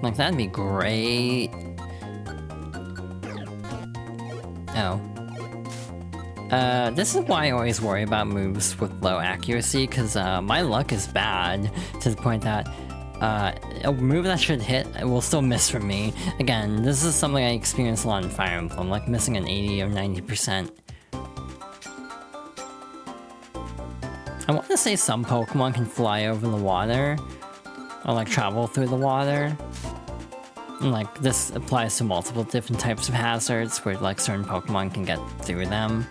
Speaker 1: Like, that'd be great. Oh. This is why I always worry about moves with low accuracy, because my luck is bad to the point that a move that should hit will still miss from me. Again, this is something I experience a lot in Fire Emblem, like missing an 80 or 90%. I want to say some Pokemon can fly over the water, or like travel through the water. And like this applies to multiple different types of hazards where like certain Pokemon can get through them.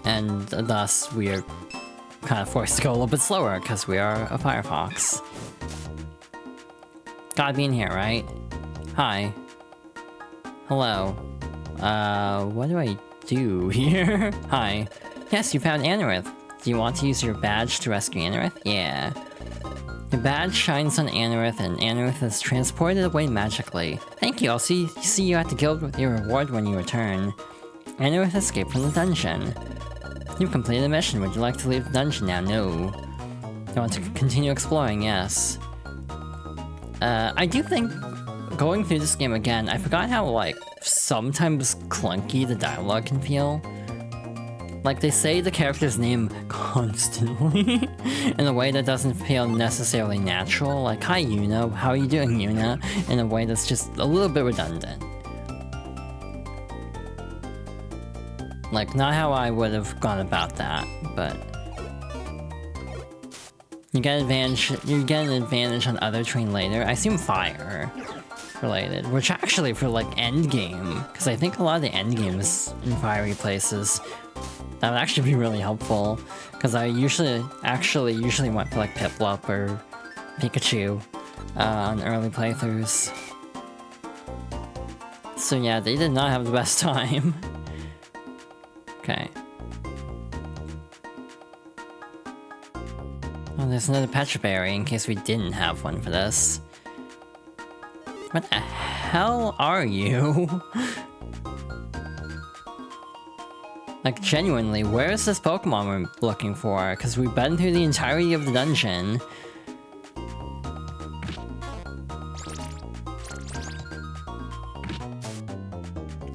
Speaker 1: And thus we are kind of forced to go a little bit slower because we are a Firefox. Gotta be in here, right? Hi. Hello. What do I do here? Hi. Yes, you found Anorith. Do you want to use your badge to rescue Anorith? Yeah. Your badge shines on Anorith, and Anorith is transported away magically. Thank you, I'll see you at the guild with your reward when you return. Anorith escaped from the dungeon. You've completed the mission. Would you like to leave the dungeon now? No. I want to continue exploring, yes. I do think going through this game again, I forgot how, like, sometimes clunky the dialogue can feel. Like, they say the character's name constantly in a way that doesn't feel necessarily natural. Like, hi Yuna, how are you doing Yuna? In a way that's just a little bit redundant. Like, not how I would have gone about that, but... You get an advantage on other terrain later. I assume fire related, which actually for like endgame, because I think a lot of the endgames in fiery places, that would actually be really helpful, because I usually went for like Piplup or Pikachu on early playthroughs. So yeah, they did not have the best time. Okay. Oh, there's another Petra Berry in case we didn't have one for this. What the hell are you? Like, genuinely, where is this Pokemon we're looking for? Because we've been through the entirety of the dungeon.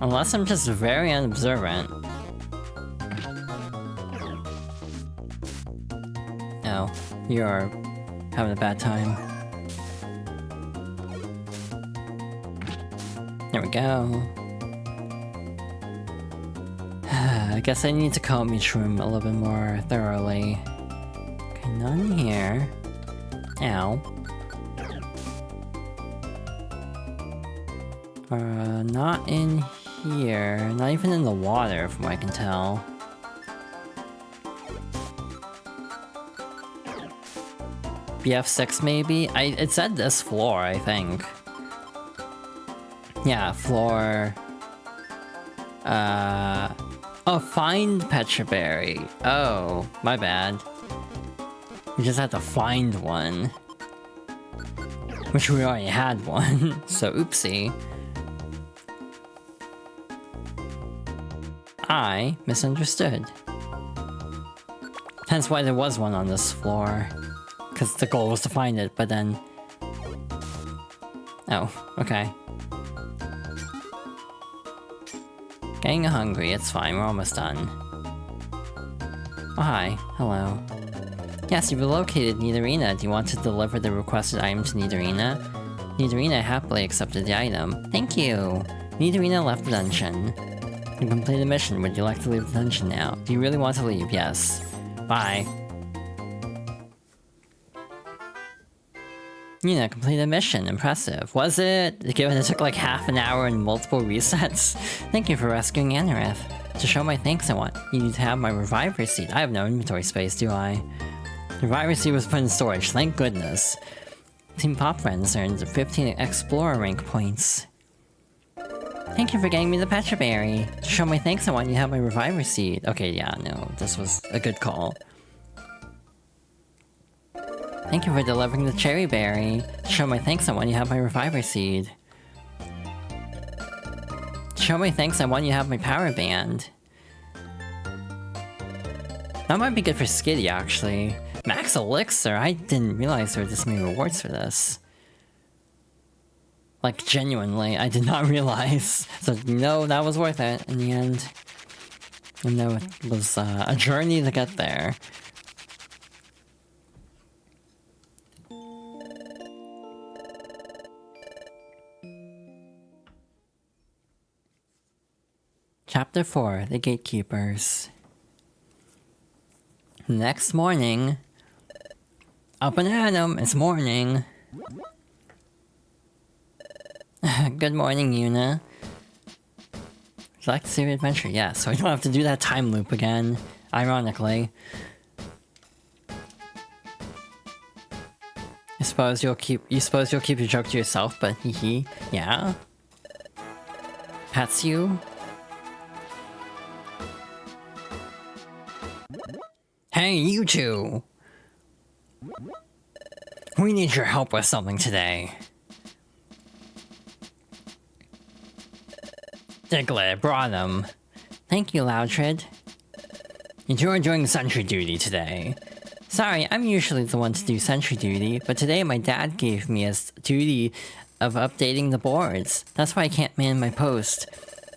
Speaker 1: Unless I'm just very unobservant. Oh, you're having a bad time. There we go. I guess I need to comb each room a little bit more thoroughly. Okay, none here. Ow. Not in here. Not even in the water, from what I can tell. BF6 maybe? It said this floor, I think. Yeah, floor... Oh, find Petra Berry. Oh, my bad. We just had to find one. Which we already had one, so oopsie. I misunderstood. Hence why there was one on this floor. Because the goal was to find it, but then... Oh, okay. Getting hungry, it's fine, we're almost done. Oh, hi. Hello. Yes, you've been located Nidorina. Do you want to deliver the requested item to Nidorina? Nidorina happily accepted the item. Thank you! Nidorina left the dungeon. You completed the mission. Would you like to leave the dungeon now? Do you really want to leave? Yes. Bye. Yuna completed the mission. Impressive. Was it? Given it took like half an hour and multiple resets? Thank you for rescuing Anorith. To show my thanks, you need to have my revive receipt. I have no inventory space, do I? The revive receipt was put in storage, thank goodness. Team Pop Friends earned 15 Explorer rank points. Thank you for getting me the Petra Berry. To show my thanks, you to have my revive receipt. Okay, yeah, no, this was a good call. Thank you for delivering the Cherry Berry. To show my thanks, you to have my Reviver Seed. To show my thanks, you to have my Power Band. That might be good for Skitty, actually. Max Elixir? I didn't realize there were this many rewards for this. Like, genuinely, I did not realize. So, no, that was worth it in the end. Even though it was a journey to get there. Chapter 4, The Gatekeepers. Next morning. Up and at 'em, it's morning. Good morning, Yuna. Would you like to see the adventure? Yeah, so I don't have to do that time loop again. Ironically. You suppose you'll keep your joke to yourself, but hee. Yeah? Pats you? Hey, you two! We need your help with something today. Diglett brought him. Thank you, Loudred. You're doing sentry duty today. Sorry, I'm usually the one to do sentry duty, but today my dad gave me a duty of updating the boards. That's why I can't man my post.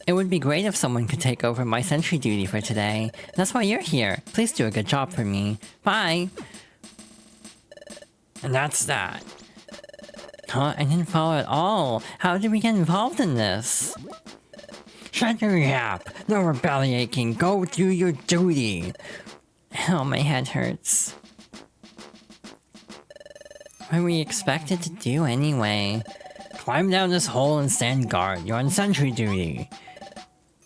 Speaker 1: It would be great if someone could take over my sentry duty for today. That's why you're here. Please do a good job for me. Bye! And that's that. Huh? I didn't follow at all. How did we get involved in this? Shut your yap! No belly aching. Go do your duty! Oh, my head hurts. What are we expected to do anyway? Climb down this hole and stand guard. You're on sentry duty.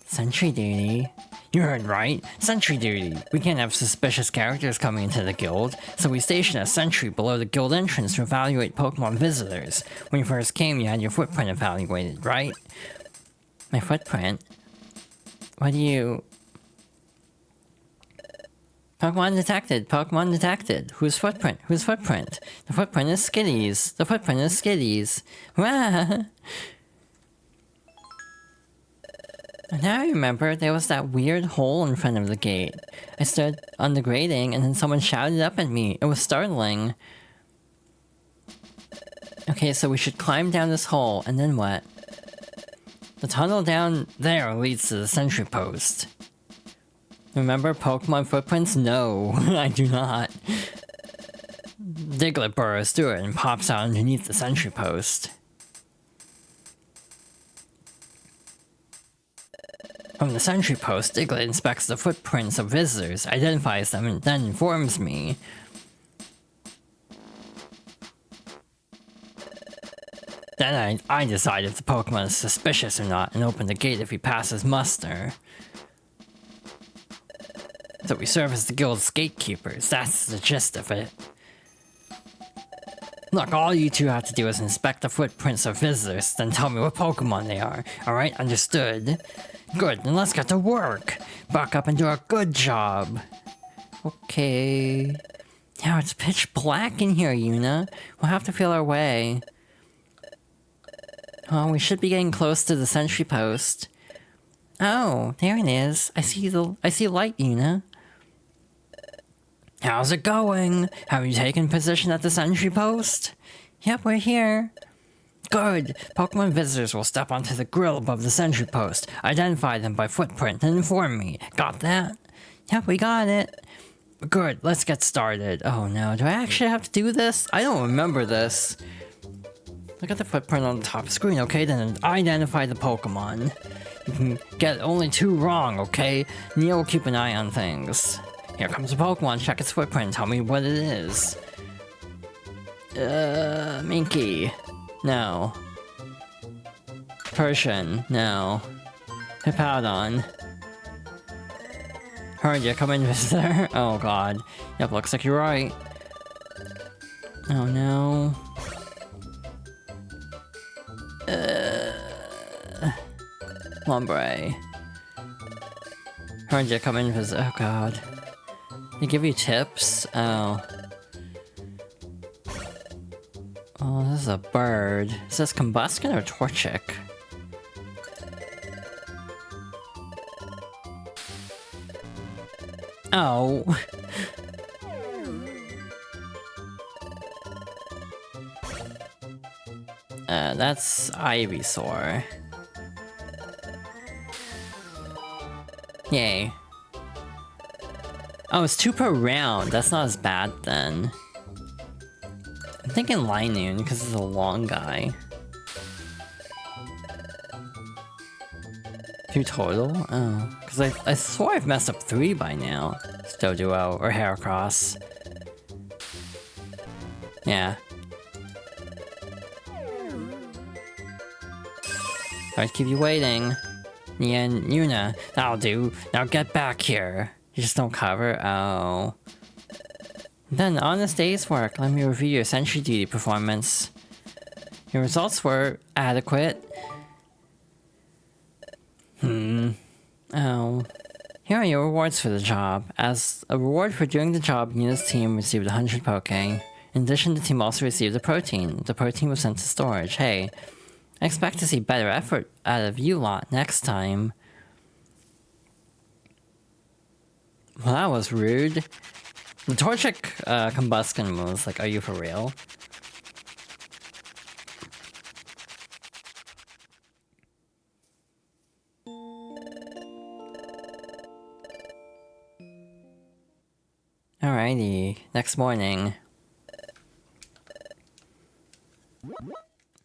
Speaker 1: Sentry duty? You heard right. Sentry duty. We can't have suspicious characters coming into the guild, so we station a sentry below the guild entrance to evaluate Pokemon visitors. When you first came, you had your footprint evaluated, right? My footprint? What do you... Pokemon detected! Pokemon detected! Whose footprint? Whose footprint? The footprint is Skitty's! The footprint is Skitty's! Wah! Now I remember, there was that weird hole in front of the gate. I stood on the grating and then someone shouted up at me. It was startling. Okay, so we should climb down this hole, and then what? The tunnel down there leads to the sentry post. Remember Pokemon footprints? No, I do not. Diglett burrows through it and pops out underneath the sentry post. From the sentry post, Diglett inspects the footprints of visitors, identifies them, and then informs me. Then I decide if the Pokemon is suspicious or not, and open the gate if he passes muster. So we serve as the guild's gatekeepers, that's the gist of it. Look, all you two have to do is inspect the footprints of visitors, then tell me what Pokemon they are. Alright, understood? Good, then let's get to work! Buck up and do a good job! Okay... Now it's pitch black in here, Yuna. We'll have to feel our way. Oh, we should be getting close to the sentry post. Oh, there it is. I see light, Yuna. How's it going? Have you taken position at the sentry post? Yep, we're here. Good. Pokemon visitors will step onto the grill above the sentry post, identify them by footprint, and inform me. Got that? Yep, we got it. Good, let's get started. Oh no, do I actually have to do this? I don't remember this. Look at the footprint on the top screen, okay? Then identify the Pokemon. You can get only 2 wrong, okay? Neil will keep an eye on things. Here comes a Pokemon, check its footprint, tell me what it is. Minky. No. Persian. No. Hippowdon. Heard you, come in, visitor. Oh god. Yep, looks like you're right. Oh no. Lombre. Heard you, come in, visitor. Oh god. They give you tips? Oh. Oh, this is a bird. Is this Combuskin or Torchic? Oh. That's Ivysaur. Yay. Oh, it's 2 per round. That's not as bad then. I'm thinking Linoon because it's a long guy. 2 total? Oh, because I swore I've messed up 3 by now. Doduo or Heracross. Yeah. I'd keep you waiting. Nia and Yuna. That'll do. Now get back here. You just don't cover? Oh. Then, honest day's work. Let me review your sentry duty performance. Your results were adequate. Oh. Here are your rewards for the job. As a reward for doing the job, Yuna's team received 100 Poke. In addition, the team also received a protein. The protein was sent to storage. Hey, I expect to see better effort out of you lot next time. Well, that was rude. The Torchic combustion was like, are you for real? Alrighty, next morning.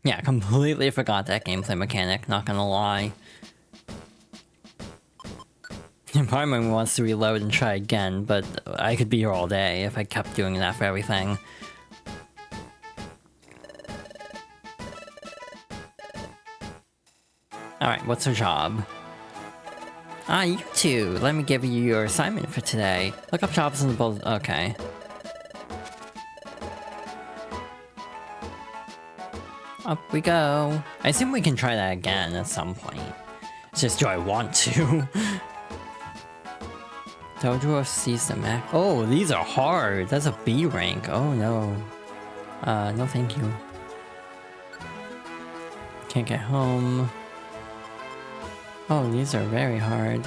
Speaker 1: Yeah, completely forgot that gameplay mechanic, not gonna lie. Part of me wants to reload and try again, but I could be here all day if I kept doing that for everything. Alright, what's her job? Ah, you two! Let me give you your assignment for today. Look up jobs in the bullet. Okay. Up we go. I assume we can try that again at some point. It's just, do I want to? Dojo sees the map. Oh, these are hard. That's a B rank. Oh no. No thank you. Can't get home. Oh, these are very hard.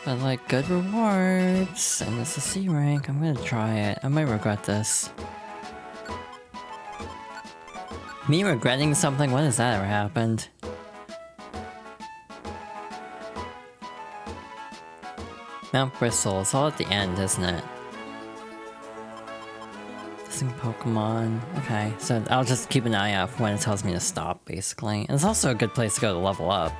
Speaker 1: But like good rewards, and it's a C rank. I'm gonna try it. I might regret this. Me regretting something? When has that ever happened? Mount Bristle. It's all at the end, isn't it? Missing Pokemon. Okay, so I'll just keep an eye out for when it tells me to stop, basically. And it's also a good place to go to level up.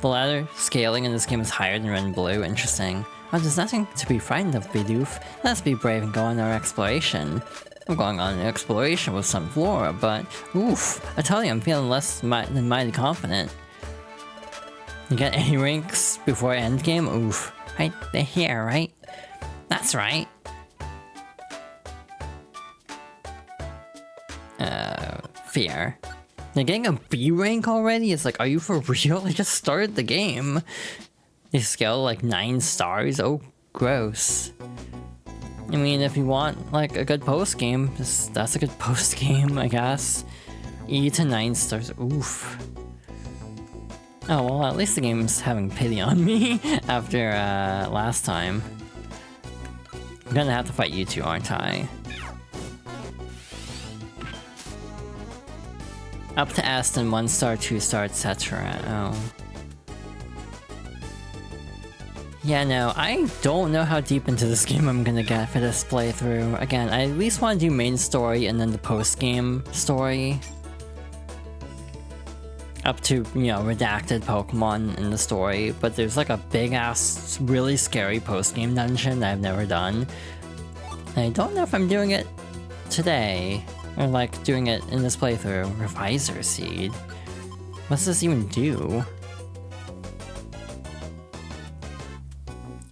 Speaker 1: The ladder scaling in this game is higher than Red and Blue. Interesting. Well, there's nothing to be frightened of, Bidoof. Let's be brave and go on our exploration. I'm going on an exploration with some flora, but oof, I tell you, I'm feeling less than mighty confident. You get A ranks before endgame? Oof. Right here, right? That's right. Fear. You're getting a B rank already? It's like, are you for real? I just started the game. You scale like 9 stars? Oh, gross. I mean, if you want like a good post game, that's a good post game, I guess. E to 9 stars. Oof. Oh well, at least the game's having pity on me after last time. I'm gonna have to fight you two, aren't I? Up to S, then 1 star, 2 star, etc. Oh. Yeah, no, I don't know how deep into this game I'm gonna get for this playthrough. Again, I at least want to do main story and then the post-game story. Up to, you know, redacted Pokemon in the story, but there's like a big-ass, really scary post-game dungeon that I've never done. And I don't know if I'm doing it today, or like doing it in this playthrough. Revisor Seed? What's this even do?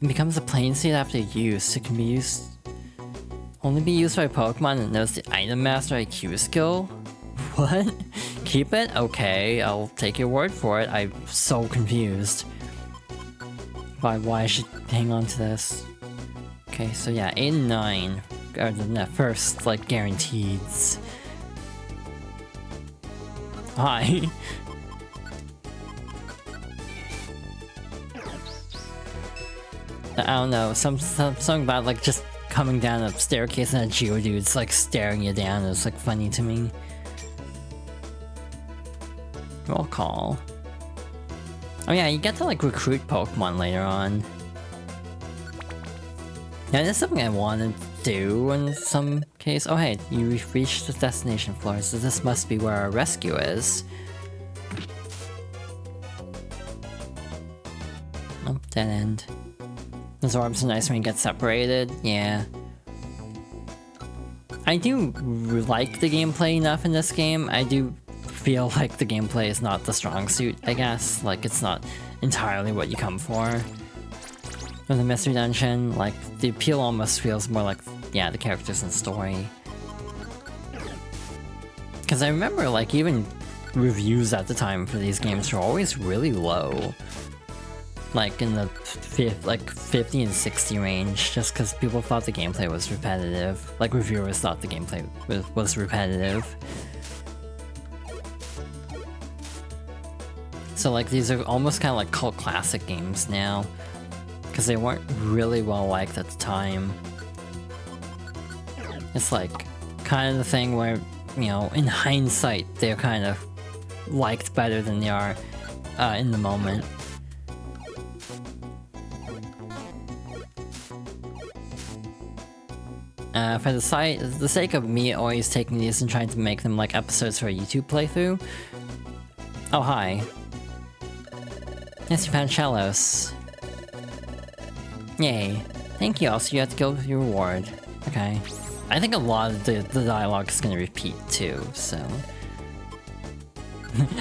Speaker 1: It becomes a plain seed after use. It can be used... only be used by Pokemon that knows the Item Master IQ skill? What? Keep it? Okay, I'll take your word for it. I'm so confused by why I should hang on to this. Okay, so yeah, 8 and 9 are the first, like, guaranteeds. Hi. I don't know, something about like just coming down a staircase and a Geodude's like staring you down is like funny to me. Roll call. Oh yeah, you get to like recruit Pokemon later on. Yeah, that's something I want to do in some case. Oh hey, you reached the destination floor, so this must be where our rescue is. Oh, dead end. Those orbs are nice when you get separated, yeah. I do like the gameplay enough in this game. I do feel like the gameplay is not the strong suit, I guess. Like, it's not entirely what you come for. For the Mystery Dungeon, like, the appeal almost feels more like, yeah, the characters and story. Because I remember, like, even reviews at the time for these games were always really low. Like, in the 50 and 60 range, just because people thought the gameplay was repetitive. Like, reviewers thought the gameplay was repetitive. So, like, these are almost kind of like cult classic games now. Because they weren't really well liked at the time. It's like, kind of the thing where, you know, in hindsight, they're kind of liked better than they are in the moment. For the sake of me always taking these and trying to make them like episodes for a YouTube playthrough. Oh, hi. Yes, you found Shellos. Yay. Thank you, also you have to go with your reward. Okay. I think a lot of the dialogue is gonna repeat too, so...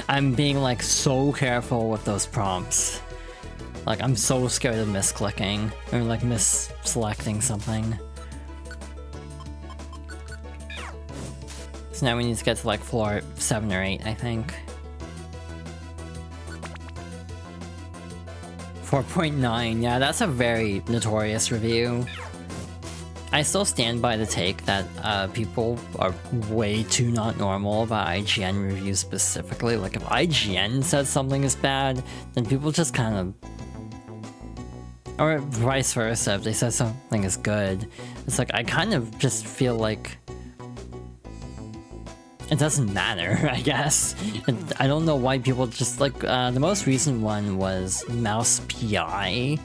Speaker 1: I'm being like so careful with those prompts. Like, I'm so scared of misclicking, or like mis-selecting something. So now we need to get to like floor 7 or 8, I think. 4.9, yeah, that's a very notorious review. I still stand by the take that people are way too not normal about IGN reviews specifically. Like, if IGN says something is bad, then people just kind of... Or vice versa, if they say something is good. It's like, I kind of just feel like... It doesn't matter, I guess. I don't know why people just like, the most recent one was Mouse PI,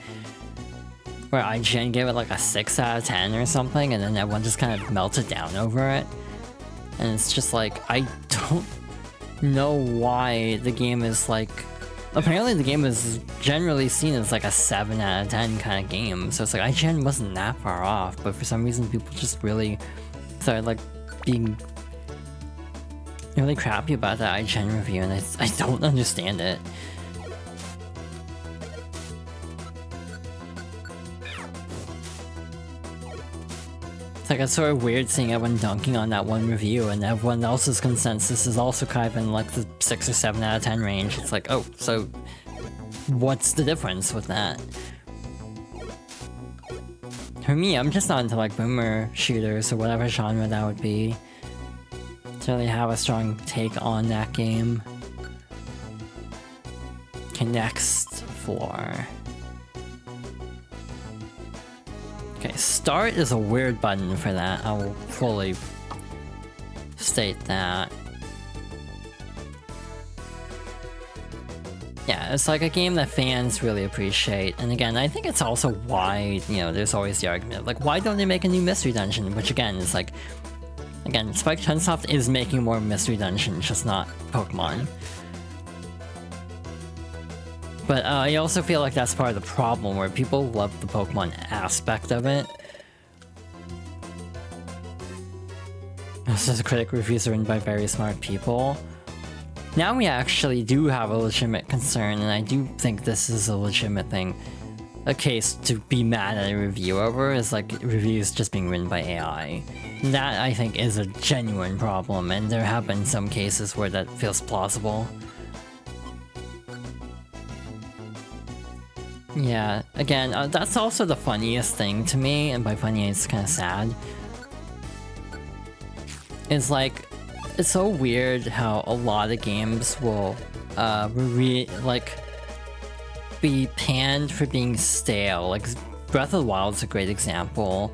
Speaker 1: where IGN gave it like a 6 out of 10 or something, and then everyone just kind of melted down over it. And it's just like, I don't know why the game is like... Apparently the game is generally seen as like a 7 out of 10 kind of game, so it's like IGN wasn't that far off, but for some reason people just really started like being really crappy about that IGN review, and I don't understand it. It's like, it's sort of weird seeing everyone dunking on that one review, and everyone else's consensus is also kind of in like the 6 or 7 out of 10 range. It's like, oh, so what's the difference with that? For me, I'm just not into like boomer shooters or whatever genre that would be. To really have a strong take on that game. Okay, next floor. Okay, start is a weird button for that. I will fully state that. Yeah, it's like a game that fans really appreciate, and again, I think it's also why, you know, there's always the argument of, like, why don't they make a new Mystery Dungeon? Which again, is like, again, Spike Chunsoft is making more Mystery Dungeons, just not Pokemon. But I also feel like that's part of the problem, where people love the Pokemon aspect of it. This is critic reviews are written by very smart people. Now we actually do have a legitimate concern, and I do think this is a legitimate thing. A case to be mad at a review over is like reviews just being written by AI. That, I think, is a genuine problem, and there have been some cases where that feels plausible. Yeah, again, that's also the funniest thing to me, and by funny it's kind of sad. It's like, it's so weird how a lot of games will, be panned for being stale. Like, Breath of the Wild is a great example,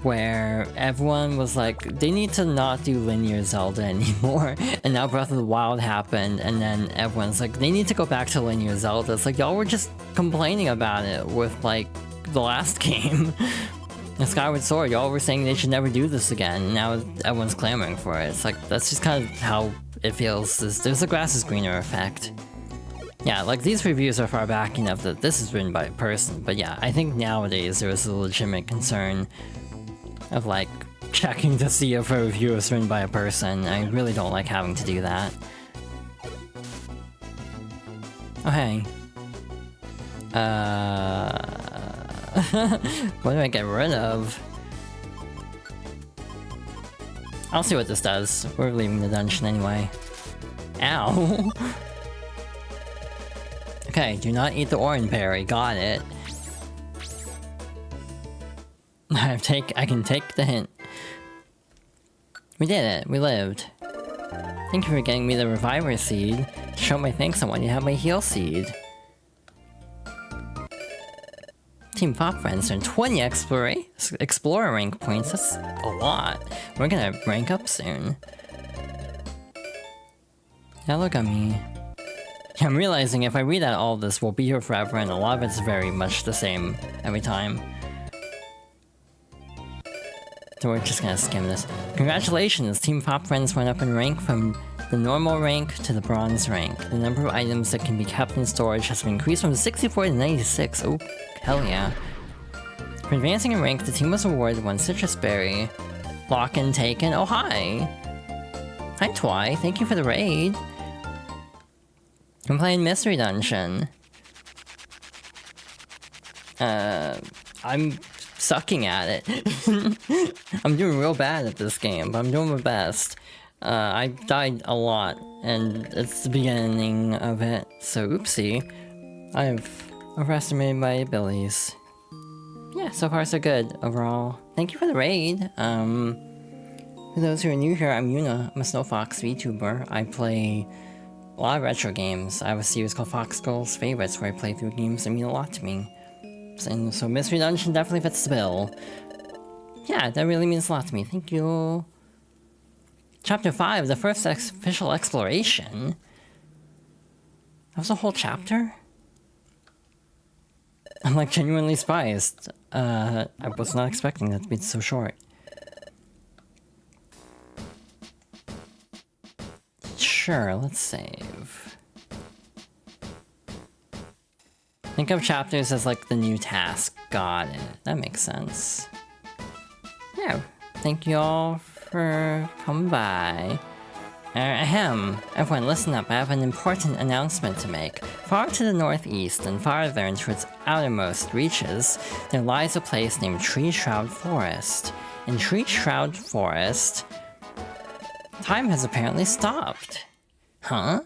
Speaker 1: where everyone was like, they need to not do linear Zelda anymore, and now Breath of the Wild happened, and then everyone's like, they need to go back to linear Zelda. It's like, y'all were just complaining about it with, like, the last game. The Skyward Sword, y'all were saying they should never do this again, and now everyone's clamoring for it. It's like, that's just kind of how it feels. There's a grass is greener effect. Yeah, like these reviews are far back enough that this is written by a person, but yeah, I think nowadays there is a legitimate concern of like checking to see if a review is written by a person. I really don't like having to do that. Oh hey. What do I get rid of? I'll see what this does. We're leaving the dungeon anyway. Ow! Okay, do not eat the orange berry. Got it. I can take the hint. We did it. We lived. Thank you for getting me the Reviver Seed. To show my thanks, I want you to have my Heal Seed. Team Pop Friends earned 20 Explorer rank points. That's a lot. We're gonna rank up soon. Yeah, look at me. Yeah, I'm realizing if I read out all this, we'll be here forever, and a lot of it's very much the same every time. So we're just gonna skim this. Congratulations! Team Pop Friends went up in rank from the normal rank to the bronze rank. The number of items that can be kept in storage has been increased from 64 to 96. Oh, hell yeah. For advancing in rank, the team was awarded 1 citrus berry. Lock-in taken. Oh, hi! Hi, Twy. Thank you for the raid. I'm playing Mystery Dungeon. I'm sucking at it. I'm doing real bad at this game, but I'm doing my best. I died a lot, and it's the beginning of it, so oopsie. I've overestimated my abilities. Yeah, so far so good, overall. Thank you for the raid. For those who are new here, I'm Yuna. I'm a Snow Fox VTuber. I play a lot of retro games. I have a series called Fox Girls Favorites, where I play through games that mean a lot to me. And so Mystery Dungeon definitely fits the bill. Yeah, that really means a lot to me. Thank you. Chapter 5, the first official exploration. That was a whole chapter? I'm like genuinely surprised. I was not expecting that to be so short. Sure, let's save. Think of chapters as like the new task. Got it. That makes sense. Yeah, thank you all for coming by. Ahem. Everyone listen up, I have an important announcement to make. Far to the northeast and farther into its outermost reaches, there lies a place named Tree Shroud Forest. In Tree Shroud Forest, time has apparently stopped. Huh?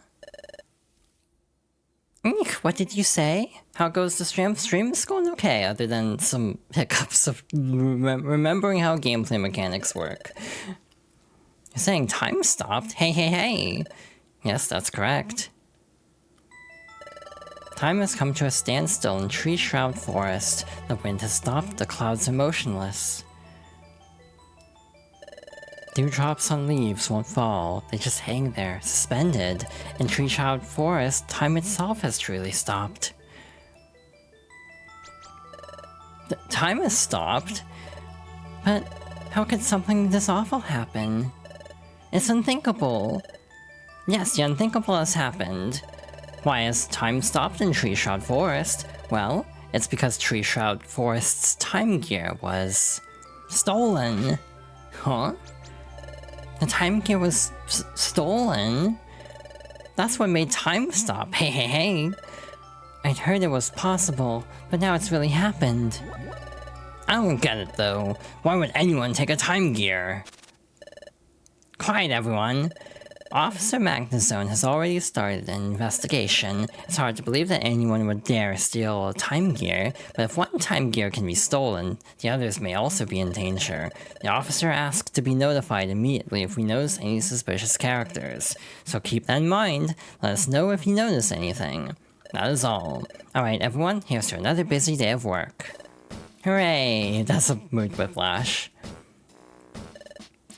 Speaker 1: Eek, what did you say? How goes the stream? Stream is going okay, other than some hiccups of remembering how gameplay mechanics work. You're saying time stopped? Hey, hey, hey! Yes, that's correct. Time has come to a standstill in Tree Shroud Forest. The wind has stopped, the clouds are motionless. Dewdrops on leaves won't fall, they just hang there, suspended. In Tree Shroud Forest, time itself has truly stopped. Time has stopped? But how could something this awful happen? It's unthinkable. Yes, the unthinkable has happened. Why has time stopped in Tree Shroud Forest? Well, it's because Tree Shroud Forest's time gear was stolen. Huh? The time gear was stolen? That's what made time stop. Hey, hey, hey! I'd heard it was possible, but now it's really happened. I don't get it though. Why would anyone take a time gear? Quiet, everyone. Officer Magnezone has already started an investigation. It's hard to believe that anyone would dare steal a time gear, but if one time gear can be stolen, the others may also be in danger. The officer asked to be notified immediately if we notice any suspicious characters. So keep that in mind. Let us know if you notice anything. That is all. Alright everyone, here's to another busy day of work. Hooray! That's a mood whiplash.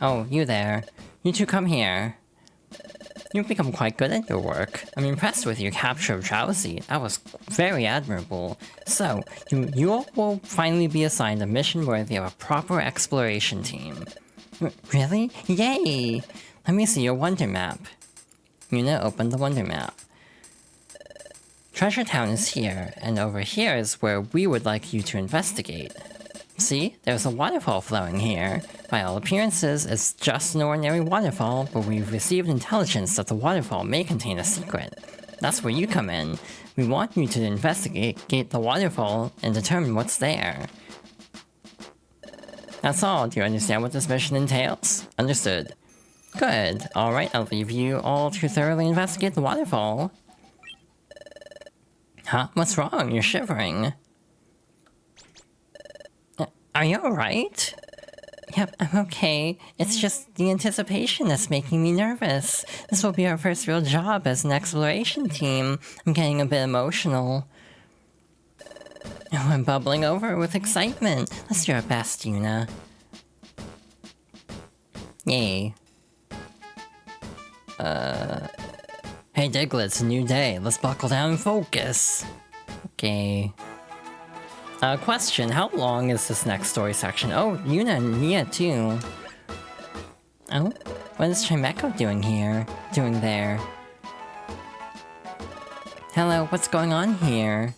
Speaker 1: Oh, you there. You two come here. You've become quite good at your work. I'm impressed with your capture of Drowsy. That was very admirable. So, you all will finally be assigned a mission worthy of a proper exploration team. Really? Yay! Let me see your wonder map. Yuna opened the wonder map. Treasure Town is here, and over here is where we would like you to investigate. See, there's a waterfall flowing here. By all appearances, it's just an ordinary waterfall, but we've received intelligence that the waterfall may contain a secret. That's where you come in. We want you to investigate the waterfall and determine what's there. That's all. Do you understand what this mission entails? Understood. Good. Alright, I'll leave you all to thoroughly investigate the waterfall. Huh? What's wrong? You're shivering. Are you alright? Yep, I'm okay. It's just the anticipation that's making me nervous. This will be our first real job as an exploration team. I'm getting a bit emotional. Oh, I'm bubbling over with excitement. Let's do our best, Yuna. Yay. Hey Diglett, it's a new day. Let's buckle down and focus. Okay. Question, how long is this next story section? Oh, Yuna and Mia too. Oh, what is Chimeco doing there? Hello, what's going on here?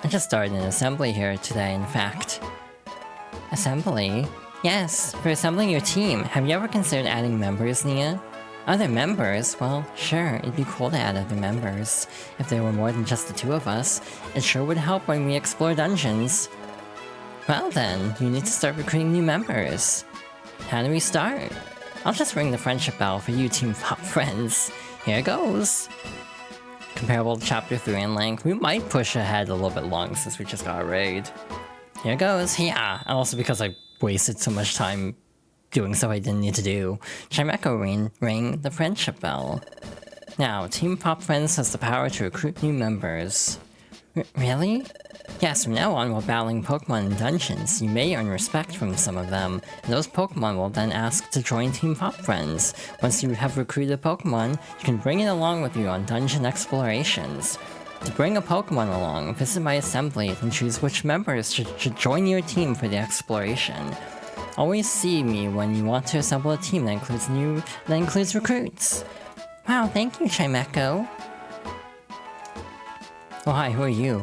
Speaker 1: I just started an assembly here today, in fact. Assembly? Yes, for assembling your team. Have you ever considered adding members, Nia? Other members? Well, sure, it'd be cool to add other members. If there were more than just the two of us, it sure would help when we explore dungeons. Well then, you need to start recruiting new members. How do we start? I'll just ring the friendship bell for you Team Pop friends. Here goes! Comparable to Chapter 3 in length, we might push ahead a little bit long since we just got a raid. Here goes, yeah! And also because I wasted so much time doing stuff I didn't need to do. Chimeco ring the friendship bell. Now, Team Pop Friends has the power to recruit new members. Really? Yes, from now on while battling Pokemon in dungeons, you may earn respect from some of them, and those Pokemon will then ask to join Team Pop Friends. Once you have recruited a Pokemon, you can bring it along with you on dungeon explorations. To bring a Pokemon along, visit my assembly and choose which members should join your team for the exploration. Always see me when you want to assemble a team that includes recruits. Wow, thank you, Chimeco. Oh hi, who are you?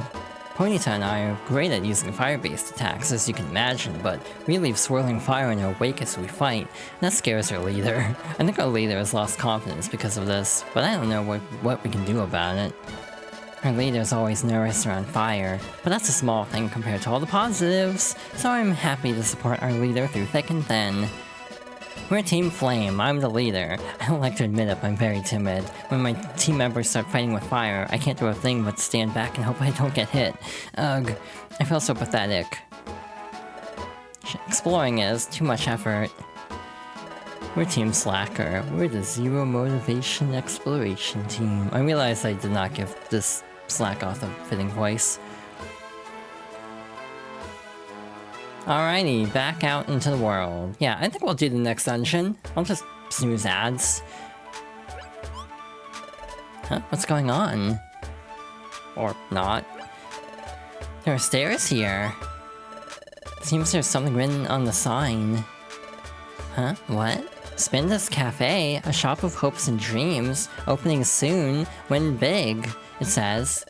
Speaker 1: Ponyta and I are great at using fire-based attacks, as you can imagine, but we leave swirling fire in our wake as we fight, and that scares our leader. I think our leader has lost confidence because of this, but I don't know what we can do about it. Our leader's always nervous around fire, but that's a small thing compared to all the positives, so I'm happy to support our leader through thick and thin. We're Team Flame, I'm the leader. I don't like to admit it, but I'm very timid. When my team members start fighting with fire, I can't do a thing but stand back and hope I don't get hit. Ugh, I feel so pathetic. Exploring is too much effort. We're Team Slacker. We're the Zero Motivation Exploration Team. I realized I did not give this Slack off a fitting voice. Alrighty, back out into the world. Yeah, I think we'll do the next dungeon. I'll just snooze ads. Huh? What's going on? Or not. There are stairs here. Seems there's something written on the sign. Huh? What? Spinda's Cafe, a shop of hopes and dreams, opening soon, win big, it says.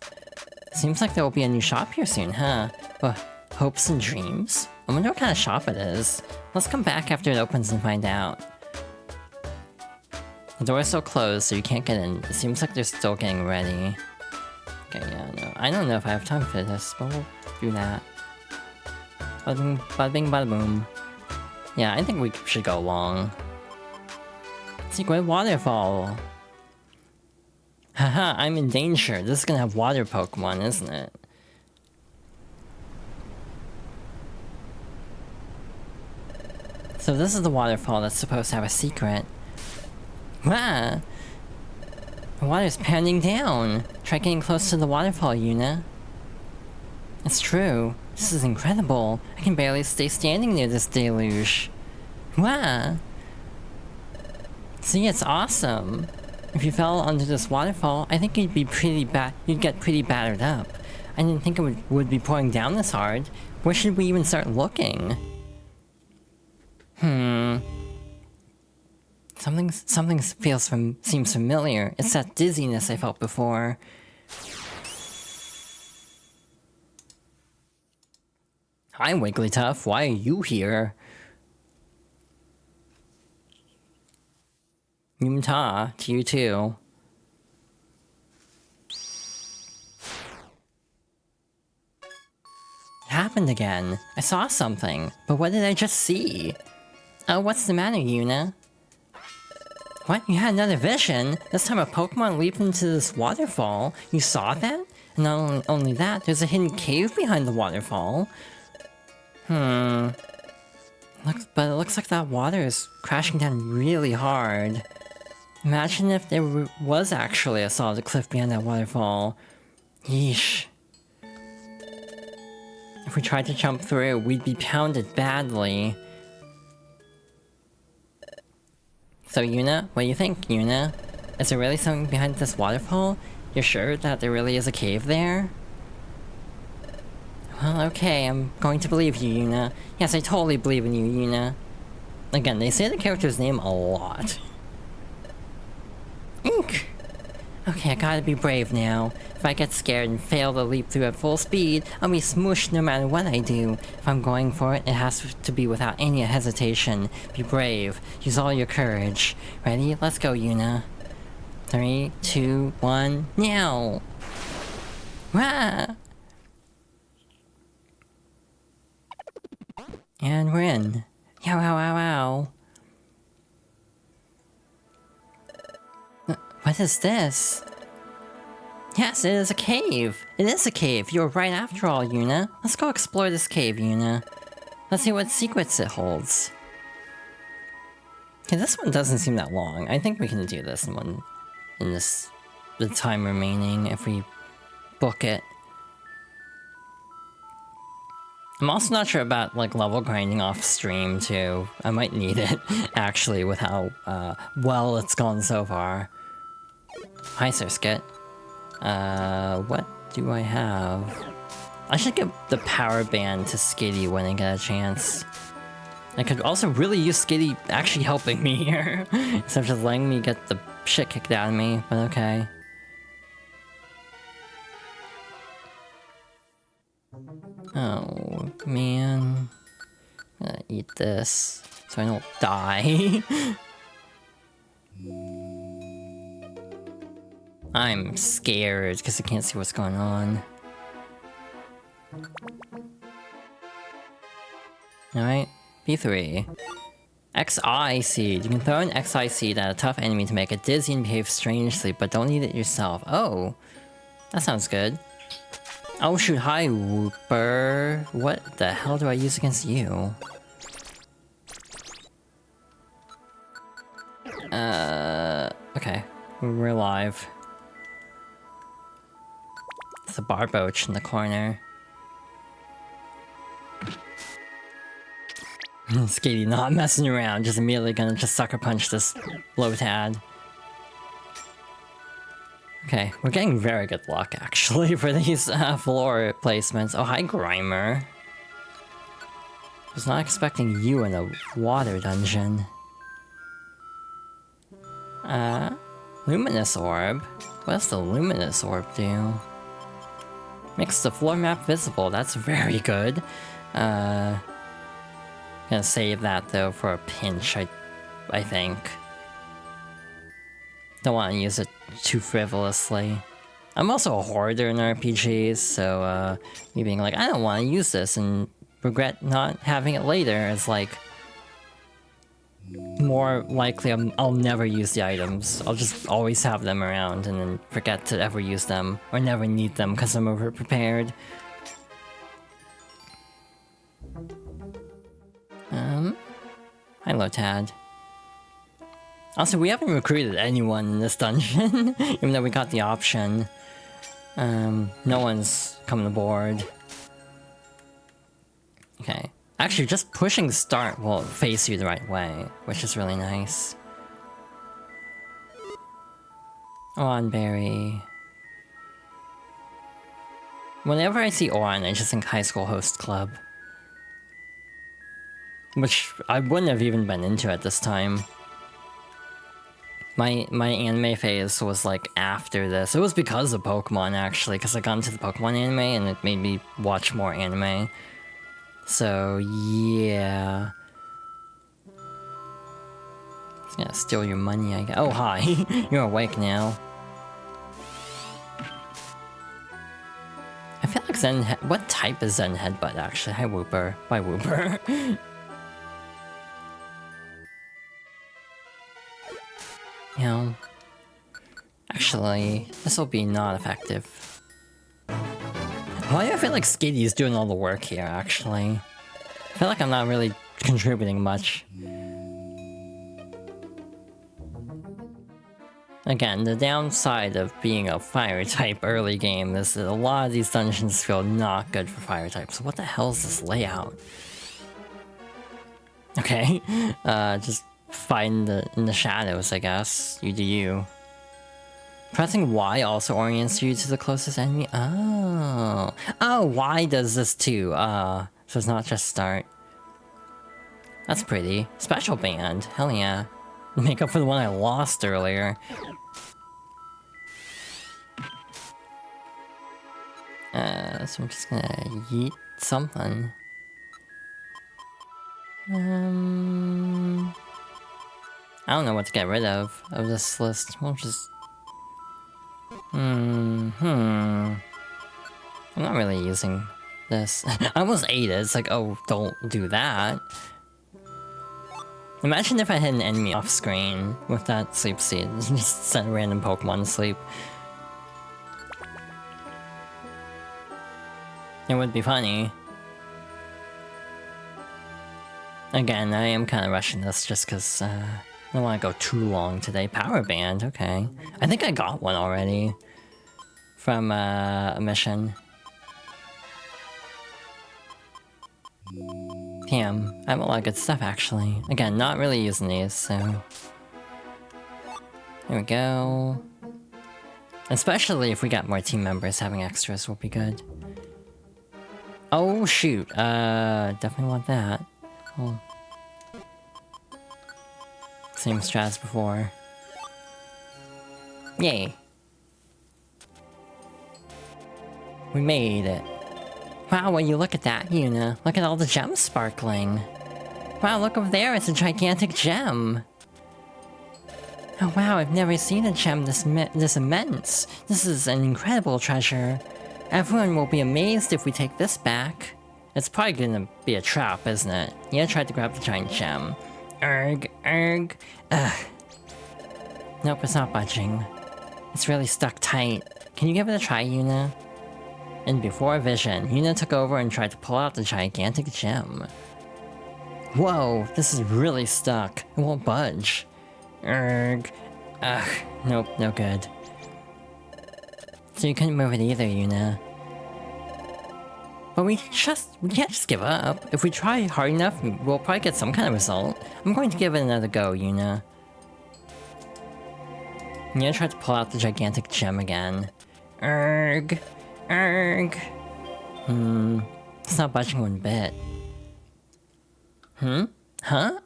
Speaker 1: Seems like there will be a new shop here soon, huh? But hopes and dreams? I wonder what kind of shop it is. Let's come back after it opens and find out. The door is still closed, so you can't get in. It seems like they're still getting ready. Okay, yeah, no. I don't know if I have time for this, but we'll do that. Bada boom, bada bing, bada boom. Yeah, I think we should go along. Secret waterfall! Haha, I'm in danger. This is gonna have water Pokemon, isn't it? So this is the waterfall that's supposed to have a secret. Wow! The water's pounding down! Try getting close to the waterfall, Yuna. It's true. This is incredible. I can barely stay standing near this deluge. Wow! See, it's awesome. If you fell under this waterfall, I think you'd get pretty battered up. I didn't think it would be pouring down this hard. Where should we even start looking? Something seems familiar. It's that dizziness I felt before. Hi, Wigglytuff. Why are you here? Yumta, to you too. It happened again. I saw something, but what did I just see? Oh, what's the matter, Yuna? What? You had another vision? This time a Pokemon leaped into this waterfall. You saw that? And not only that, there's a hidden cave behind the waterfall. But it looks like that water is crashing down really hard. Imagine if there was actually a solid cliff behind that waterfall. Yeesh. If we tried to jump through, we'd be pounded badly. So Yuna, what do you think, Yuna? Is there really something behind this waterfall? You're sure that there really is a cave there? Well, okay, I'm going to believe you, Yuna. Yes, I totally believe in you, Yuna. Again, they say the character's name a lot. Ink! Okay, I gotta be brave now. If I get scared and fail to leap through at full speed, I'll be smooshed no matter what I do. If I'm going for it, it has to be without any hesitation. Be brave. Use all your courage. Ready? Let's go, Yuna. 3, 2, 1, now! Wah! And we're in. Yow, ow, ow, ow. What is this? Yes, it is a cave! It is a cave! You were right after all, Yuna. Let's go explore this cave, Yuna. Let's see what secrets it holds. Okay, this one doesn't seem that long. I think we can do this the time remaining if we book it. I'm also not sure about, like, level grinding off stream, too. I might need it, actually, with how, well it's gone so far. Hi, Sir Skit. What do I have? I should give the power band to Skitty when I get a chance. I could also really use Skitty actually helping me here, instead of just letting me get the shit kicked out of me, but okay. Oh, man. I'm gonna eat this, so I don't die. I'm scared, because I can't see what's going on. Alright, B3. XI Seed. You can throw an XI Seed at a tough enemy to make it dizzy and behave strangely, but don't eat it yourself. Oh, that sounds good. Oh shoot, hi Whooper. What the hell do I use against you? Okay. We're alive. It's a Barboach in the corner. Skitty not messing around, just immediately gonna just sucker punch this Lotad. Okay, we're getting very good luck, actually, for these floor placements. Oh, hi, Grimer. Was not expecting you in a water dungeon. Luminous Orb? What does the Luminous Orb do? Makes the floor map visible, that's very good. Gonna save that, though, for a pinch, I think. Don't want to use it too frivolously. I'm also a hoarder in RPGs, so me being like, I don't want to use this and regret not having it later is like more likely I'll never use the items. I'll just always have them around and then forget to ever use them or never need them because I'm over prepared. Hi Lotad. Also, we haven't recruited anyone in this dungeon, even though we got the option. No one's coming aboard. Okay. Actually, just pushing start will face you the right way, which is really nice. Oranberry. Whenever I see Oran, I just think High School Host Club. Which I wouldn't have even been into at this time. My anime phase was like after this. It was because of Pokemon actually, because I got into the Pokemon anime and it made me watch more anime. So, yeah. It's gonna steal your money, I guess. Oh, hi. You're awake now. I feel like Zen... What type is Zen Headbutt, actually? Hi, Wooper. Bye, Wooper. You know... Actually, this will be not effective. Why do I feel like Skitty's doing all the work here, actually? I feel like I'm not really contributing much. Again, the downside of being a fire type early game is that a lot of these dungeons feel not good for fire types. So what the hell is this layout? Okay, just fight in the shadows, I guess. You do you. Pressing Y also orients you to the closest enemy. Oh. Oh, Y does this too. So it's not just start. That's pretty. Special band. Hell yeah. Make up for the one I lost earlier. So I'm just gonna yeet something. I don't know what to get rid of this list. We'll just... I'm not really using this. I almost ate it. It's like, oh, don't do that. Imagine if I had an enemy off screen with that sleep seed. Just send a random Pokemon to sleep. It would be funny. Again, I am kind of rushing this just because I don't want to go too long today. Power Band, okay. I think I got one already. From a mission. Damn, I have a lot of good stuff actually. Again, not really using these, so... There we go. Especially if we got more team members, having extras will be good. Oh shoot, definitely want that. Oh. Same strat as before. Yay. We made it. Wow, when you look at that, Yuna, look at all the gems sparkling. Wow, look over there, it's a gigantic gem. Oh wow, I've never seen a gem this immense. This is an incredible treasure. Everyone will be amazed if we take this back. It's probably gonna be a trap, isn't it? Yuna tried to grab the giant gem. Erg. Ugh. Nope, it's not budging. It's really stuck tight. Can you give it a try, Yuna? And before vision, Yuna took over and tried to pull out the gigantic gem. Whoa, this is really stuck. It won't budge. Erg. Ugh. Nope, no good. So you couldn't move it either, Yuna. But we can't just give up. If we try hard enough, we'll probably get some kind of result. I'm going to give it another go, Yuna. Yuna tried to pull out the gigantic gem again. Erg. It's not budging one bit. Huh?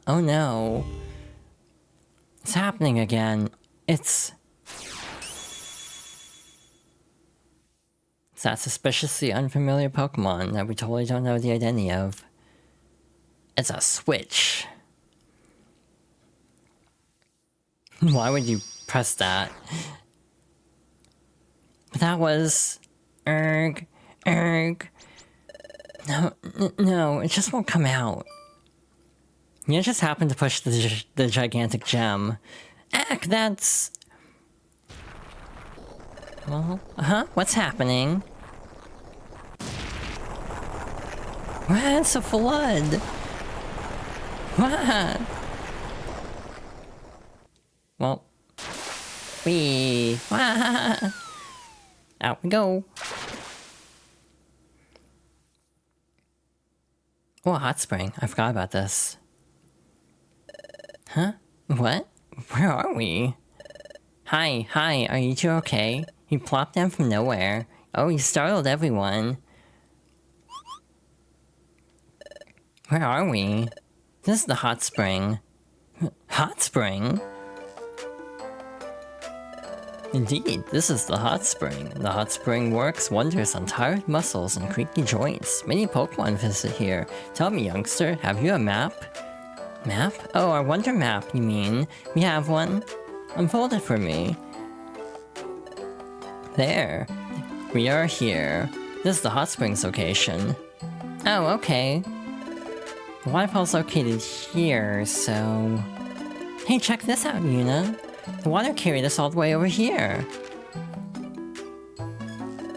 Speaker 1: Oh no. It's happening again. It's that suspiciously unfamiliar Pokemon that we totally don't know the identity of. It's a switch. Why would you press that? But that was... Erg. No, it just won't come out. You just happened to push the gigantic gem. Eck, that's... Well, what's happening? What? It's a flood! What? Well... What? Out we go! Oh, a hot spring. I forgot about this. Huh? What? Where are we? Hi, are you two okay? You plopped down from nowhere. Oh, you startled everyone. Where are we? This is the hot spring. Hot spring? Indeed, this is the hot spring. The hot spring works wonders on tired muscles and creaky joints. Many Pokemon visit here. Tell me, youngster, have you a map? Map? Oh, our wonder map, you mean? We have one. Unfold it for me. There. We are here. This is the hot springs location. Oh, okay. The waterfall's located here, so... Hey, check this out, Yuna. The water carried us all the way over here.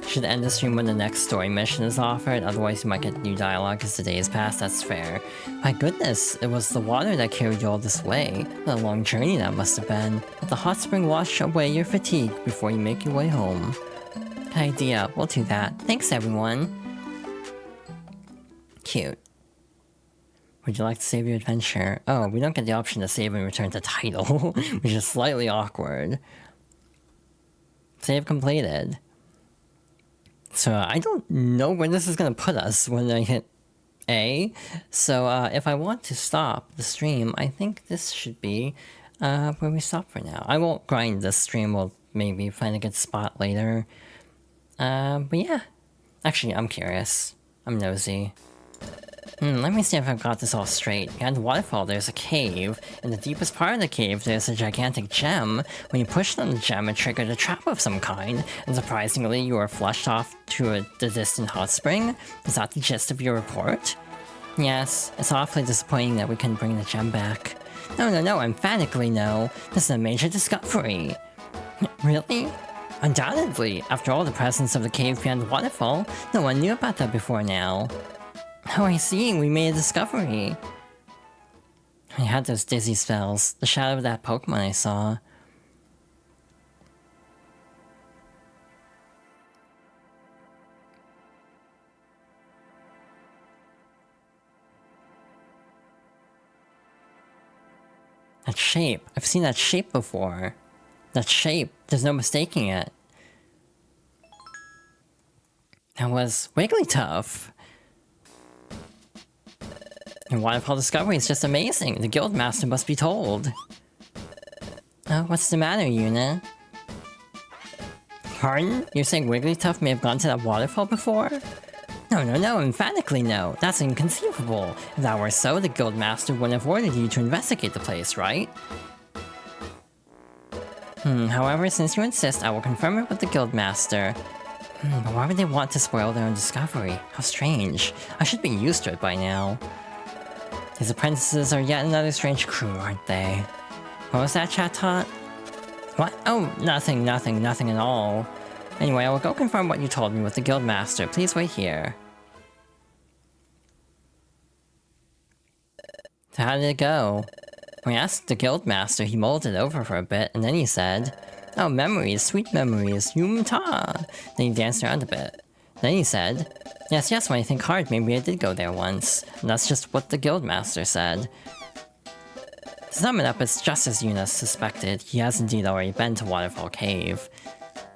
Speaker 1: Should end the stream when the next story mission is offered, otherwise you might get new dialogue as the days pass, that's fair. My goodness, it was the water that carried you all this way. What a long journey that must have been. Let the hot spring wash away your fatigue before you make your way home. Good idea, we'll do that. Thanks everyone. Cute. Would you like to save your adventure? Oh, we don't get the option to save and return to title, which is slightly awkward. Save completed. So I don't know where this is gonna put us when I hit A. So if I want to stop the stream, I think this should be where we stop for now. I won't grind this stream, we'll maybe find a good spot later. But yeah. Actually, I'm curious. I'm nosy. Let me see if I've got this all straight. Behind the waterfall, there's a cave. In the deepest part of the cave, there's a gigantic gem. When you pushed on the gem, it triggered a trap of some kind. And surprisingly, you were flushed off to the distant hot spring. Is that the gist of your report? Yes, it's awfully disappointing that we couldn't bring the gem back. No, emphatically no. This is a major discovery. Really? Undoubtedly. After all, the presence of the cave behind the waterfall, no one knew about that before now. Oh, I see. We made a discovery. I had those dizzy spells. The shadow of that Pokemon I saw. That shape. I've seen that shape before. That shape. There's no mistaking it. That was Wigglytuff. Your waterfall discovery is just amazing. The Guildmaster must be told. Oh, what's the matter, Yuna? Pardon? You're saying Wigglytuff may have gone to that waterfall before? No, emphatically no. That's inconceivable. If that were so, the Guildmaster wouldn't have ordered you to investigate the place, right? However, since you insist, I will confirm it with the Guildmaster. But why would they want to spoil their own discovery? How strange. I should be used to it by now. These apprentices are yet another strange crew, aren't they? What was that, Chat-Tot? What? Oh, nothing at all. Anyway, I will go confirm what you told me with the Guildmaster. Please wait here. So how did it go? When I asked the Guildmaster, he mulled it over for a bit, and then he said, "Oh, memories, sweet memories, Yum-ta!" Then he danced around a bit. Then he said, Yes, when I think hard, maybe I did go there once. And that's just what the Guildmaster said. To sum it up, it's just as Yuna suspected. He has indeed already been to Waterfall Cave.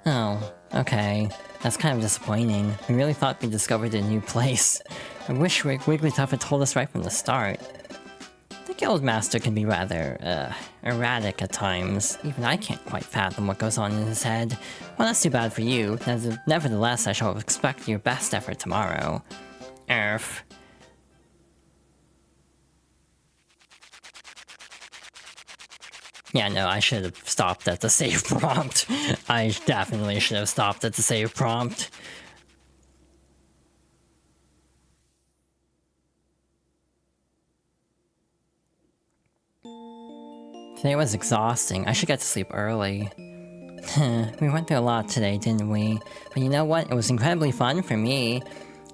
Speaker 1: Oh, okay. That's kind of disappointing. We really thought we discovered a new place. I wish Wigglytuff had told us right from the start. The Guildmaster can be rather, erratic at times. Even I can't quite fathom what goes on in his head. Well, that's too bad for you. Nevertheless, I shall expect your best effort tomorrow. Erf. Yeah, no, I should have stopped at the save prompt. I definitely should have stopped at the save prompt. Today was exhausting. I should get to sleep early. We went through a lot today, didn't we? But you know what? It was incredibly fun for me.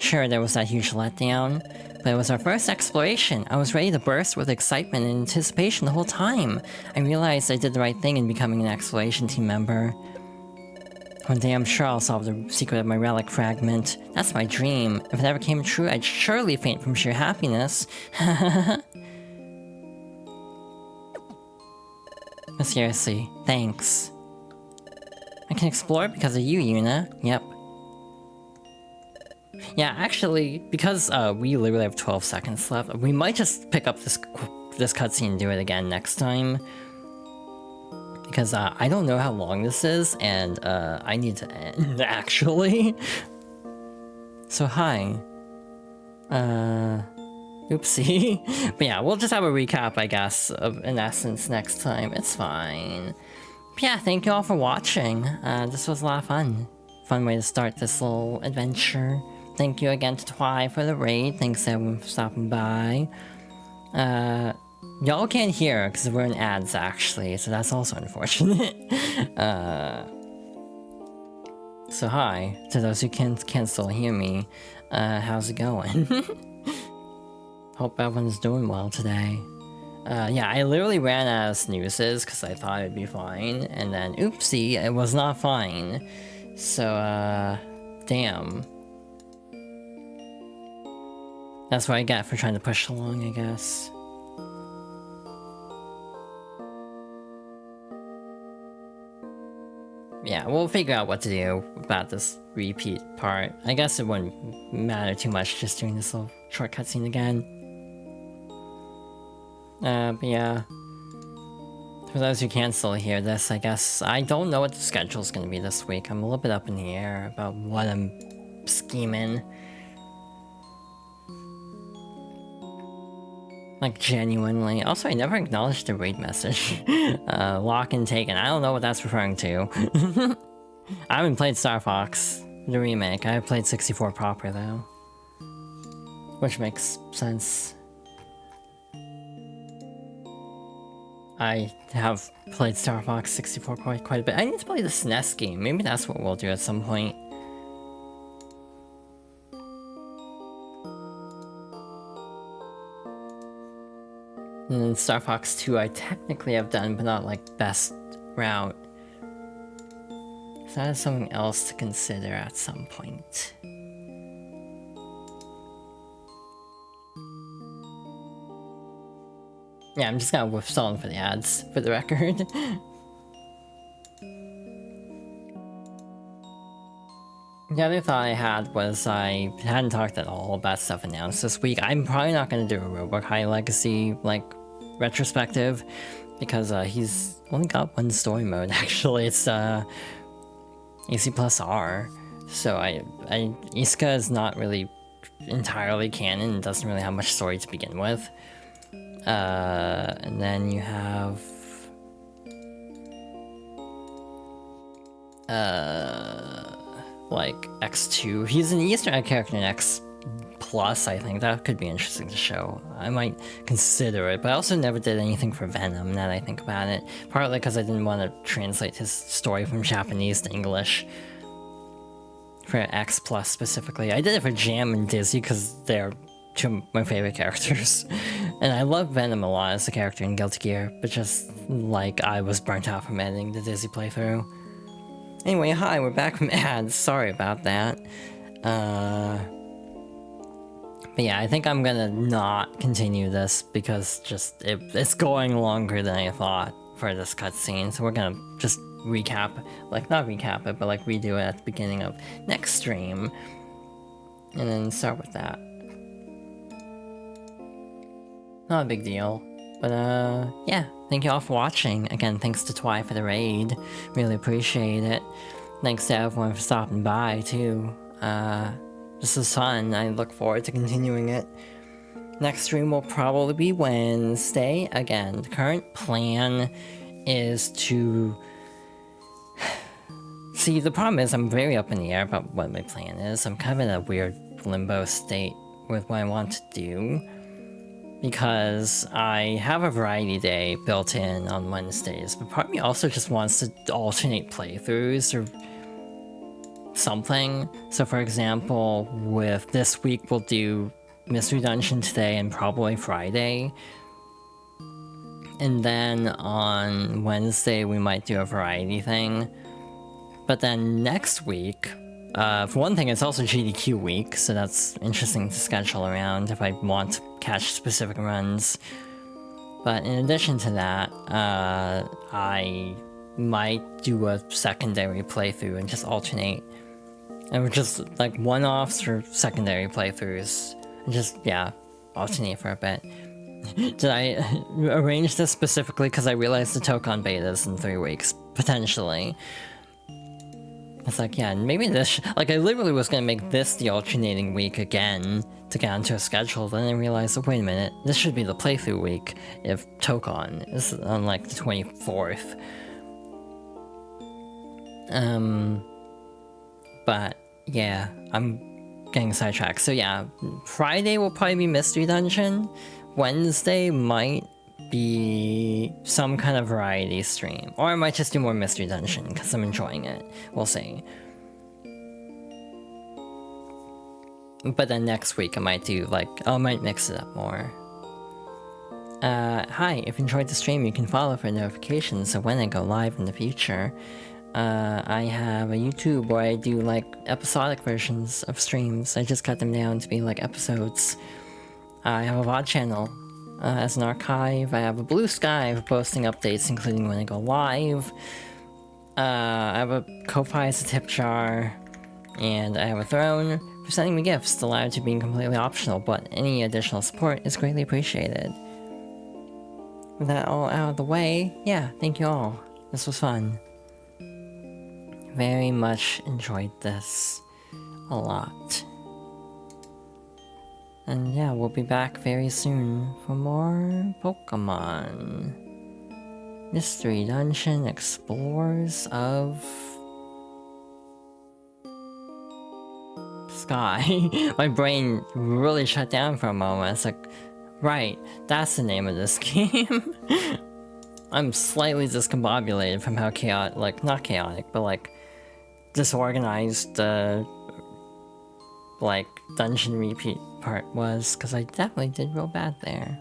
Speaker 1: Sure, there was that huge letdown, but it was our first exploration. I was ready to burst with excitement and anticipation the whole time. I realized I did the right thing in becoming an exploration team member. One day I'm sure I'll solve the secret of my relic fragment. That's my dream. If it ever came true, I'd surely faint from sheer happiness. But seriously, thanks. I can explore because of you, Yuna. Yep. Yeah, actually, because we literally have 12 seconds left, we might just pick up this cutscene and do it again next time. because I don't know how long this is, and I need to end, actually. So hi. Oopsie. But yeah, we'll just have a recap, I guess, of In Essence next time. It's fine. But yeah, thank you all for watching. This was a lot of fun. Fun way to start this little adventure. Thank you again to Twy for the raid. Thanks everyone for stopping by. Y'all can't hear because we're in ads actually, so that's also unfortunate. So hi to those who can still hear me. How's it going? Hope everyone's doing well today. Yeah, I literally ran out of snoozes because I thought it'd be fine, and then oopsie, it was not fine. So damn. That's what I get for trying to push along, I guess. Yeah, we'll figure out what to do about this repeat part. I guess it wouldn't matter too much just doing this little short cutscene again. But yeah. For those who can still hear this, I guess I don't know what the schedule's gonna be this week. I'm a little bit up in the air about what I'm scheming. Like, genuinely. Also, I never acknowledged the raid message. Lock and Taken. I don't know what that's referring to. I haven't played Star Fox, the remake. I have played 64 proper, though. Which makes sense. I have played Star Fox 64 quite a bit. I need to play the SNES game. Maybe that's what we'll do at some point. And then Star Fox 2 I technically have done, but not like best route. So that is something else to consider at some point. Yeah, I'm just kind of stalling for the ads, for the record. The other thought I had was I hadn't talked at all about stuff announced this week. I'm probably not going to do a Robot High Legacy, like, retrospective, because he's only got one story mode, actually. It's AC plus R. So Iska is not really entirely canon and doesn't really have much story to begin with. And then you have... like X2. He's an Easter egg character in X Plus, I think. That could be interesting to show. I might consider it, but I also never did anything for Venom, now that I think about it. Partly because I didn't want to translate his story from Japanese to English. For X Plus specifically. I did it for Jam and Dizzy because they're two of my favorite characters. And I love Venom a lot as a character in Guilty Gear, but just like I was burnt out from editing the Dizzy playthrough. Anyway, hi, we're back from ads. Sorry about that. But yeah, I think I'm gonna not continue this because just it's going longer than I thought for this cutscene. So we're gonna just recap, like not recap it, but like redo it at the beginning of next stream. And then start with that. Not a big deal. But yeah, thank you all for watching. Again, thanks to Twy for the raid. Really appreciate it. Thanks to everyone for stopping by, too. This is fun. I look forward to continuing it. Next stream will probably be Wednesday. Again, the current plan is to... See, the problem is I'm very up in the air about what my plan is. I'm kind of in a weird limbo state with what I want to do. Because I have a variety day built in on Wednesdays, but part of me also just wants to alternate playthroughs or something. So for example, with this week we'll do Mystery Dungeon today and probably Friday. And then on Wednesday we might do a variety thing. But then next week, for one thing, it's also GDQ week, so that's interesting to schedule around if I want to catch specific runs. But in addition to that, I might do a secondary playthrough and just alternate. And just like one-offs or secondary playthroughs. And just, yeah, alternate for a bit. Did I arrange this specifically because I realized the Tokon beta is in 3 weeks? Potentially. It's like, yeah, maybe this... like, I literally was gonna make this the alternating week again to get onto a schedule, then I realized, wait a minute, this should be the playthrough week if Tokon is on, like, the 24th. But, yeah, I'm getting sidetracked. So yeah, Friday will probably be Mystery Dungeon. Wednesday might be some kind of variety stream. Or I might just do more Mystery Dungeon, because I'm enjoying it. We'll see. But then next week I might do, like, I might mix it up more. Hi, if you enjoyed the stream, you can follow for notifications of when I go live in the future. I have a YouTube where I do, like, episodic versions of streams. I just cut them down to be, like, episodes. I have a VOD channel as an archive. I have a Blue Sky for posting updates, including when I go live. I have a Ko-Fi as a tip jar. And I have a Throne for sending me gifts, the latter to being completely optional, but any additional support is greatly appreciated. With that all out of the way, yeah, thank you all. This was fun. Very much enjoyed this a lot. And yeah, we'll be back very soon for more Pokémon. Mystery Dungeon Explorers of Sky. My brain really shut down for a moment. It's like, right, that's the name of this game. I'm slightly discombobulated from how chaotic, like, not chaotic, but like, disorganized like, dungeon repeat part was, because I definitely did real bad there.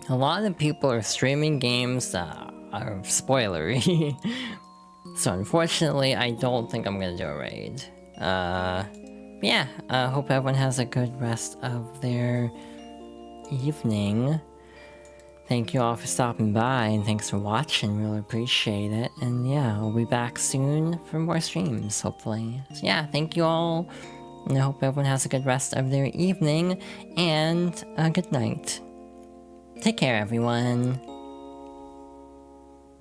Speaker 1: A lot of people are streaming games that are spoilery. So unfortunately, I don't think I'm gonna do a raid. Yeah, hope everyone has a good rest of their evening. Thank you all for stopping by, and thanks for watching, really appreciate it. And yeah, I'll be back soon for more streams, hopefully. So yeah, thank you all, and I hope everyone has a good rest of their evening, and good night. Take care, everyone.